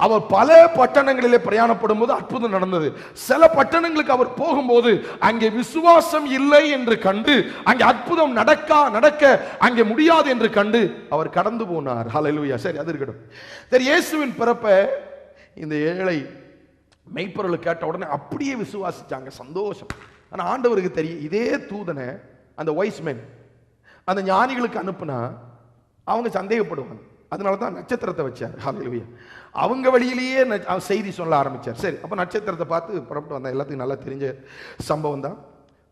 அவர் பல பட்டணங்களிலே பிரயாணப்படும் போது அற்புதம் நடந்தது. சில பட்டணங்களுக்கு அவர் போகும்போது அங்கே விசுவாசம் இல்லை என்று கண்டு, அங்கே அற்புதம் நடக்க அங்கே முடியாது என்று கண்டு அவர் கடந்து போனார். ஹல்லேலூயா. சரி, அது இருக்கட்டும். சரி, இயேசுவின் பிறப்பை இந்த ஏழை மெய்ப்பொருள் கேட்ட உடனே அப்படியே விசுவாசிச்சாங்க, சந்தோஷம். ஆனா ஆண்டவருக்கு தெரியும், இதே தூதனை அந்த வைஸ்மென் அந்த ஞானிகளுக்கு அனுப்புனா அவங்க சந்தேகப்படுவாங்க. அதனாலதான் நட்சத்திரத்தை வச்சார். ஹல்லேலூயா. அவங்க வழியிலேயே செய்தி சொல்ல ஆரம்பிச்சார். சரி, அப்ப நட்சத்திரத்தை பார்த்து புறப்பட்டு வந்தா, எல்லாத்துக்கும் நல்லா தெரிஞ்ச சம்பவம் தான்.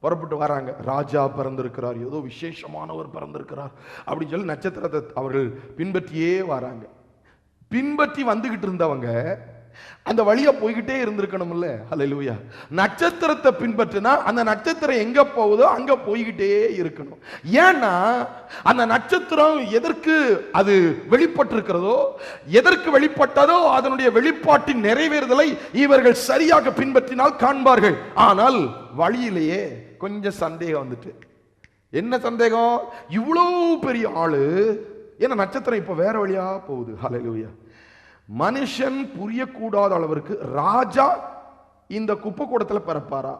புறப்பட்டு வராங்க, ராஜா பிறந்திருக்கிறார், ஏதோ விசேஷமானவர் பிறந்திருக்கிறார் அப்படின்னு சொல்லி நட்சத்திரத்தை அவர்கள் பின்பற்றியே வராங்க. பின்பற்றி வந்துகிட்டு இருந்தவங்க அந்த வழியா போய்கிட்டே இருந்திருக்கணும்ல. ஹல்லேலூயா. நட்சத்திரத்தை பின்பற்றினா அந்த நட்சத்திரம் எங்க போகுதோ அங்க போய்கிட்டே இருக்கணும். ஏன்னா அந்த நட்சத்திரம் எதற்கு அது வெளிப்பட்டிருக்கிறதோ, எதற்கு வெளிப்பட்டதோ அதனுடைய வெளிப்பாட்டின் நிறைவேறுதலை இவர்கள் சரியாக பின்பற்றினால் காண்பார்கள். ஆனால் வழியிலேயே கொஞ்சம் சந்தேகம் வந்துட்டு. என்ன சந்தேகம்? இவ்வளவு பெரிய ஆளு, ஏன்னா நட்சத்திரம் இப்ப வேற வழியா போகுது. ஹல்லேலூயா. மனுஷன் புரியக்கூடாத அளவிற்கு ராஜா இந்த குப்பை கூடத்துல பிறப்பாரா?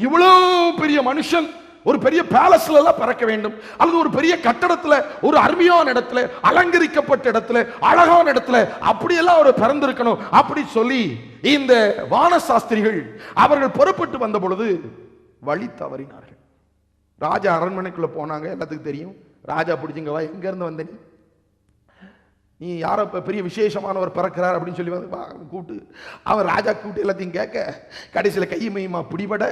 இவ்வளவு பெரிய மனுஷன் ஒரு பெரிய பேலஸ்ல எல்லாம் பிறக்க வேண்டும், அல்லது ஒரு பெரிய கட்டடத்துல, ஒரு அருமையான இடத்துல, அலங்கரிக்கப்பட்ட இடத்துல, அழகான இடத்துல அப்படியெல்லாம் அவர் பிறந்திருக்கணும் அப்படி சொல்லி இந்த வானசாஸ்திரிகள் அவர்கள் புறப்பட்டு வந்த பொழுது வழி தவறினார்கள். ராஜா அரண்மனைக்குள்ள போனாங்க. எல்லாத்துக்கும் தெரியும், ராஜா பிடிச்சிங்க, வா, எங்க இருந்து வந்த நீ யாரோ பெரிய விசேஷமானவர் பிறக்கிறார் அப்படின்னு சொல்லி வந்து கூட்டு அவன் ராஜா கூட்டு எல்லாத்தையும் கேட்க, கடைசியில் கையுமையுமா பிடிபட,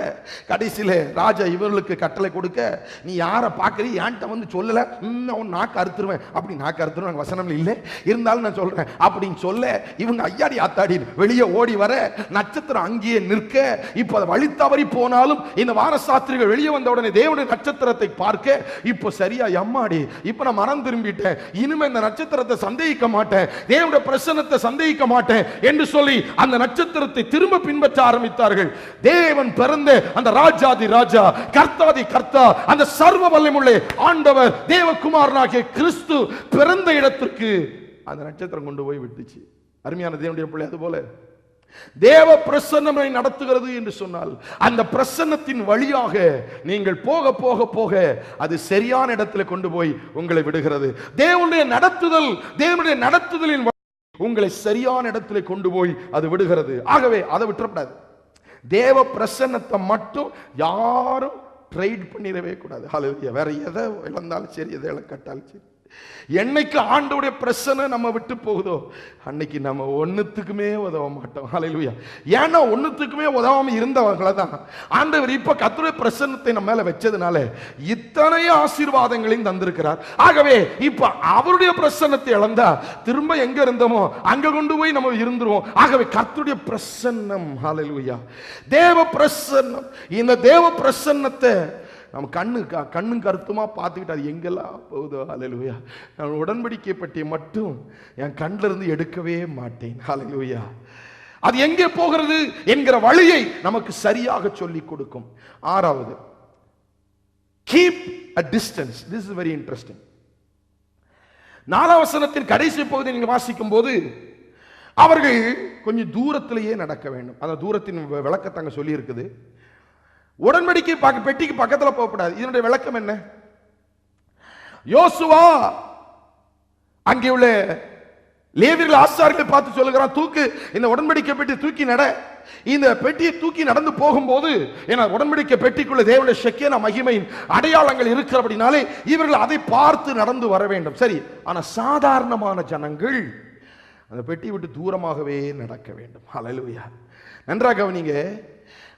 கடைசியில் ராஜா இவர்களுக்கு கட்டளை கொடுக்க, நீ யாரை பார்க்கறீ ஏன்ட்ட வந்து சொல்லலை, அவன் நாக்கு அறுத்துருவேன் அப்படி நாக்கு அறுத்துருவேன் வசனம் இல்லை, இருந்தாலும் நான் சொல்றேன் அப்படின்னு சொல்ல இவங்க ஐயாடி ஆத்தாடி வெளியே ஓடி வர, நட்சத்திரம் அங்கேயே நிற்க. இப்போ அதை வழி தவறி போனாலும் இந்த வானசாஸ்திரிகள் வெளியே வந்த உடனே தேவனுடைய நட்சத்திரத்தை பார்க்க, இப்போ சரியா எம்மாடி இப்போ நான் மனம் திரும்பிட்டேன், இனிமே இந்த நட்சத்திரத்தை சந்தேகிக்க மாட்டேன், தேவனுடைய பிரசன்னத்தை சந்தேகிக்க மாட்டேன் என்று சொல்லி அந்த நட்சத்திரத்தை திரும்ப பின்பற்ற ஆரம்பித்தார்கள். தேவன் பிறந்த அந்த ராஜாதி ராஜா, கர்த்தாதி கர்த்தா, அந்த சர்வ வல்லமையுள்ள ஆண்டவர் தேவகுமாரனாகிய கிறிஸ்து பிறந்த இடத்திற்கு அந்த நட்சத்திரம் கொண்டு போய் விட்டுச்சு. அருமையான தேவனுடைய பிள்ளை, அதுபோல தேவ பிரசன்னமை நடத்துகிறது என்று சொன்னால் அந்த பிரசன்னத்தின் வழியாக நீங்கள் போக போக போக அது சரியான இடத்துல கொண்டு போய் உங்களை விடுகிறது. தேவனுடைய நடத்துதலின் உங்களை சரியான இடத்துல கொண்டு போய் அது விடுகிறது. ஆகவே அதை விட்டுறக்கூடாது. தேவ பிரசன்னத்தை மட்டும் யாரும் ட்ரேட் பண்ணிடவே கூடாது. ஹல்லேலூயா. வேற எதை இழந்தாலும் சரி, எதை இழக்கட்டாலும் சரி, என்னைக்கு ஆண்டவருடைய பிரசன்னம் நம்ம விட்டு போகுதோ அன்னைக்கு நம்ம ஒண்ணுத்துக்குமே உதவ மாட்டோம். ஹல்லேலூயா. ஏன்னா ஒண்ணுத்துக்குமே உதவாம இருந்தவங்கள தான் ஆண்டவர் இப்ப கர்த்தருடைய பிரசன்னத்தை நம்ம மேல வச்சதுனால இத்தனை ஆசீர்வாதங்களையும் தந்திருக்கிறார். ஆகவே இப்ப அவருடைய பிரசன்னத்தை இழந்தா திரும்ப எங்க இருந்தோமோ அங்க கொண்டு போய் நம்ம இருந்துருவோம். ஆகவே கர்த்தருடைய பிரசன்னம், ஹல்லேலூயா, தேவ பிரசன்னம், இந்த தேவ பிரசன்னத்தை நம்ம கண்ணும் கருத்துமா பார்த்துக்கிட்டு அது எங்கெல்லாம் போகுதோ. ஹல்லேலூயா. நான் உடன்படிக்கை பெட்டியை மட்டும் என் கண்ணில் இருந்து எடுக்கவே மாட்டேன். ஹல்லேலூயா. அது எங்கே போகிறது என்கிற வழியை நமக்கு சரியாக சொல்லிக் கொடுக்கும். ஆறாவது, keep a distance. This is very interesting. 4 வசனத்தின் கடைசி பகுதியை நீங்கள் வாசிக்கும் போது அவர்கள் கொஞ்சம் தூரத்திலேயே நடக்க வேண்டும். அந்த தூரத்தின் விளக்கத்தை அங்க சொல்லி இருக்குது. உடன்படிக்கை பெட்டிக்கு பக்கத்தில் போகக்கூடாது. இதனுடைய விளக்கம் என்ன? யோசுவா அங்கே உள்ள லேவியர்கள் ஆசாரிகளை பார்த்து சொல்லுகிறான், தூக்கு இந்த உடன்படிக்கை பெட்டி தூக்கி நட. இந்த பெட்டியை தூக்கி நடந்து போகும்போது, ஏன்னா உடன்படிக்கை பெட்டிக்குள்ள தேவனுடைய ஷெக்கேனா மகிமையின் அடையாளங்கள் இருக்கிறபடினாலே இவர்கள் அதை பார்த்து நடந்து வர வேண்டும். சரி, ஆனா சாதாரணமான ஜனங்கள் அந்த பெட்டி விட்டு தூரமாகவே நடக்க வேண்டும். ஹல்லேலூயா. நன்றாக கவனிங்க.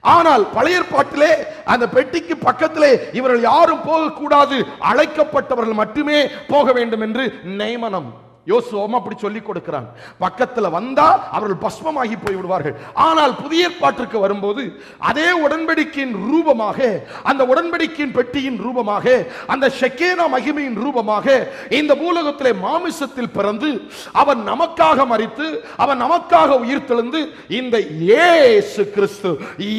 ஆனால் பழைய ஏற்பாட்டிலே அந்த பெட்டிக்கு பக்கத்திலே இவர்கள் யாரும் போகக்கூடாது, அழைக்கப்பட்டவர்கள் மட்டுமே போக வேண்டும் என்று நியமனம். யோசுவா அப்படி சொல்லி கொடுக்கிறான். பக்கத்தில் வந்தா அவர்கள் பஸ்மமாகி போய் விடுவார்கள். ஆனால் புதிய ஏற்பாட்டிற்கு வரும்போது அதே உடன்படிக்கையின் ரூபமாக, அந்த உடன்படிக்கையின் பெட்டியின் ரூபமாக, அந்த ஷெக்கேனா மகிமையின் ரூபமாக இந்த பூலோகத்திலே மாமிசத்தில் பிறந்து அவன் நமக்காக மரித்து அவன் நமக்காக உயிர்த்தெழுந்து இந்த இயேசு கிறிஸ்து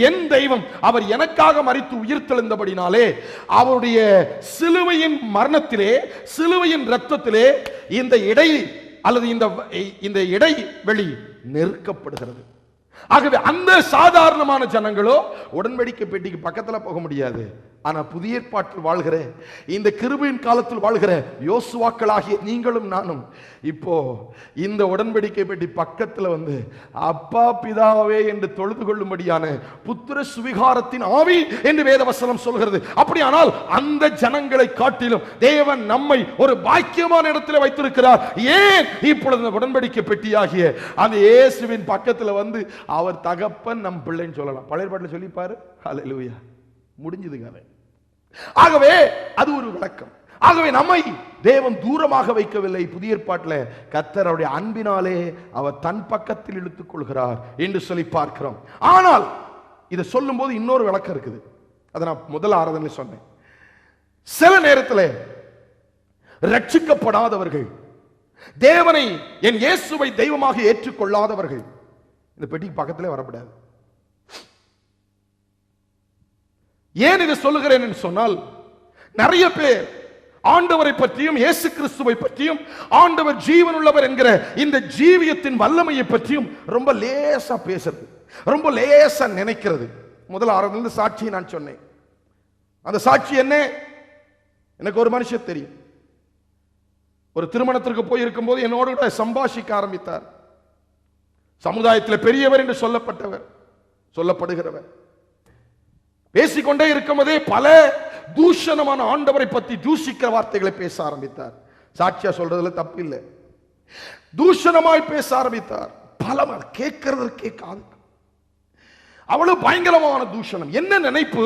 என் தெய்வம், அவர் எனக்காக மரித்து உயிர்த்தெழுந்தபடினாலே அவருடைய சிலுவையின் மரணத்திலே, சிலுவையின் இரத்தத்திலே இந்த இடை அல்லது இந்த இடைவெளி நெருக்கப்படுகிறது. ஆகவே அந்த சாதாரணமான ஜனங்களோ உடன்படிக்கை பெட்டிக்கு பக்கத்தில் போக முடியாது. ஆனா புதிய ஏற்பாட்டில் வாழ்கிற, இந்த கிருபையின் காலத்தில் வாழ்கிற யோசுவாக்களாகிய நீங்களும் நானும் இப்போ இந்த உடன்படிக்கை பெட்டி பக்கத்தில் வந்து அப்பா பிதாவே என்று தொழுது கொள்ளும்படியான புத்திர சுவிகாரத்தின் ஆவி என்று வேதவசனம் சொல்கிறது. அப்படியானால் அந்த ஜனங்களை காட்டிலும் தேவன் நம்மை ஒரு பாக்கியமான இடத்தில் வைத்திருக்கிறார். ஏன் இப்பொழுது உடன்படிக்கை பெட்டியாகிய அந்த இயேசுவின் பக்கத்தில் வந்து அவர் தகப்பன் நம் பிள்ளைன்னு சொல்லலாம். பழைய பாட்டில் சொல்லி பாரு. ஹல்லேலூயா. முடிஞ்சதுங்க. ஆகவே அது ஒரு விளக்கம். ஆகவே நம்மை தேவன் தூரமாக வைக்கவில்லை. புதிய ஏற்பாட்டில் கர்த்தர் அவருடைய அன்பினாலே அவர் தன் பக்கத்தில் இழுத்துக் கொள்கிறார் என்று சொல்லி பார்க்கிறோம். ஆனால் இதை சொல்லும் போது இன்னொரு விளக்கம் இருக்குது. அதை நான் முதல் ஆராதனை சொன்னேன். சில நேரத்தில் ரட்சிக்கப்படாதவர்கள், தேவனை என் இயேசுவை தெய்வமாக ஏற்றுக்கொள்ளாதவர்கள் இந்த பெட்டிக்கு பக்கத்திலே வரக்கூடாது. ஏன் இதை சொல்லுகிறேன் என்று சொன்னால், நிறைய பேர் ஆண்டவரை பற்றியும் இயேசு கிறிஸ்துவை பற்றியும் ஆண்டவர் ஜீவன் உள்ளவர் என்கிற இந்த ஜீவியத்தின் வல்லமையை பற்றியும் ரொம்ப லேசா பேசுறது, ரொம்ப லேசா நினைக்கிறது. முதல் ஆரம்பத்துல சாட்சியை நான் சொன்னேன். அந்த சாட்சி என்ன? எனக்கு ஒரு மனுஷன் தெரியும். ஒரு திருமணத்திற்கு போய் இருக்கும்போது என்னோடு கூட சம்பாஷிக்க ஆரம்பித்தார். சமுதாயத்தில் பெரியவர் என்று சொல்லப்படுகிறவர். பேசிக்கொண்டே இருக்கும் போதே பல தூஷணமான ஆண்டவரை பற்றி தூஷிக்கிற வார்த்தைகளை பேச ஆரம்பித்தார். சாட்சியா சொல்றதுல தப்பு இல்லை. தூஷணமாய் பேச ஆரம்பித்தார். பல கேட்கறதற்கே காது. அவ்வளவு பயங்கரமான தூஷணம். என்ன நினைப்பு?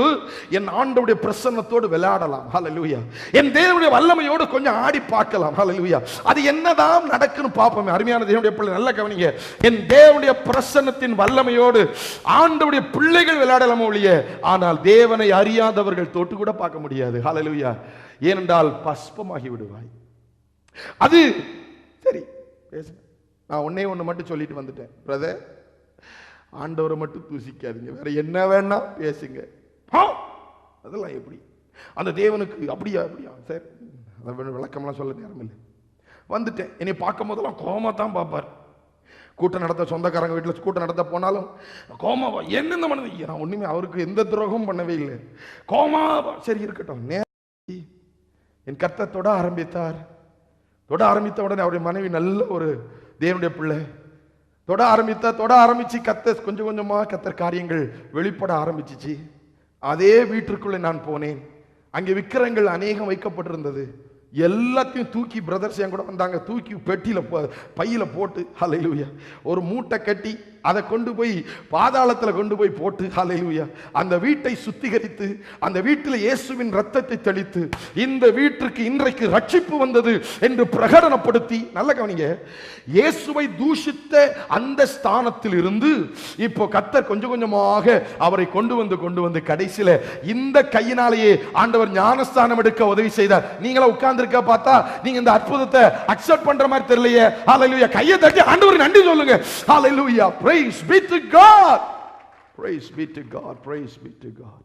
என் ஆண்டவருடைய பிரசன்னத்தோடு விளையாடலாம். ஹல்லேலூயா. என் தேவனுடைய வல்லமையோடு கொஞ்சம் ஆடி பார்க்கலாம். ஹல்லேலூயா. அது என்னதான் நடக்குன்னு பார்ப்போமே. அருமையான தேவனுடைய பிள்ளை, நல்ல கவனிங்க. என் தேவனுடைய பிரசன்னத்தின் வல்லமையோடு ஆண்டவருடைய பிள்ளைகள் விளையாடலாம் ஒழிய, ஆனால் தேவனை அறியாதவர்கள் தொட்டு கூட பார்க்க முடியாது. ஹல்லேலூயா. ஏனென்றால் பஸ்பமாகி விடுவாய். அது சரி பேசுங்க. நான் ஒண்ணு மட்டும் சொல்லிட்டு வந்துட்டேன். பிரதர், ஆண்டவரை மட்டும் தூசிக்காதீங்க, வேற என்ன வேணா பேசுங்க. அதெல்லாம் எப்படி அந்த தேவனுக்கு அப்படியா சரி, விளக்கம்லாம் சொல்ல நேரம் இல்லை. வந்துட்டேன். என்னை பார்க்கும் போதெல்லாம் கோமா தான் பார்ப்பார். கூட்டம் நடத்த, சொந்தக்காரங்க வீட்டில் கூட்டம் நடத்த போனாலும் கோமாவா என்னென்ன பண்ணது? நான் ஒண்ணுமே அவருக்கு எந்த துரோகமும் பண்ணவே இல்லை. கோமா சரி இருக்கட்டும். என் கர்த்தர் தொட ஆரம்பித்தார். தொட ஆரம்பித்த உடனே அவருடைய மனைவி நல்ல ஒரு தேவனுடைய பிள்ளை. தொட ஆரம்பிச்சு கர்த்தர் கொஞ்சம் கொஞ்சமா கர்த்தர் காரியங்கள் வெளிப்பட ஆரம்பிச்சிச்சு. அதே வீட்டிற்குள்ளே நான் போனேன். அங்கே விக்கிரங்கள் அநேகம் வைக்கப்பட்டிருந்தது. எல்லாத்தையும் தூக்கி, பிரதர்ஸ் என் கூட வந்தாங்க, தூக்கி பெட்டியில பையில போட்டு ஹல்லேலூயா ஒரு மூட்டை கட்டி அதை கொண்டு போய் பாதாளத்தில் கொண்டு போய் போட்டு ஹல்லேலூயா அந்த வீட்டை சுத்திகரித்து அந்த வீட்டில் இயேசுவின் ரத்தத்தை தெளித்து இந்த வீட்டிற்கு இன்றைக்கு ரட்சிப்பு வந்தது என்று பிரகடனப்படுத்தி, நல்ல கவனிங்க, இயேசுவை தூஷித்த அந்த ஸ்தானத்தில் இருந்து இப்போ கர்த்தர் கொஞ்சம் கொஞ்சமாக அவரை கொண்டு வந்து கடைசியில் இந்த கையினாலேயே ஆண்டவர் ஞானஸ்தானம் எடுக்க உதவி செய்தார். நீங்களா உட்கார்ந்து இருக்க பார்த்தா நீங்க இந்த அற்புதத்தை அக்செப்ட் பண்ற மாதிரி தெரியலையே. ஹல்லேலூயா, கையை தட்டி ஆண்டவருக்கு நன்றி சொல்லுங்க. ஹல்லேலூயா, praise be to God, praise be to God, praise be to God.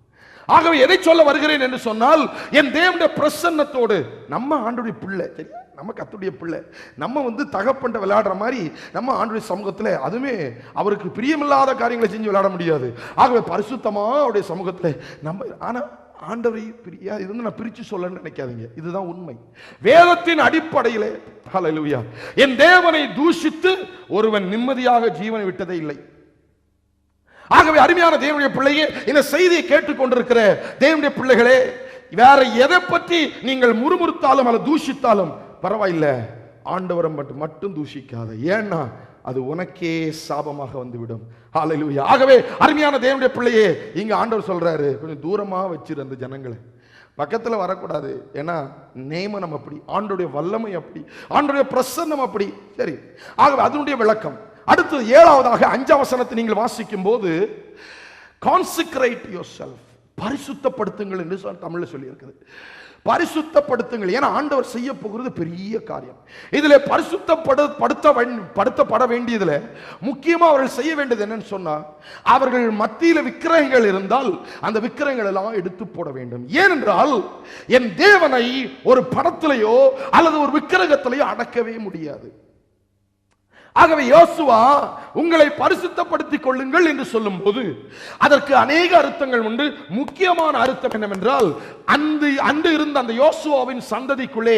ஆகவே எதை சொல்ல வருகிறேன் என்று சொன்னால், என் தேவனுடைய பிரசன்னத்தோடு நம்ம ஆண்டவருடைய பிள்ளை, நம்ம கர்த்தருடைய பிள்ளை, நம்ம தகப்பன்ட்ட விளையாடுற மாதிரி நம்ம ஆண்டவருடைய சமூகத்தில் அதுவுமே அவருக்கு பிரியமில்லாத காரியங்களை செஞ்சு விளையாட முடியாது. ஆகவே பரிசுத்தமா அவருடைய சமூகத்தில் நம்ம, ஆனா ஆண்டவரை இது நான் பிரிச்சு சொல்லணும்னு நினைக்காதீங்க, இதுதான் உண்மை. வேதத்தின் அடிப்படையிலே ஹல்லேலூயா என் தேவனை தூஷித்து ஒருவன் நிம்மதியாக ஜீவனை விட்டதே இல்லை. ஆகவே அருமையான தேவனுடைய பிள்ளையே, இந்த செய்தியை கேட்டுக்கொண்டிருக்கிற தேவனுடைய பிள்ளைகளே, வேற எதை பற்றி நீங்கள் முறுமுறுத்தாலும் அல்லது தூஷித்தாலும் பரவாயில்லை, ஆண்டவரை மட்டும் தூஷிக்காத. ஏன்னா அது உனக்கே சாபமாக வந்துவிடும். ஹல்லேலூயா. ஆகவே அருமையான தேவனுடைய பிள்ளையே, இங்க ஆண்டவர் சொல்றாரு, கொஞ்சம் தூரமா வச்சிரு அந்த ஜனங்களை, பக்கத்துல வரக்கூடாது. ஏன்னா நேமனம் அப்படி, ஆண்டவருடைய வல்லமை அப்படி, ஆண்டவருடைய பிரசன்னம் அப்படி. சரி, ஆகவே அதனுடைய விளக்கம். அடுத்து 7வதாக 5ஆம் வசனத்தை நீங்கள் வாசிக்கும் போது, கான்சிக்ரேட் யோர்செல்ஃப், பரிசுத்தப்படுத்துங்கள் என்று தமிழ்ல சொல்லி இருக்குது. பரிசுத்தப்படுத்துங்கள். ஏன்னா ஆண்டவர் செய்ய போகிறது பெரிய காரியம். இதில் படுத்தப்பட வேண்டியதுல முக்கியமா அவர்கள் செய்ய வேண்டியது என்னன்னு சொன்னா, அவர்கள் மத்தியில் விக்கிரகங்கள் இருந்தால் அந்த விக்கிரகங்கள் எல்லாம் எடுத்து போட வேண்டும். ஏனென்றால் என் தேவனை ஒரு படத்திலேயோ அல்லது ஒரு விக்கிரகத்திலேயோ அடக்கவே முடியாது. ஆகவே யோசுவா உங்களை பரிசுத்தப்படுத்திக் கொள்ளுங்கள் என்று சொல்லும் போது அதற்கு அநேக அர்த்தங்கள் உண்டு. முக்கியமான அர்த்தம் என்னவென்றால், அன்று இருந்த அந்த யோசுவாவின் சந்ததிக்குள்ளே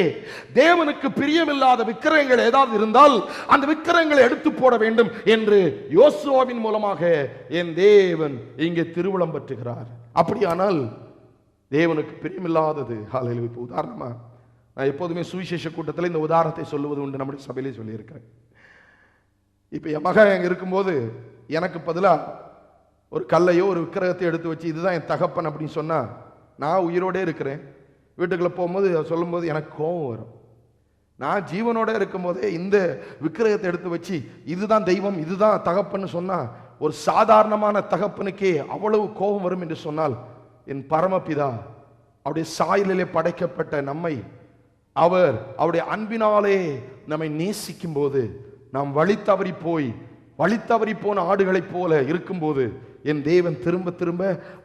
தேவனுக்கு பிரியமில்லாத விக்கிரகங்கள் ஏதாவது இருந்தால் அந்த விக்கிரகங்களை எடுத்து போட வேண்டும் என்று யோசுவாவின் மூலமாக என் தேவன் இங்கே திருவுளம் பற்றுகிறார். அப்படியானால் தேவனுக்கு பிரியமில்லாதது, ஹல்லேலூயா. இப்போ உதாரணமா நான் எப்போதுமே சுவிசேஷ கூட்டத்தில் இந்த உதாரணத்தை சொல்லுவது உண்டு, நம்முடைய சபையிலே சொல்லியிருக்கிறேன். இப்போ என் மகன் அங்கே இருக்கும்போது எனக்கு பதிலாக ஒரு கல்லையோ ஒரு விக்கிரகத்தை எடுத்து வச்சு இதுதான் என் தகப்பன் அப்படின்னு சொன்னால், நான் உயிரோடே இருக்கிறேன், வீட்டுக்குள்ளே போகும்போது சொல்லும்போது எனக்கு கோபம் வரும். நான் ஜீவனோட இருக்கும் போதே இந்த விக்கிரகத்தை எடுத்து வச்சு இதுதான் தெய்வம், இதுதான் தகப்பன்னு சொன்னால் ஒரு சாதாரணமான தகப்பனுக்கே அவ்வளவு கோபம் வரும் என்று சொன்னால், என் பரமபிதா அவருடைய சாயலிலே படைக்கப்பட்ட நம்மை அவர் அவருடைய அன்பினாலே நம்மை நேசிக்கும் போது, நாம் வழி தவறி போன ஆடுகளைப் போல இருக்கும்போது என் தேவன் திரும்ப திரும்ப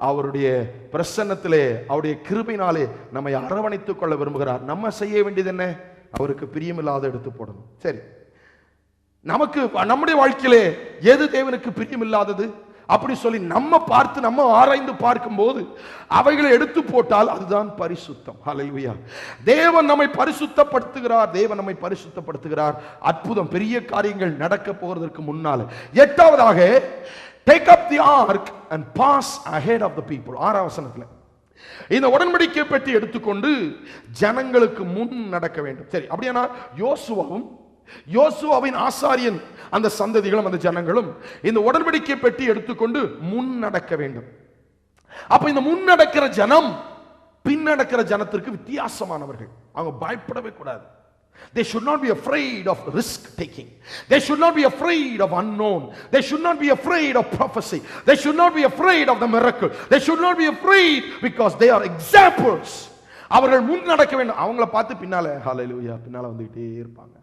அவருடைய பிரசன்னத்திலே அவருடைய கிருபையினாலே நம்மை அரவணைத்துக் கொள்ள விரும்புகிறார். நம்ம செய்ய வேண்டியது என்ன? அவருக்கு பிரியமில்லாத எடுத்து போடணும். சரி, நமக்கு நம்முடைய வாழ்க்கையிலே எது தேவனுக்கு பிரியமில்லாதது அப்படி சொல்லி நம்ம பார்த்து நம்ம ஆராய்ந்து பார்க்கும்போது அவைகளை எடுத்து போட்டால் அதுதான் பரிசுத்தம். ஹல்லேலூயா. தேவன் நம்மை பரிசுத்தப்படுத்துகிறார். அற்புதம், பெரிய காரியங்கள் நடக்க போவதற்கு முன்னால். 8வதாக, take up the ark and pass ahead of the people. 6ஆம் வசனத்தில் இந்த உடன்படிக்கை பெட்டி எடுத்துக்கொண்டு ஜனங்களுக்கு முன் நடக்க வேண்டும். சரி, அப்படியானா யோசுவாவின் ஆசாரியன் அந்த சந்ததிகளும் அந்த ஜனங்களும் இந்த உடன்படிக்கை பெட்டி எடுத்துக்கொண்டு முன் நடக்க வேண்டும். அப்ப இந்த முன் நடக்கிற ஜனம் பின் நடக்கிற ஜனத்திற்கு வித்தியாசமானவர்கள். அவங்க பயப்படவே கூடாது. They should not be afraid of risk taking. They should not be afraid of unknown. They should not be afraid of prophecy. They should not be afraid of the miracle. They should not be afraid because they are examples. அவர்கள் முன் நடக்க வேண்டும். அவங்கள பார்த்து பின்னால ஹல்லேலூயா பின்னால வந்துட்டே இருப்பாங்க.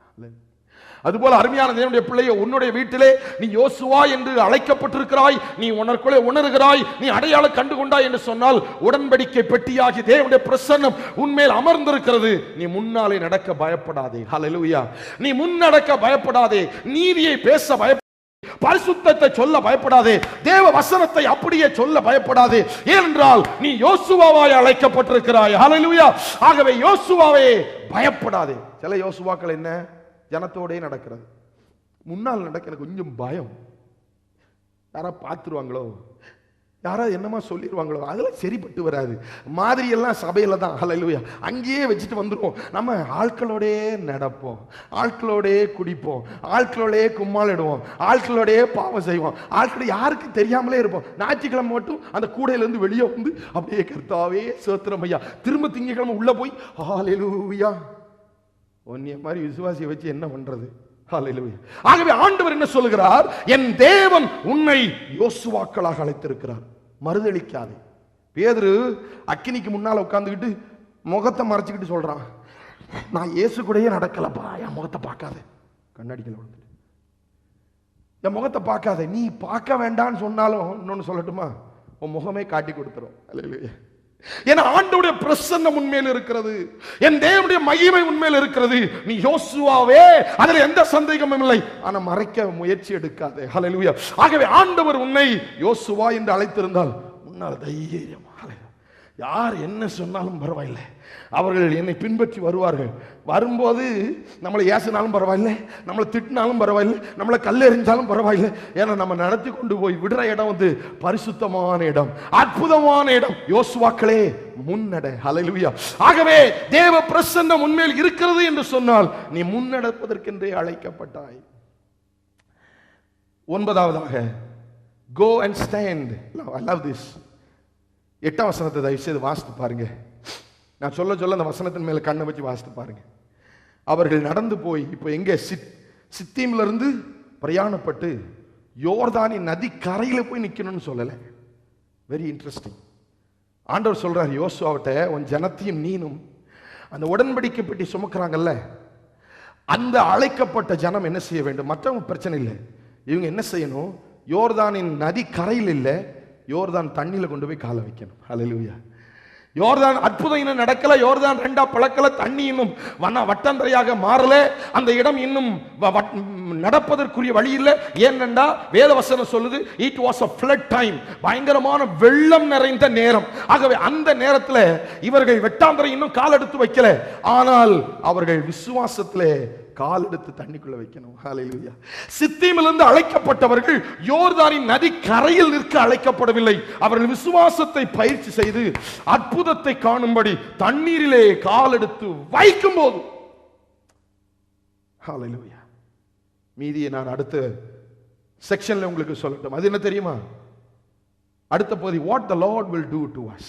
அதுபோல அருமையான தேவனுடைய பிள்ளையை, உன்னுடைய வீட்டிலே நீ யோசுவா என்று அழைக்கப்பட்டிருக்கிறாய், நீ உனக்குள்ளே உணர்கிறாய், நீ அடையாளம் கண்டு கொண்டாய் என்று சொன்னால் உடன்படிக்கை பெட்டியாகி தேவனுடைய பிரசன்னம் உன்மேல் அமர்ந்திருக்கிறது. நீ முன்னாலே நடக்க பயப்படாதே. ஹல்லேலூயா. நீ முன் நடக்க பயப்படாதே, நீதியை பேச பரிசுத்தத்தை சொல்ல பயப்படாதே, தேவ வசனத்தை அப்படியே சொல்ல பயப்படாதே. ஏனென்றால் நீ யோசுவாவாய் அழைக்கப்பட்டிருக்கிறாய். ஹல்லேலூயா. ஆகவே யோசுவாவே பயப்படாதே. சில யோசுவாக்கள் என்ன ஜனத்தோடே நடக்கிறது, முன்னால் நடக்க எனக்கு கொஞ்சம் பயம், யாரா பார்த்துருவாங்களோ, யாராவது என்னமா சொல்லிடுவாங்களோ, அதெல்லாம் சரிப்பட்டு வராது. மாதிரியெல்லாம் சபையில தான். ஹல்லேலூயா. அங்கேயே வச்சுட்டு வந்துடுவோம். நம்ம ஆட்களோடே நடப்போம், ஆட்களோடே குடிப்போம், ஆட்களோடே கும்மாளிடுவோம், ஆட்களோடே பாவம் செய்வோம், ஆட்களோட யாருக்கு தெரியாமலே இருப்போம். ஞாயிற்றுக்கிழமை மட்டும் அந்த கூடையிலேருந்து வெளியே வந்து அப்படியே கர்த்தாவே ஸ்தோத்திரம் ஐயா, திரும்ப திங்கக்கிழமை உள்ள போய் ஹல்லேலூயா. ஒன்னிய மாதிரி விசுவாசியை வச்சு என்ன பண்றது? ஹல்லேலூயா. ஆகவே ஆண்டவர் என்ன சொல்கிறார்? என் தேவன் உன்னை யோசுவாக்களாக அழைத்திருக்கிறார், மறுதளிக்காதே. பேதுரு அக்கினிக்கு முன்னால உட்கார்ந்துக்கிட்டு முகத்தை மறைச்சுக்கிட்டு சொல்றான், நான் இயேசு கூடயே நடக்கலப்பா, என் முகத்தை பார்க்காத. கண்ணாடிக்கல என் முகத்தை பார்க்காத. நீ பார்க்க வேண்டான்னு சொன்னாலும் இன்னொன்னு சொல்லட்டுமா, உன் முகமே காட்டி கொடுத்துரும். ஹல்லேலூயா. என் ஆண்டவருடைய பிரசன்னம் உண்மையில் இருக்கிறது, என் தேவனுடைய மகிமை உண்மையில் இருக்கிறது. நீ யோசுவாவே, அதில் எந்த சந்தேகமும் இல்லை. ஆனா மறைக்க முயற்சி எடுக்காதே. ஹல்லேலூயா. ஆகவே ஆண்டவர் உன்னை யோசுவா என்று அழைத்திருந்தால் முன்னால் தைரியம். யார் என்ன சொன்னாலும் பரவாயில்லை, அவர்கள் என்னை பின்பற்றி வருவார்கள். வரும்போது நம்மளை ஏசினாலும் பரவாயில்லை, நம்மளை திட்டினாலும் பரவாயில்லை, நம்மளை கல்லெறிஞ்சாலும் பரவாயில்லை. ஏன்னா நம்ம நடத்தி கொண்டு போய் விடுற இடம் வந்து பரிசுத்தமான இடம், அற்புதமான இடம். யோசுவாக்களே முன்னட. ஹல்லேலூயா. ஆகவே தேவ பிரசன்னம் உண்மையில் இருக்கிறது என்று சொன்னால் நீ முன்னடப்பதற்கென்றே அழைக்கப்பட்டாய். 9வதாக go and stand. I love this. 8ஆம் வசனத்தை தயவு செய்து வாசித்து பாருங்க. நான் சொல்ல சொல்ல அந்த வசனத்தின் மேல கண்ணை வச்சு வாசித்து பாருங்க. அவர்கள் நடந்து போய் இப்போ எங்க சித்தீம்ல இருந்து பிரயாணப்பட்டு யோர்தானின் நதி கரையில போய் நிக்கணும்னு சொல்லல. Very interesting. ஆண்டவர் சொல்றார் யோசுவாவிட்ட, உன் ஜனத்தையும் நீனும் அந்த உடன்படிக்கை பெட்டி சுமக்கிறாங்கல்ல, அந்த அழைக்கப்பட்ட ஜனம் என்ன செய்ய வேண்டும்? மற்றவங்க பிரச்சனை இல்லை, இவங்க என்ன செய்யணும்? யோர்தானின் நதி கரையில் இல்லை, யோர்தான் தண்ணியில கொண்டு போய் காலை வைக்கணும். ஹல்லேலூயா. யோர்தான் அற்புதம் இன்னும் நடக்கல, யோர்தான் ரெண்டா பழக்கல, தண்ணி இன்னும் வட்டந்தரையாக மாறல, அந்த இடம் இன்னும் நடப்பதற்குரிய வழி இல்லை. ஏனென்றா வேதவசனம் சொல்லுது, it was a flood time, பயங்கரமான வெள்ளம் நிறைந்த நேரம். ஆகவே அந்த நேரத்தில் இவர்கள் வெட்டாந்தரை இன்னும் கால் எடுத்து வைக்கல, ஆனால் அவர்கள் விசுவாசத்திலே கால் எடுத்து தண்ணிக்குள்ள வைக்கணும். ஹல்லேலூயா. சித்தீமிலிருந்து அழைக்கப்பட்டவர்கள் யோர்தானின் நதி கரையில் நிற்க அழைக்கப்படவில்லை. அவர்கள் விசுவாசத்தை பயிற்சி செய்து அற்புதத்தை காணும்படி தண்ணீரிலே கால் எடுத்து வைக்கும் போது, ஹல்லேலூயா. மீதியை நான் அடுத்த செக்ஷன்ல உங்களுக்கு சொல்லட்டும். அது என்ன தெரியுமா? அடுத்த பகுதி, what the Lord will do to us.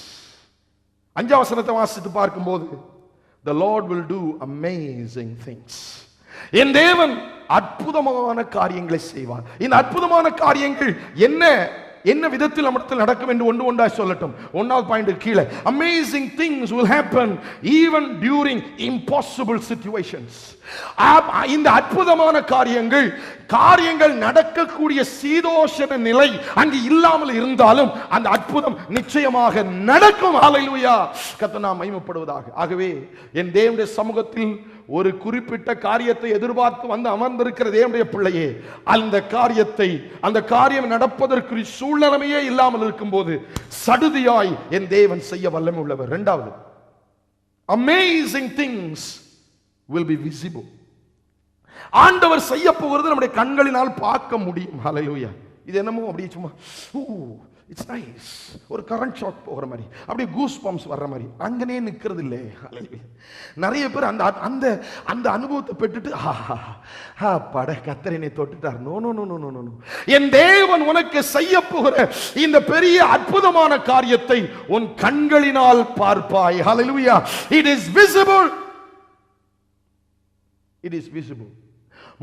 5ஆம் வசனத்தை வாசித்து பார்க்கும்போது, the Lord will do amazing things. என் தேவன் அற்புதமான காரியங்களை செய்வார். இந்த அற்புதமான காரியங்கள் என்ன என்ன விதத்தில் நம்மிடத்தில் நடக்கும் என்று ஒன்றாய் சொல்லட்டும். 1வது பாயிண்ட் கீழே, amazing things will happen even during impossible situations. இந்த அற்புதமான காரியங்கள் நடக்கக்கூடிய சீதோஷண நிலை அங்கு இல்லாமல் இருந்தாலும் அந்த அற்புதம் நிச்சயமாக நடக்கும். ஹல்லேலூயா. கர்த்தர் நாமம் மகிமைப்படுவதாக. ஆகவே என் தேவனுடைய சமூகத்தில் ஒரு குறிப்பிட்ட காரியத்தை எதிர்பார்த்து வந்து அமர்ந்திருக்கிற தேவனுடைய பிள்ளையே, அந்த காரியம் நடப்பதற்கு சூழ்நிலையே இல்லாமல் இருக்கும்போது சடுதியாய் என் தேவன் செய்ய வல்லமை உள்ளவர். 2வது, amazing things will be visible. ஆண்டவர் செய்ய போகிறது நம்முடைய கண்களினால் பார்க்க முடியும். ஹல்லேலூயா. இது என்னமோ அப்படியே சும்மா இட்ஸ் நைஸ், ஒரு கரண்ட் ஷாக் போகிற மாதிரி, அப்படியே கூஸ் பம்ப்ஸ் வர்ற மாதிரி அங்கனே நிற்கிறது இல்லை. நிறைய பேர் அந்த அந்த அந்த அனுபவத்தை பெற்றுட்டு பட கர்த்தரனை தொட்டுட்டார். No no no no no no. என் தேவன் உனக்கு செய்ய போகிற இந்த பெரிய அற்புதமான காரியத்தை உன் கண்களினால் பார்ப்பாய். ஹல்லேலூயா. It is visible. It is visible.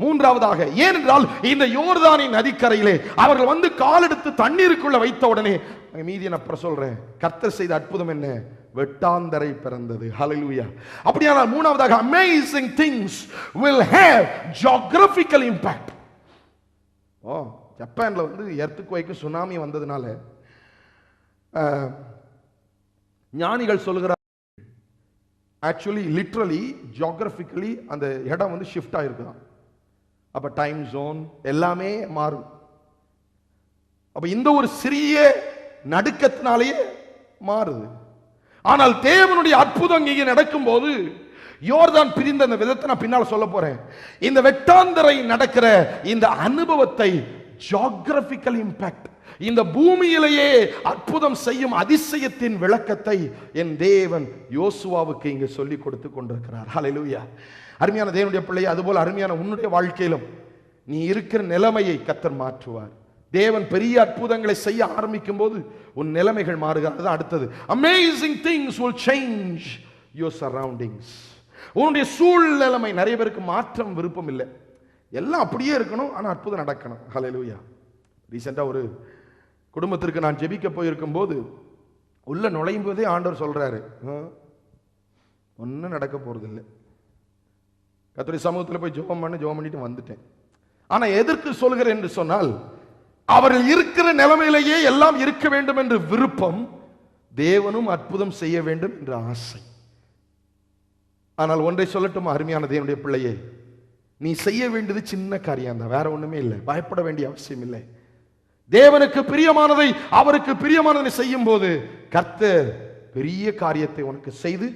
3வதாக, ஏனென்றால் இந்த யோர்தானின் நதிக்கரையிலே அவர்கள் வந்து காலெடுத்து தண்ணீருக்குள்ள வைத்த உடனே, மீதி நான் சொல்றேன், கர்த்தர் செய்த அற்புதம் என்ன? வெட்டாந்தரை பிறந்தது. ஹல்லேலூயா. அப்படியானால் 3வதாக, amazing things will have geographical impact. ஜப்பான்ல வந்து எர்த்குவேக் சுனாமி வந்ததுனால ஞானிகள் சொல்கிறார், ஆக்சுவலி லிட்டரலி ஜியோகிராபிக்கலி அந்த இடம் வந்து ஷிஃப்ட் ஆயிருக்குதான். அப்ப டைம் ஜோன் எல்லாமே மாறும். அப்ப இந்த ஒரு சிறிய நடுக்கத்தினாலேயே மாறுது. ஆனால் தேவனுடைய அற்புதம் இங்கே நடக்கும் போது யோர்தான் பிரிந்த அந்த விதத்தை நான் பின்னால் சொல்ல போறேன். இந்த வெட்டாந்தரை நடக்கிற இந்த அனுபவத்தை ஜியோகிராபிக்கல் இம்பாக்ட், இந்த பூமியிலேயே அற்புதம் செய்யும் அதிசயத்தின் விளக்கத்தை என் தேவன் யோசுவாவுக்கு இங்கு சொல்லிக் கொடுத்து கொண்டிருக்கிறார். ஹல்லேலூயா. அருமையான தேவனுடைய பிள்ளையை, அதுபோல அருமையான உன்னுடைய வாழ்க்கையிலும் நீ இருக்கிற நிலைமையை கர்த்தர் மாற்றுவார். தேவன் பெரிய அற்புதங்களை செய்ய ஆரம்பிக்கும் போது உன் நிலைமைகள் மாறுகிறது. அடுத்தது, amazing things will change your surroundings. உன்னுடைய சூழ்நிலைமை, நிறைய பேருக்கு மாற்றம் விருப்பம் இல்லை, எல்லாம் அப்படியே இருக்கணும், ஆனா அற்புதம் நடக்கணும். ஹல்லேலூயா. ரீசெண்டா ஒரு குடும்பத்திற்கு நான் ஜெபிக்க போயிருக்கும் போது உள்ள நுழையும் போதே ஆண்டவர் சொல்றாரு, ஒன்னும் நடக்க போறது இல்லை. கர்த்தருடைய சமூகத்தில் போய் ஜெபம் பண்ணிட்டு வந்துட்டேன். ஆனா எதற்கு சொல்கிறேன் என்று சொன்னால், அவர்கள் இருக்கிற நிலைமையிலேயே எல்லாம் இருக்க வேண்டும் என்று விருப்பம், தேவனும் அற்புதம் செய்ய வேண்டும் என்ற ஆசை. ஆனால் ஒன்றை சொல்லட்டும் அருமையான தேவனுடைய பிள்ளையே, நீ செய்ய வேண்டியது சின்ன காரியம் தான், வேற ஒண்ணுமே இல்லை. பயப்பட வேண்டிய அவசியம் இல்லை. தேவனுக்கு பிரியமானதை, அவருக்கு பிரியமானதை செய்யும் போது கர்த்தர் பெரிய காரியத்தை உனக்கு செய்து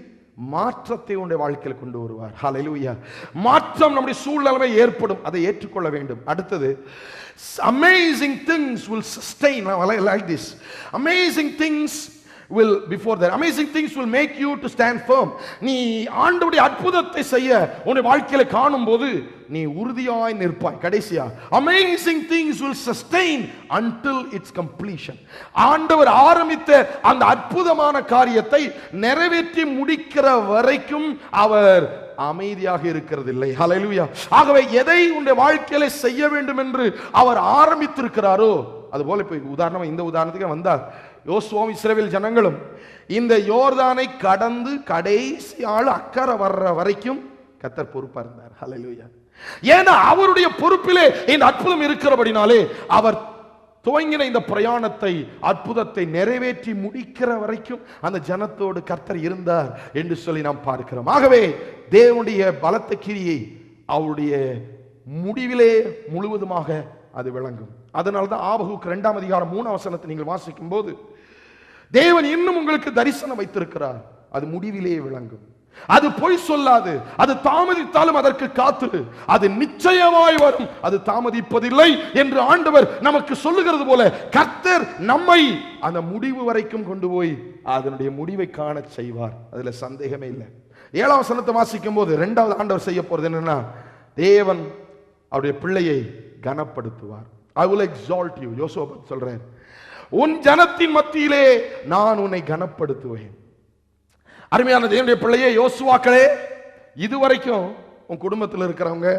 மாற்றத்தை உன்னுடைய வாழ்க்கையில் கொண்டு வருவார். ஹல்லேலூயா. மாற்றம் நம்முடைய சூழ்நிலை ஏற்படும், அதை ஏற்றுக்கொள்ள வேண்டும். அடுத்தது, amazing things will sustain. Like this, amazing things will, before that, amazing things will make you to stand firm. நீ ஆண்டவருடைய அற்புதத்தை செய்ய உன்னுடைய வாழ்க்கையில காணும்போது நீ உறுதியாய் நிற்பாய். கடைசியா, amazing things will sustain until its completion. ஆண்டவர் ஆரம்பித்த அந்த அற்புதமான காரியத்தை நிறைவேற்றி முடிக்கிற வரைக்கும் அவர் அமைதியாக இருக்கிறதில்லை. ஹல்லேலூயா. ஆகவே எதை உன்னுடைய வாழ்க்கையில செய்ய வேண்டும் என்று அவர் ஆரம்பித்திருக்கிறாரோ, அதுபோல இப்ப உதாரணமா இந்த உதாரணத்துக்கு வந்தார், யோசுவாவும் இஸ்ரவேல் ஜனங்களும் இந்த யோர்தானை கடந்து கடைசி ஆள் அக்கறை வர்ற வரைக்கும் கர்த்தர் பொறுப்பா இருந்தார். ஹல்லேலூயா. ஏன்னா அவருடைய பொறுப்பிலே இந்த அற்புதம் இருக்கிறபடினாலே அவர் துவங்கின இந்த பிரயாணத்தை, அற்புதத்தை நிறைவேற்றி முடிக்கிற வரைக்கும் அந்த ஜனத்தோடு கர்த்தர் இருந்தார் என்று சொல்லி நாம் பார்க்கிறோம். ஆகவே தேவனுடைய பலத்த கிரியை அவருடைய முடிவிலே முழுவதுமாக அது விளங்கும். அதனால்தான் ஆபகுக்கு 2ஆம் அதிகாரம் 3ஆம் வசனத்தை நீங்கள் வாசிக்கும் போது, தேவன் இன்னும் உங்களுக்கு தரிசனம் வைத்திருக்கிறார், அது முடிவிலே விளங்கும், அது பொய் சொல்லாது, அது தாமதித்தாலும் அதற்கு காத்திரு, அது நிச்சயமாய் வரும், அது தாமதிப்பதில்லை என்று ஆண்டவர் நமக்கு சொல்லுகிறது போல கர்த்தர் நம்மை அந்த முடிவு வரைக்கும் கொண்டு போய் அதனுடைய முடிவை காண செய்வார். அதுல சந்தேகமே இல்லை. 7ஆம் வசனத்தை வாசிக்கும் போது 2வது ஆண்டவர் செய்ய போறது என்னன்னா, தேவன் அவருடைய பிள்ளையை கனப்படுத்துவார். I will exalt you. யோசுவா சொல்றேன், உன் ஜனத்தின் மத்தியிலே நான் உன்னை கனப்படுத்துவேன். அருமையான தேவனுடைய பிள்ளையே, யோசுவாக்களே, இதுவரைக்கும் உன் குடும்பத்தில் இருக்கிறவங்க,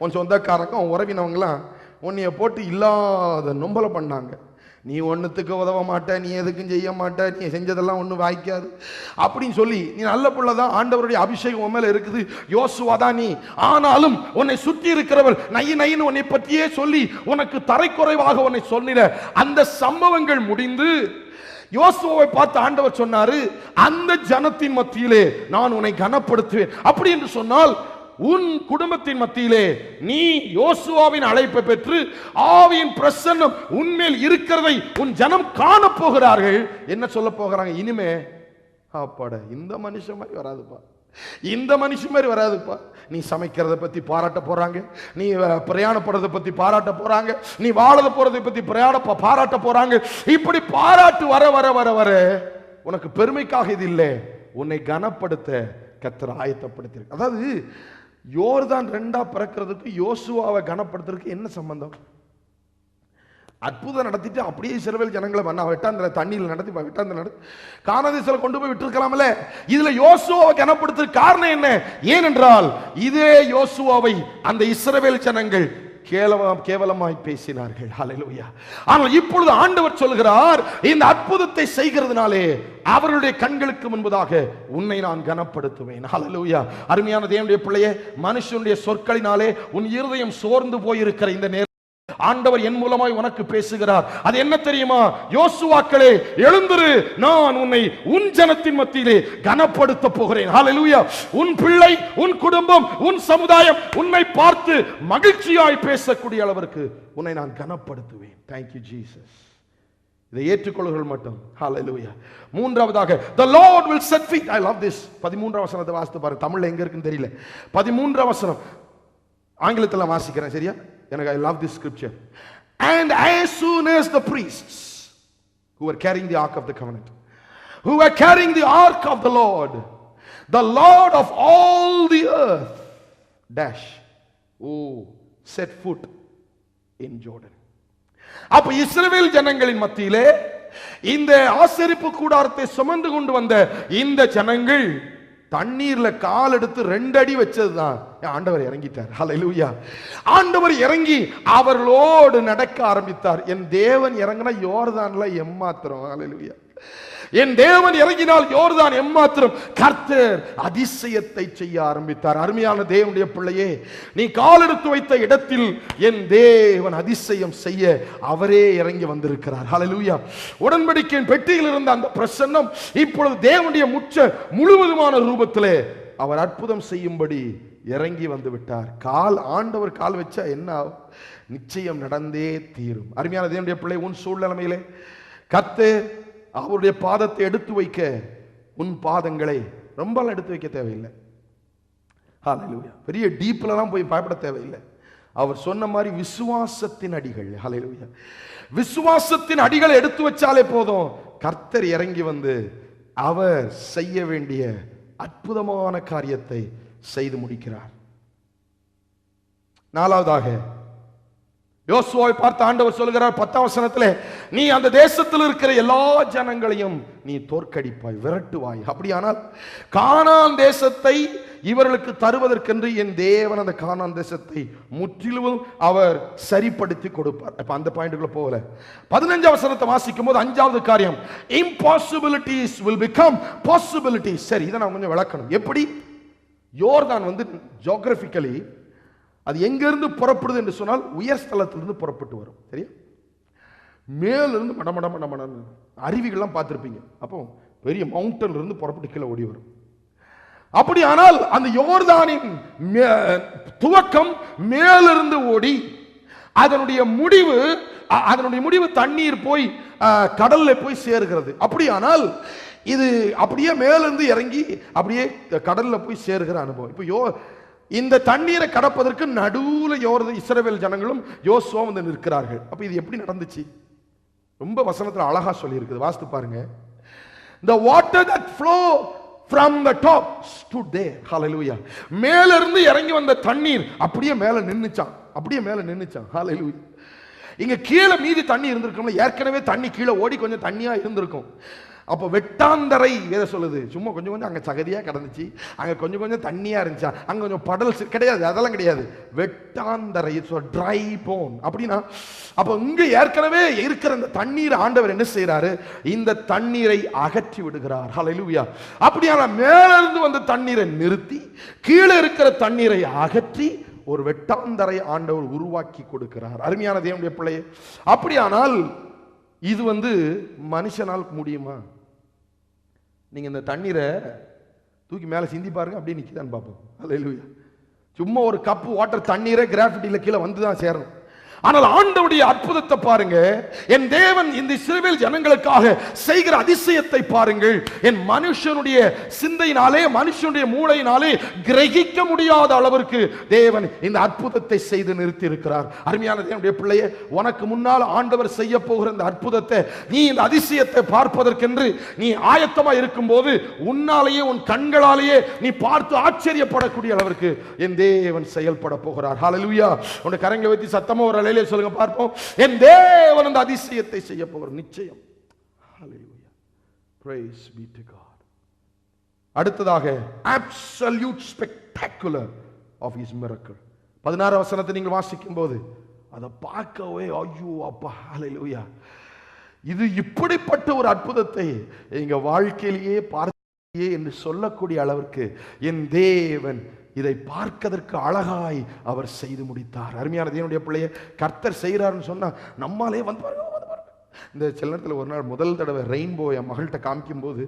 உன் சொந்தக்காரங்க, உன் உறவினவங்களாம் உன்னைய போட்டு இல்லாத நொம்பல பண்ணாங்க. நீ ஒன்றுத்துக்கு உதவ மாட்ட, நீ எதுக்கும் செய்ய மாட்ட, நீ செஞ்சதெல்லாம் ஒன்றும் வாய்க்காது அப்படின்னு சொல்லி, நீ நல்ல பிள்ளை தான், ஆண்டவருடைய அபிஷேகம் உன் மேல இருக்குது, யோசுவா தான் நீ, ஆனாலும் உன்னை சுற்றி இருக்கிறவர் நைன்னு உன்னை பற்றியே சொல்லி உனக்கு தரைக்குறைவாக உன்னை சொன்னிட அந்த சம்பவங்கள் முடிந்து யோசுவாவை பார்த்து ஆண்டவர் சொன்னாரு, அந்த ஜனத்தின் மத்தியிலே நான் உன்னை கனப்படுத்துவேன். அப்படி என்று சொன்னால் உன் குடும்பத்தின் மத்தியிலே நீ யோசுவாவின் அழைப்பை பெற்று ஆவியின் பிரசன்னம் உன்மேல் இருக்கிறதை உன் ஜனம் காண போகிறார்கள். என்ன சொல்ல போகிறாங்க? இனிமே அப்பாட இந்த மனுஷன் மாதிரி வராதுப்பா, இந்த மனுஷன் மாதிரி வராதுப்பா. நீ சமைக்கிறத பத்தி பாராட்ட போறாங்க, நீ பிரயாணப்படுறத பத்தி பாராட்ட போறாங்க, நீ வாழத போறதை பத்தி பாராட்ட போறாங்க. இப்படி பாராட்டு வர வர வர வர உனக்கு பெருமைக்காக இது இல்லை, உன்னை கனப்படுத்த கர்த்தர் ஆயத்தப்படுத்தியிருக்கு. அதாவது யோர்தான் 2ஆ பிறக்கிறதுக்கு யோசுவாவை கனப்படுத்துறதுக்கு என்ன சம்பந்தம்? அற்புதம் நடத்திட்டு அப்படியே இஸ்ரவேல் ஜனங்களை வெட்டாந்த தண்ணியில் நடத்தி வெட்டாந்த நடத்தி கானாதேசத்தில் கொண்டு போய் விட்டுருக்கலாம்ல. இதுல யோசுவாவை கனப்படுத்த காரணம் என்ன? ஏனென்றால் இதே யோசுவாவை அந்த இஸ்ரவேல் ஜனங்கள் கேவலமாய் பேசினார்கள். ஹல்லேலூயா. ஆனால் இப்பொழுது ஆண்டவர் சொல்கிறார், இந்த அற்புதத்தை செய்கிறதுனாலே அவர்களுடைய கண்களுக்கு முன்பதாக உன்னை நான் கனப்படுத்துவேன். ஹல்லேலூயா. அருமையான தேவனுடைய பிள்ளையே, மனுஷனுடைய சொற்களினாலே உன் இருதயம் சோர்ந்து போயிருக்கிற இந்த நேரம் ஆண்டவர் என் மூலமாய் உனக்கு பேசுகிறார். அது என்ன தெரியுமா? யோசுவாக்களே, எழுந்திரு, நான் உன்னை உன் ஜனத்தின் மத்தியிலே கனப்படுத்த போகிறேன். ஹல்லேலூயா. உன் பிள்ளை, உன் குடும்பம், உன் சமுதாயம் உன்னை பார்த்து மகிழ்ச்சியாய் பேசக்கூடிய அளவிற்கு உன்னை நான் கனப்படுத்துவேன். Thank you Jesus. இதை ஏற்றுக்கொள்ளுங்கள் மட்டும். ஹல்லேலூயா. மூன்றாவதாக, the Lord will set feet. I love this. 13ஆம் வசனத்தை வாசித்து பாருங்க. தமிழ்ல எங்க இருக்குன்னு தெரியல. 13ஆம் வசனம் ஆங்கிலத்தில் வாசிக்கிறேன், சரியா? எனக்கு I love this scripture. And as soon as the priests who were carrying the ark of the covenant, who were carrying the ark of the Lord of all the earth, dash, set foot in Jordan. அப்ப இஸ்ரவேல் ஜனங்களின் மத்தியிலே இந்த ஆசரிப்பு கூடாரத்தை சுமந்து கொண்டு வந்த இந்த ஜனங்கள் தண்ணீர்ல கால் எடுத்து 2 அடி வச்சதுதான் ஆண்டவர் இறங்கிட்டார். ஹல்லேலூயா. ஆண்டவர் இறங்கி அவர்களோடு நடக்க ஆரம்பித்தார். என் தேவன் இறங்கினா யோர்தான்ல எம்மாத்திரம். ஹல்லேலூயா. என் தேவன் இறங்கினால் யோர்தான் எம்மாத்திரம். கர்த்தர் அதிசயத்தை செய்ய ஆரம்பித்தார். அருமையான தேவனுடைய பிள்ளையே, நீ கால் எடுத்து வைத்த இடத்தில் என் தேவன் அதிசயம் செய்ய அவரே இறங்கி வந்திருக்கிறார். ஹல்லேலூயா. உடன்படிக்கையின் பெட்டியில் இருந்த அந்த பிரசன்னம் இப்பொழுது தேவனுடைய முழுவதுமான ரூபத்திலே அவர் அற்புதம் செய்யும்படி இறங்கி வந்து விட்டார். ஆண்டவர் கால் வச்சா என்ன நிச்சயம் நடந்தே தீரும். அருமையான தேவனுடைய பிள்ளை, உன் சூழ்நிலையிலே கர்த்தர் அவருடைய பாதத்தை எடுத்து வைக்க உன் பாதங்களை ரொம்ப எடுத்து வைக்க தேவையில்லை. ஹல்லேலூயா. பெரிய டீப்லாம் போய் பயப்பட தேவையில்லை. அவர் சொன்ன மாதிரி விசுவாசத்தின் அடிகள். ஹல்லேலூயா. விசுவாசத்தின் அடிகளை எடுத்து வச்சாலே போதும், கர்த்தர் இறங்கி வந்து அவர் செய்ய வேண்டிய அற்புதமான காரியத்தை செய்து முடிக்கிறார். 4வதாக யோசுவாவை பார்த்து ஆண்டவர் சொல்கிறார் 10ஆம் வசனத்திலே, நீ அந்த தேசத்தில் இருக்கிற எல்லா ஜனங்களையும் நீ தோற்கடிப்பாய், விரட்டுவாய். அப்படியானால் கானான் தேசத்தை இவர்களுக்கு தருவதற்கென்று என் தேவன் அந்த கானான் தேசத்தை முற்றிலும் அவர் சரிப்படுத்தி கொடுப்பார். அப்ப அந்த பாயிண்ட்குள்ள போகல. 15ஆம் வசனத்தை வாசிக்கும் போது 5வது காரியம், impossibilities will become possibilities. சரி, இதை நான் கொஞ்சம் விளக்கணும். எப்படி யோர்தான் வந்து ஜியோகிராபிக்கலி அது எங்கிருந்து புறப்படுது என்று சொன்னால் உயர் ஸ்தலத்திலிருந்து புறப்பட்டு வரும். சரியா? மேலிருந்து மடமட அருவிகள்லாம் பார்த்துருப்பீங்க. அப்போ பெரிய மவுண்டன்ல இருந்து புறப்பட்டு கீழே ஓடி வரும். அப்படி ஆனால் அந்த யோர்தானின் துவக்கம் மேலிருந்து ஓடி அதனுடைய முடிவு தண்ணீர் போய் கடல்ல போய் சேருகிறது. அப்படியானால் இது அப்படியே மேலிருந்து இறங்கி அப்படியே கடல்ல போய் சேருகிற அனுபவம். இப்போ இந்த தண்ணீரை கடப்பதற்கு நடுவுல இஸ்ரவேல் ஜனங்களும் யோசுவா வந்து நிற்கிறார்கள். அப்ப இது எப்படி நடந்துச்சு? ரொம்ப வசனத்துல அழகா சொல்லி இருக்குது, வாசித்து பாருங்க. The water that flow from the top stood there. Hallelujah. மேல இருந்து இறங்கி வந்த தண்ணீர் அப்படியே மேல நின்னுச்சாம். Hallelujah. இங்க கீழே மீதி தண்ணி இருந்திருக்கும். ஏற்கனவே தண்ணி கீழே ஓடி கொஞ்சம் தண்ணியா இருந்திருக்கும். அப்போ வெட்டாந்தரை எதை சொல்லுது? சும்மா கொஞ்சம் அங்கே சகதியா கிடந்துச்சு, அங்கே கொஞ்சம் தண்ணியா இருந்துச்சா, அங்கே கொஞ்சம் படல் கிடையாது, அதெல்லாம் கிடையாது. வெட்டாந்தரை, ட்ரை போன். அப்படின்னா அப்போ இங்க ஏற்கனவே இருக்கிற அந்த தண்ணீர் ஆண்டவர் என்ன செய்யறாரு? இந்த தண்ணீரை அகற்றி விடுகிறார். ஹல்லேலூயா. அப்படியான மேல இருந்து வந்த தண்ணீரை நிறுத்தி கீழே இருக்கிற தண்ணீரை அகற்றி ஒரு வெட்டாந்தரை ஆண்டவர் உருவாக்கி கொடுக்கிறார். அருமையான தேவனுடைய பிள்ளையே, அப்படியானால் இது வந்து மனுஷனால் முடியுமா? நீங்க இந்த தண்ணீரை தூக்கி மேல சிந்தி பாருங்க, அப்படியே நிக்குதான்னு பார்ப்போம். ஹல்லேலூயா. சும்மா ஒரு கப் வாட்டர் தண்ணீரை கிராவிட்டியில கீழே வந்துதான் சேரணும். ஆனால் ஆண்டவருடைய அற்புதத்தை பாருங்க. என் தேவன் இந்த இஸ்ரவேல் ஜனங்களுக்காக செய்கிற அதிசயத்தை பாருங்கள். என் மனுஷனுடைய சிந்தையினாலே, மனுஷனுடைய மூளையினாலே கிரகிக்க முடியாத அளவிற்கு தேவன் இந்த அற்புதத்தை செய்து நிறுத்தி இருக்கிறார். அருமையான தேவனுடைய பிள்ளையே, உனக்கு முன்னால் ஆண்டவர் செய்ய போகிற இந்த அற்புதத்தை, நீ இந்த அதிசயத்தை பார்ப்பதற்கென்று நீ ஆயத்தமா இருக்கும் போது உன்னாலேயே, உன் கண்களாலேயே நீ பார்த்து ஆச்சரியப்படக்கூடிய அளவிற்கு என் தேவன் செயல்பட போகிறார். ஹல்லேலூயா. உன்னுடைய கரங்களை வைத்து சத்தமா ஒரு சொல்லுங்க பார்ப்போம். என் தேவன் அந்த அதிசயத்தை செய்ய போகிற நிச்சயம். ஹல்லேலூயா. Praise be to God. அடுத்ததாக absolute spectacular of his miracle. 16 வசனத்தை நீங்கள் வாசிக்கும் போது அதை பார்க்கவே ஐயோ அப்பா, ஹல்லேலூயா, இது இப்படிப்பட்ட ஒரு அற்புதத்தை எங்க வாழ்க்கையிலேயே பார்த்தையே என்று சொல்லக்கூடிய அளவிற்கு என் தேவன் இதை பார்க்கதற்கு அழகாய் அவர் செய்து முடித்தார். அருமையான தேவனுடைய பிள்ளையை, கர்த்தர் செய்கிறாருன்னு சொன்னா நம்மாலே வந்து பாருங்க. இந்த சில நேரத்தில் ஒரு நாள் முதல் தடவை ரெயின்போ என் மகள்கிட்ட காமிக்கும் போது,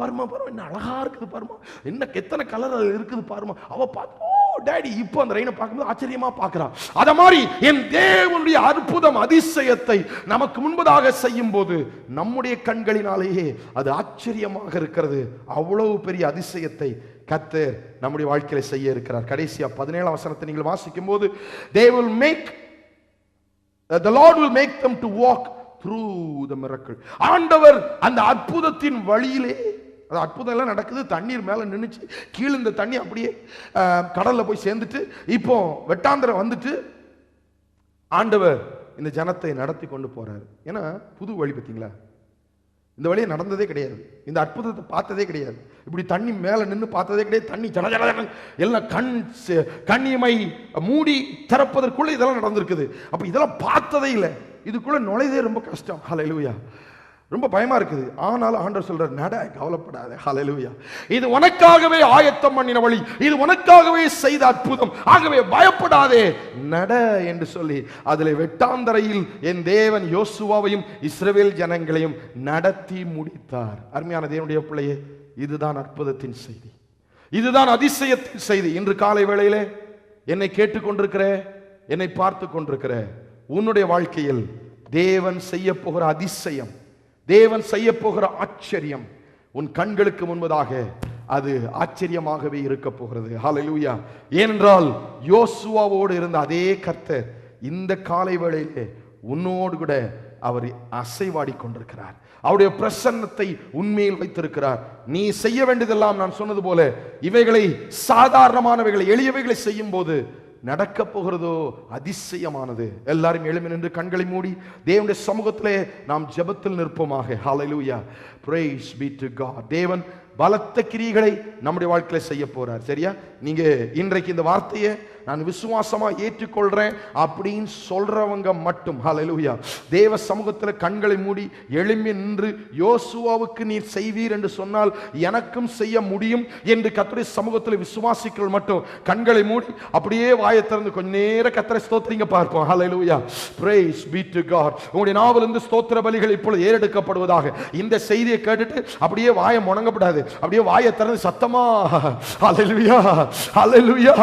பாருமா என்ன அழகா இருக்குது பாருமா, என்ன எத்தனை கலர் இருக்குது பாருமா, அவ பார்த்து டேடி இப்போ அந்த ரெயினை பார்க்கும்போது ஆச்சரியமா பார்க்கிறான். அத மாதிரி என் தேவனுடைய அற்புதம் அதிசயத்தை நமக்கு முன்பதாக செய்யும் போது நம்முடைய கண்களினாலேயே அது ஆச்சரியமாக இருக்கிறது. அவ்வளவு பெரிய அதிசயத்தை கர்த்தர் நம்முடைய வாழ்க்கையில செய்ய இருக்கிறார். கடைசியா 17ஆம் வசனத்தை நீங்கள் வாசிக்கும் போது, the Lord will make them to walk through the miracle. ஆண்டவர் அந்த அற்புதத்தின் வழியிலே, அது அற்புதம் எல்லாம் நடக்குது, தண்ணீர் மேல நின்னுச்சு, கீழே இந்த தண்ணி அப்படியே கடல்ல போய் சேர்ந்துட்டு, இப்போ வெட்டாந்தரம் வந்துட்டு ஆண்டவர் இந்த ஜனத்தை நடத்தி கொண்டு போறாரு. ஏன்னா புது வழி, பார்த்தீங்களா? இந்த வழியை நடந்ததே கிடையாது, இந்த அற்புதத்தை பார்த்ததே கிடையாது, இப்படி தண்ணி மேல நின்று பார்த்ததே கிடையாது. தண்ணி ஜன ஜன எல்லாம் கண்ணியமை மூடி திறப்பதற்குள்ள இதெல்லாம் நடந்திருக்குது. அப்ப இதெல்லாம் பார்த்ததே இல்லை, இதுக்குள்ள நுழைதே ரொம்ப கஷ்டம். ஹல்லேலூயா. ரொம்ப பயமா இருக்குது. ஆனாலும் ஆண்டவர் சொல்றார், நட, கவலைப்படாத. ஹல்லேலூயா. இது உனக்காகவே ஆயத்தம் பண்ணின வழி, இது உனக்காகவே செய்த அற்புதம், ஆகவே பயப்படாதே, நட என்று சொல்லி அதிலே வெட்டாந்தரையில் என் தேவன் யோசுவாவையும் இஸ்ரவேல் ஜனங்களையும் நடத்தி முடித்தார். அருமையான தேவனுடைய பிள்ளையே, இதுதான் அற்புதத்தின் செய்தி, இதுதான் அதிசயத்தின் செய்தி. இன்று காலை வேளையிலே என்னை கேட்டுக்கொண்டிருக்கிற, என்னை பார்த்து கொண்டிருக்கிற உன்னுடைய வாழ்க்கையில் தேவன் செய்ய போகிற அதிசயம், தேவன் செய்ய போகிற ஆச்சரியம் உன் கண்களுக்கு முன்பதாக அது ஆச்சரியமாகவே இருக்க போகிறது. ஹல்லேலூயா. ஏனென்றால் யோசுவாவோடு இருந்த அதே கர்த்தர் இந்த காலை வேளையிலே உன்னோடு கூட அவர் அசைவாடி கொண்டிருக்கிறார். அவருடைய பிரசன்னத்தை உண்மையில் வைத்திருக்கிறார். நீ செய்ய வேண்டியதெல்லாம் நான் சொன்னது போல இவைகளை, சாதாரணமானவைகளை, எளியவைகளை செய்யும் போது நடக்க போகிறதோ அதிசயமானது. எல்லாரும் எழும்பி நின்று கண்களை மூடி தேவனுடைய சமூகத்திலே நாம் ஜெபத்தில் நிற்போமாக. ஹல்லேலூயா. Praise be to God. தேவன் பலத்த கிரியைகளை நம்முடைய வாழ்க்கையில செய்ய போறார். சரியா? நீங்க இன்றைக்கு இந்த வார்த்தையை நான் விசுவாசமா ஏற்றுக்கொள்றேன் அப்படின்னு சொல்றவங்க மட்டும், ஹல்லேலூயா, தேவ சமூகத்தில் கண்களை மூடி எழும்பி நின்று, யோசுவாவுக்கு நீர் செய்வீர் என்று சொன்னால் எனக்கும் செய்ய முடியும் என்று கர்த்தருடைய சமூகத்தில் விசுவாசிகள் மட்டும் கண்களை மூடி அப்படியே வாயை திறந்து கொஞ்ச நேரம் கர்த்தரை ஸ்தோத்திரிங்க பார்ப்போம். ஹல்லேலூயா. Praise be to God. உங்களுடைய நாவிலிருந்து ஸ்தோத்திர பலிகள் இப்பொழுது ஏறெடுக்கப்படுவதாக. இந்த செய்தியை கேட்டுட்டு அப்படியே வாயை முணங்கப்படாது, அப்படியே வாயை திறந்து சத்தமா ஹல்லேலூயா, ஹல்லேலூயா,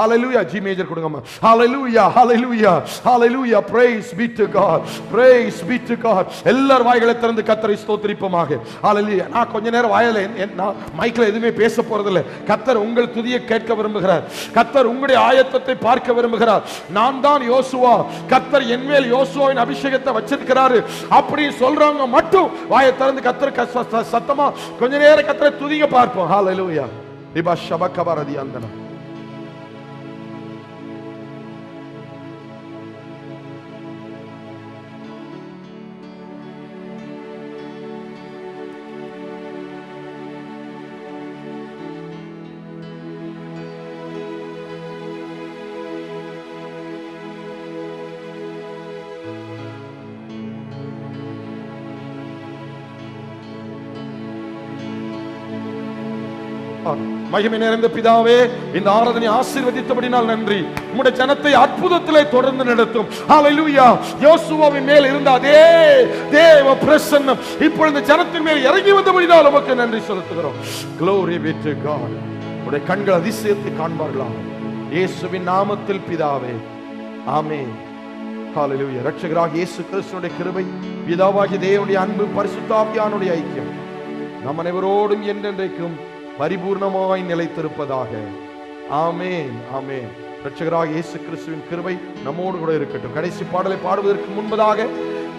ஹல்லேலூயா. G மேஜர் கொடுங்கம்மா. ஹல்லேலூயா, ஹல்லேலூயா, ஹல்லேலூயா. Praise be to God. Praise be to God. எல்லார் வாய்களை திறந்து கர்த்தரை ஸ்தோத்திரிப்போமாக. ஹல்லேலூயா. நான் கொஞ்ச நேரம் வாயில நான் மைக்ல எதுவுமே பேச போறதில்லை. கர்த்தர் உங்கள் துதியை கேட்க விரும்புகிறார். கர்த்தர் உங்களுடைய ஆயத்தத்தை பார்க்க விரும்புகிறார். நான் தான் யோசுவா, கர்த்தர் என்மேல் யோசுவாவின் அபிஷேகத்தை வச்சிருக்கிறாரு அப்படி சொல்றவங்க மட்டும் வாயை திறந்து கர்த்தர் சத்தமா கொஞ்ச நேரம் கர்த்தரை துதிங்க பார்ப்போம். ஹல்லேலூயா. ரிபா ஷபகபரதி அந்தன. மகிமை நிறைந்த பிதாவே, இந்த ஆராதனை ஆசீர்வதித்தபடினால் நன்றி. உம்முடைய ஜனத்தை அற்புதத்திலே தொடர்ந்து நடத்தும். ஹல்லேலூயா. யோசுவாவின் மேல் இருந்த அதே தேவ பிரசன்னம் இப்பொழுது ஜனத்தின் மேல் இறங்கி வந்தபடினால் உமக்கு நன்றி செலுத்துகிறோம். Glory be to God. உம்முடைய கண்கள் அதிசயத்தை காண்பார்களாக. இயேசுவின் நாமத்தில் பிதாவே, ஆமென். ஹல்லேலூயா. இரட்சகராகிய இயேசு கிறிஸ்துவினுடைய கிருபை, பிதாவாகிய தேவனுடைய அன்பு, பரிசுத்த ஆவியானவருடைய ஐக்கியம் நம் அனைவரோடும் என்றென்றைக்கும் பரிபூர்ணமாய் நிலைத்திருப்பதாக. ஆமென், ஆமென். இரட்சகராகிய இயேசு கிறிஸ்துவின் கிருபை நம்மோடு கூட இருக்கட்டும். கடைசி பாடலை பாடுவதற்கு முன்பதாக,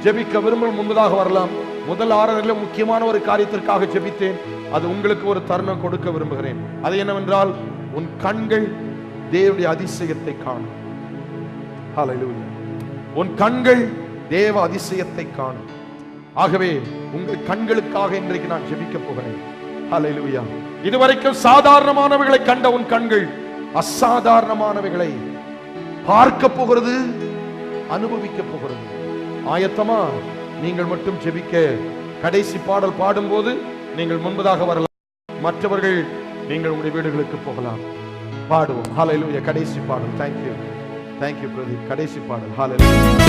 ஜெபிக்க விரும்பும் முன்பதாக வரலாம். முதல் ஆராதனையில் முக்கியமான ஒரு காரியத்திற்காக ஜெபித்தேன். அது உங்களுக்கு ஒரு தருணம் கொடுக்க விரும்புகிறேன். அது என்னவென்றால், உன் கண்கள் தேவனுடைய அதிசயத்தை காணும். ஹல்லேலூயா. உன் கண்கள் தேவ அதிசயத்தை காணும். ஆகவே உங்கள் கண்களுக்காக இன்றைக்கு நான் ஜெபிக்க போகிறேன். ஹல்லேலூயா. இதுவரைக்கும் சாதாரணமானவைகளை கண்ட உன் கண்கள் அசாதாரணமானவைகளை பார்க்க போகிறது, அனுபவிக்க போகிறது. ஆயத்தமா? நீங்கள் மட்டும் ஜெபிக்க. கடைசி பாடல் பாடும்போது நீங்கள் முன்பதாக வரலாம், மற்றவர்கள் நீங்கள் உங்களுடைய வீடுகளுக்கு போகலாம். பாடுவோம். ஹல்லேலூயா. கடைசி பாடல். Thank you, thank you Pradeep. கடைசி பாடல். ஹல்லேலூயா.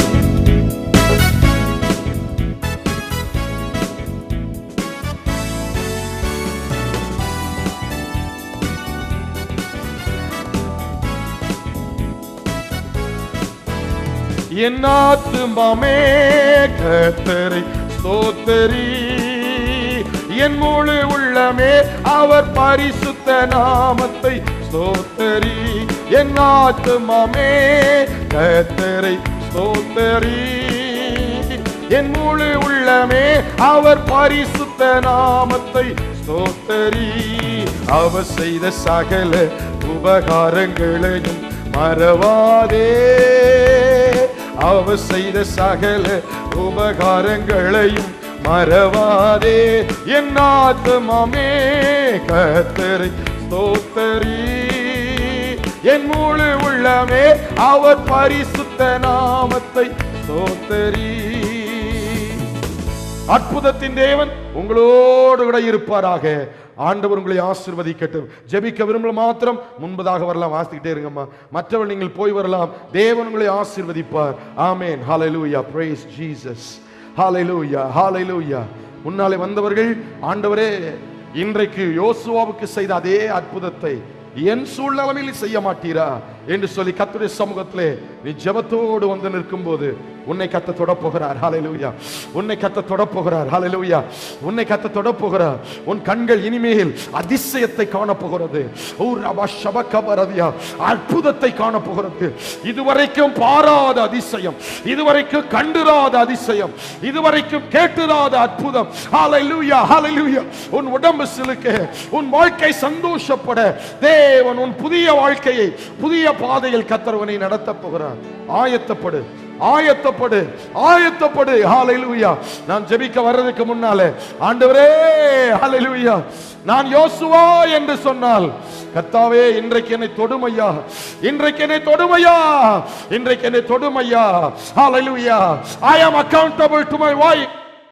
என் ஆத்துமாவே கர்த்தரை ஸ்தோத்திரி, என் முழு உள்ளமே அவர் பரிசுத்த நாமத்தை ஸ்தோத்திரி. என் ஆத்துமாவே கர்த்தரை ஸ்தோத்திரி, என் முழு உள்ளமே அவர் பரிசுத்த நாமத்தை ஸ்தோத்தரி. அவர் செய்த சகல உபகாரங்களையும் மறவாதே. அவர் செய்த சகல உபகாரங்களையும் மறவாதே. என் ஆத்துமாமே கர்த்தரை ஸ்தோத்தரி. என் முழு உள்ளமே அவர் பரிசுத்த நாமத்தை ஸ்தோத்தரி. அற்புதத்தின் தேவன் உங்களோடு கூட இருப்பாராக. ஆண்டவர் உங்களை ஆசீர்வதிக்கட்டும். ஜெபிக்க விரும்பல மாத்திரம் முன்பதாக வரலாம், வாசிக்கிட்டே இருங்கம்மா. மற்றவர் நீங்கள் போய் வரலாம். தேவன் உங்களை ஆசீர்வதிப்பார். ஆமென். ஹalleluya. praise Jesus. ஹalleluya. ஹalleluya. முன்னாலே வந்தவர்கள், ஆண்டவரே இன்றைக்கு யோசுவாவுக்கு செய்த அதே அற்புதத்தை என் சூழ்நிலையில் செய்ய மாட்டீரா என்று சொல்லி கர்த்தருடைய சமூகத்திலே நீ ஜெபத்தோடு வந்து நிற்கும் போது உன்னை கத்த தொட போகிறார். ஹalleluya. உன்னை கத்த தொட போகிறார். ஹalleluya. உன்னை கத்த தொட போகிறார். உன் கண்கள் இனிமேல் அதிசயத்தை காண போகிறது. ஓ ரபா ஷபகபரதியா, அற்புதத்தை காண போகிறது. இதுவரைக்கும் பாராத அதிசயம், இதுவரைக்கும் கண்டிராத அதிசயம், இதுவரைக்கும் கேட்டிராத அற்புதம். ஹalleluya. ஹalleluya. உன் உடம்பு சிலுக்க, உன் வாழ்க்கை சந்தோஷப்பட தேவன் உன் புதிய வாழ்க்கையை புதிய பாதையில் கர்த்தர் நடத்த போகிறார். ஆயத்தப்படு, ஆயத்தப்படு, ஆயத்தப்படு. ஹalleluya. நான் ஜெபிக்க வர்றதுக்கு முன்னாலே ஆண்டவரே ஹalleluya, நான் யோசுவா என்று சொன்னால் கர்த்தாவே இன்றைக்கு என்னை தொடுமையா, இன்றைக்கு என்னை தொடுமையா, இன்றைக்கு என்னை தொடுமையா. ஹalleluya. I am accountable to my wife.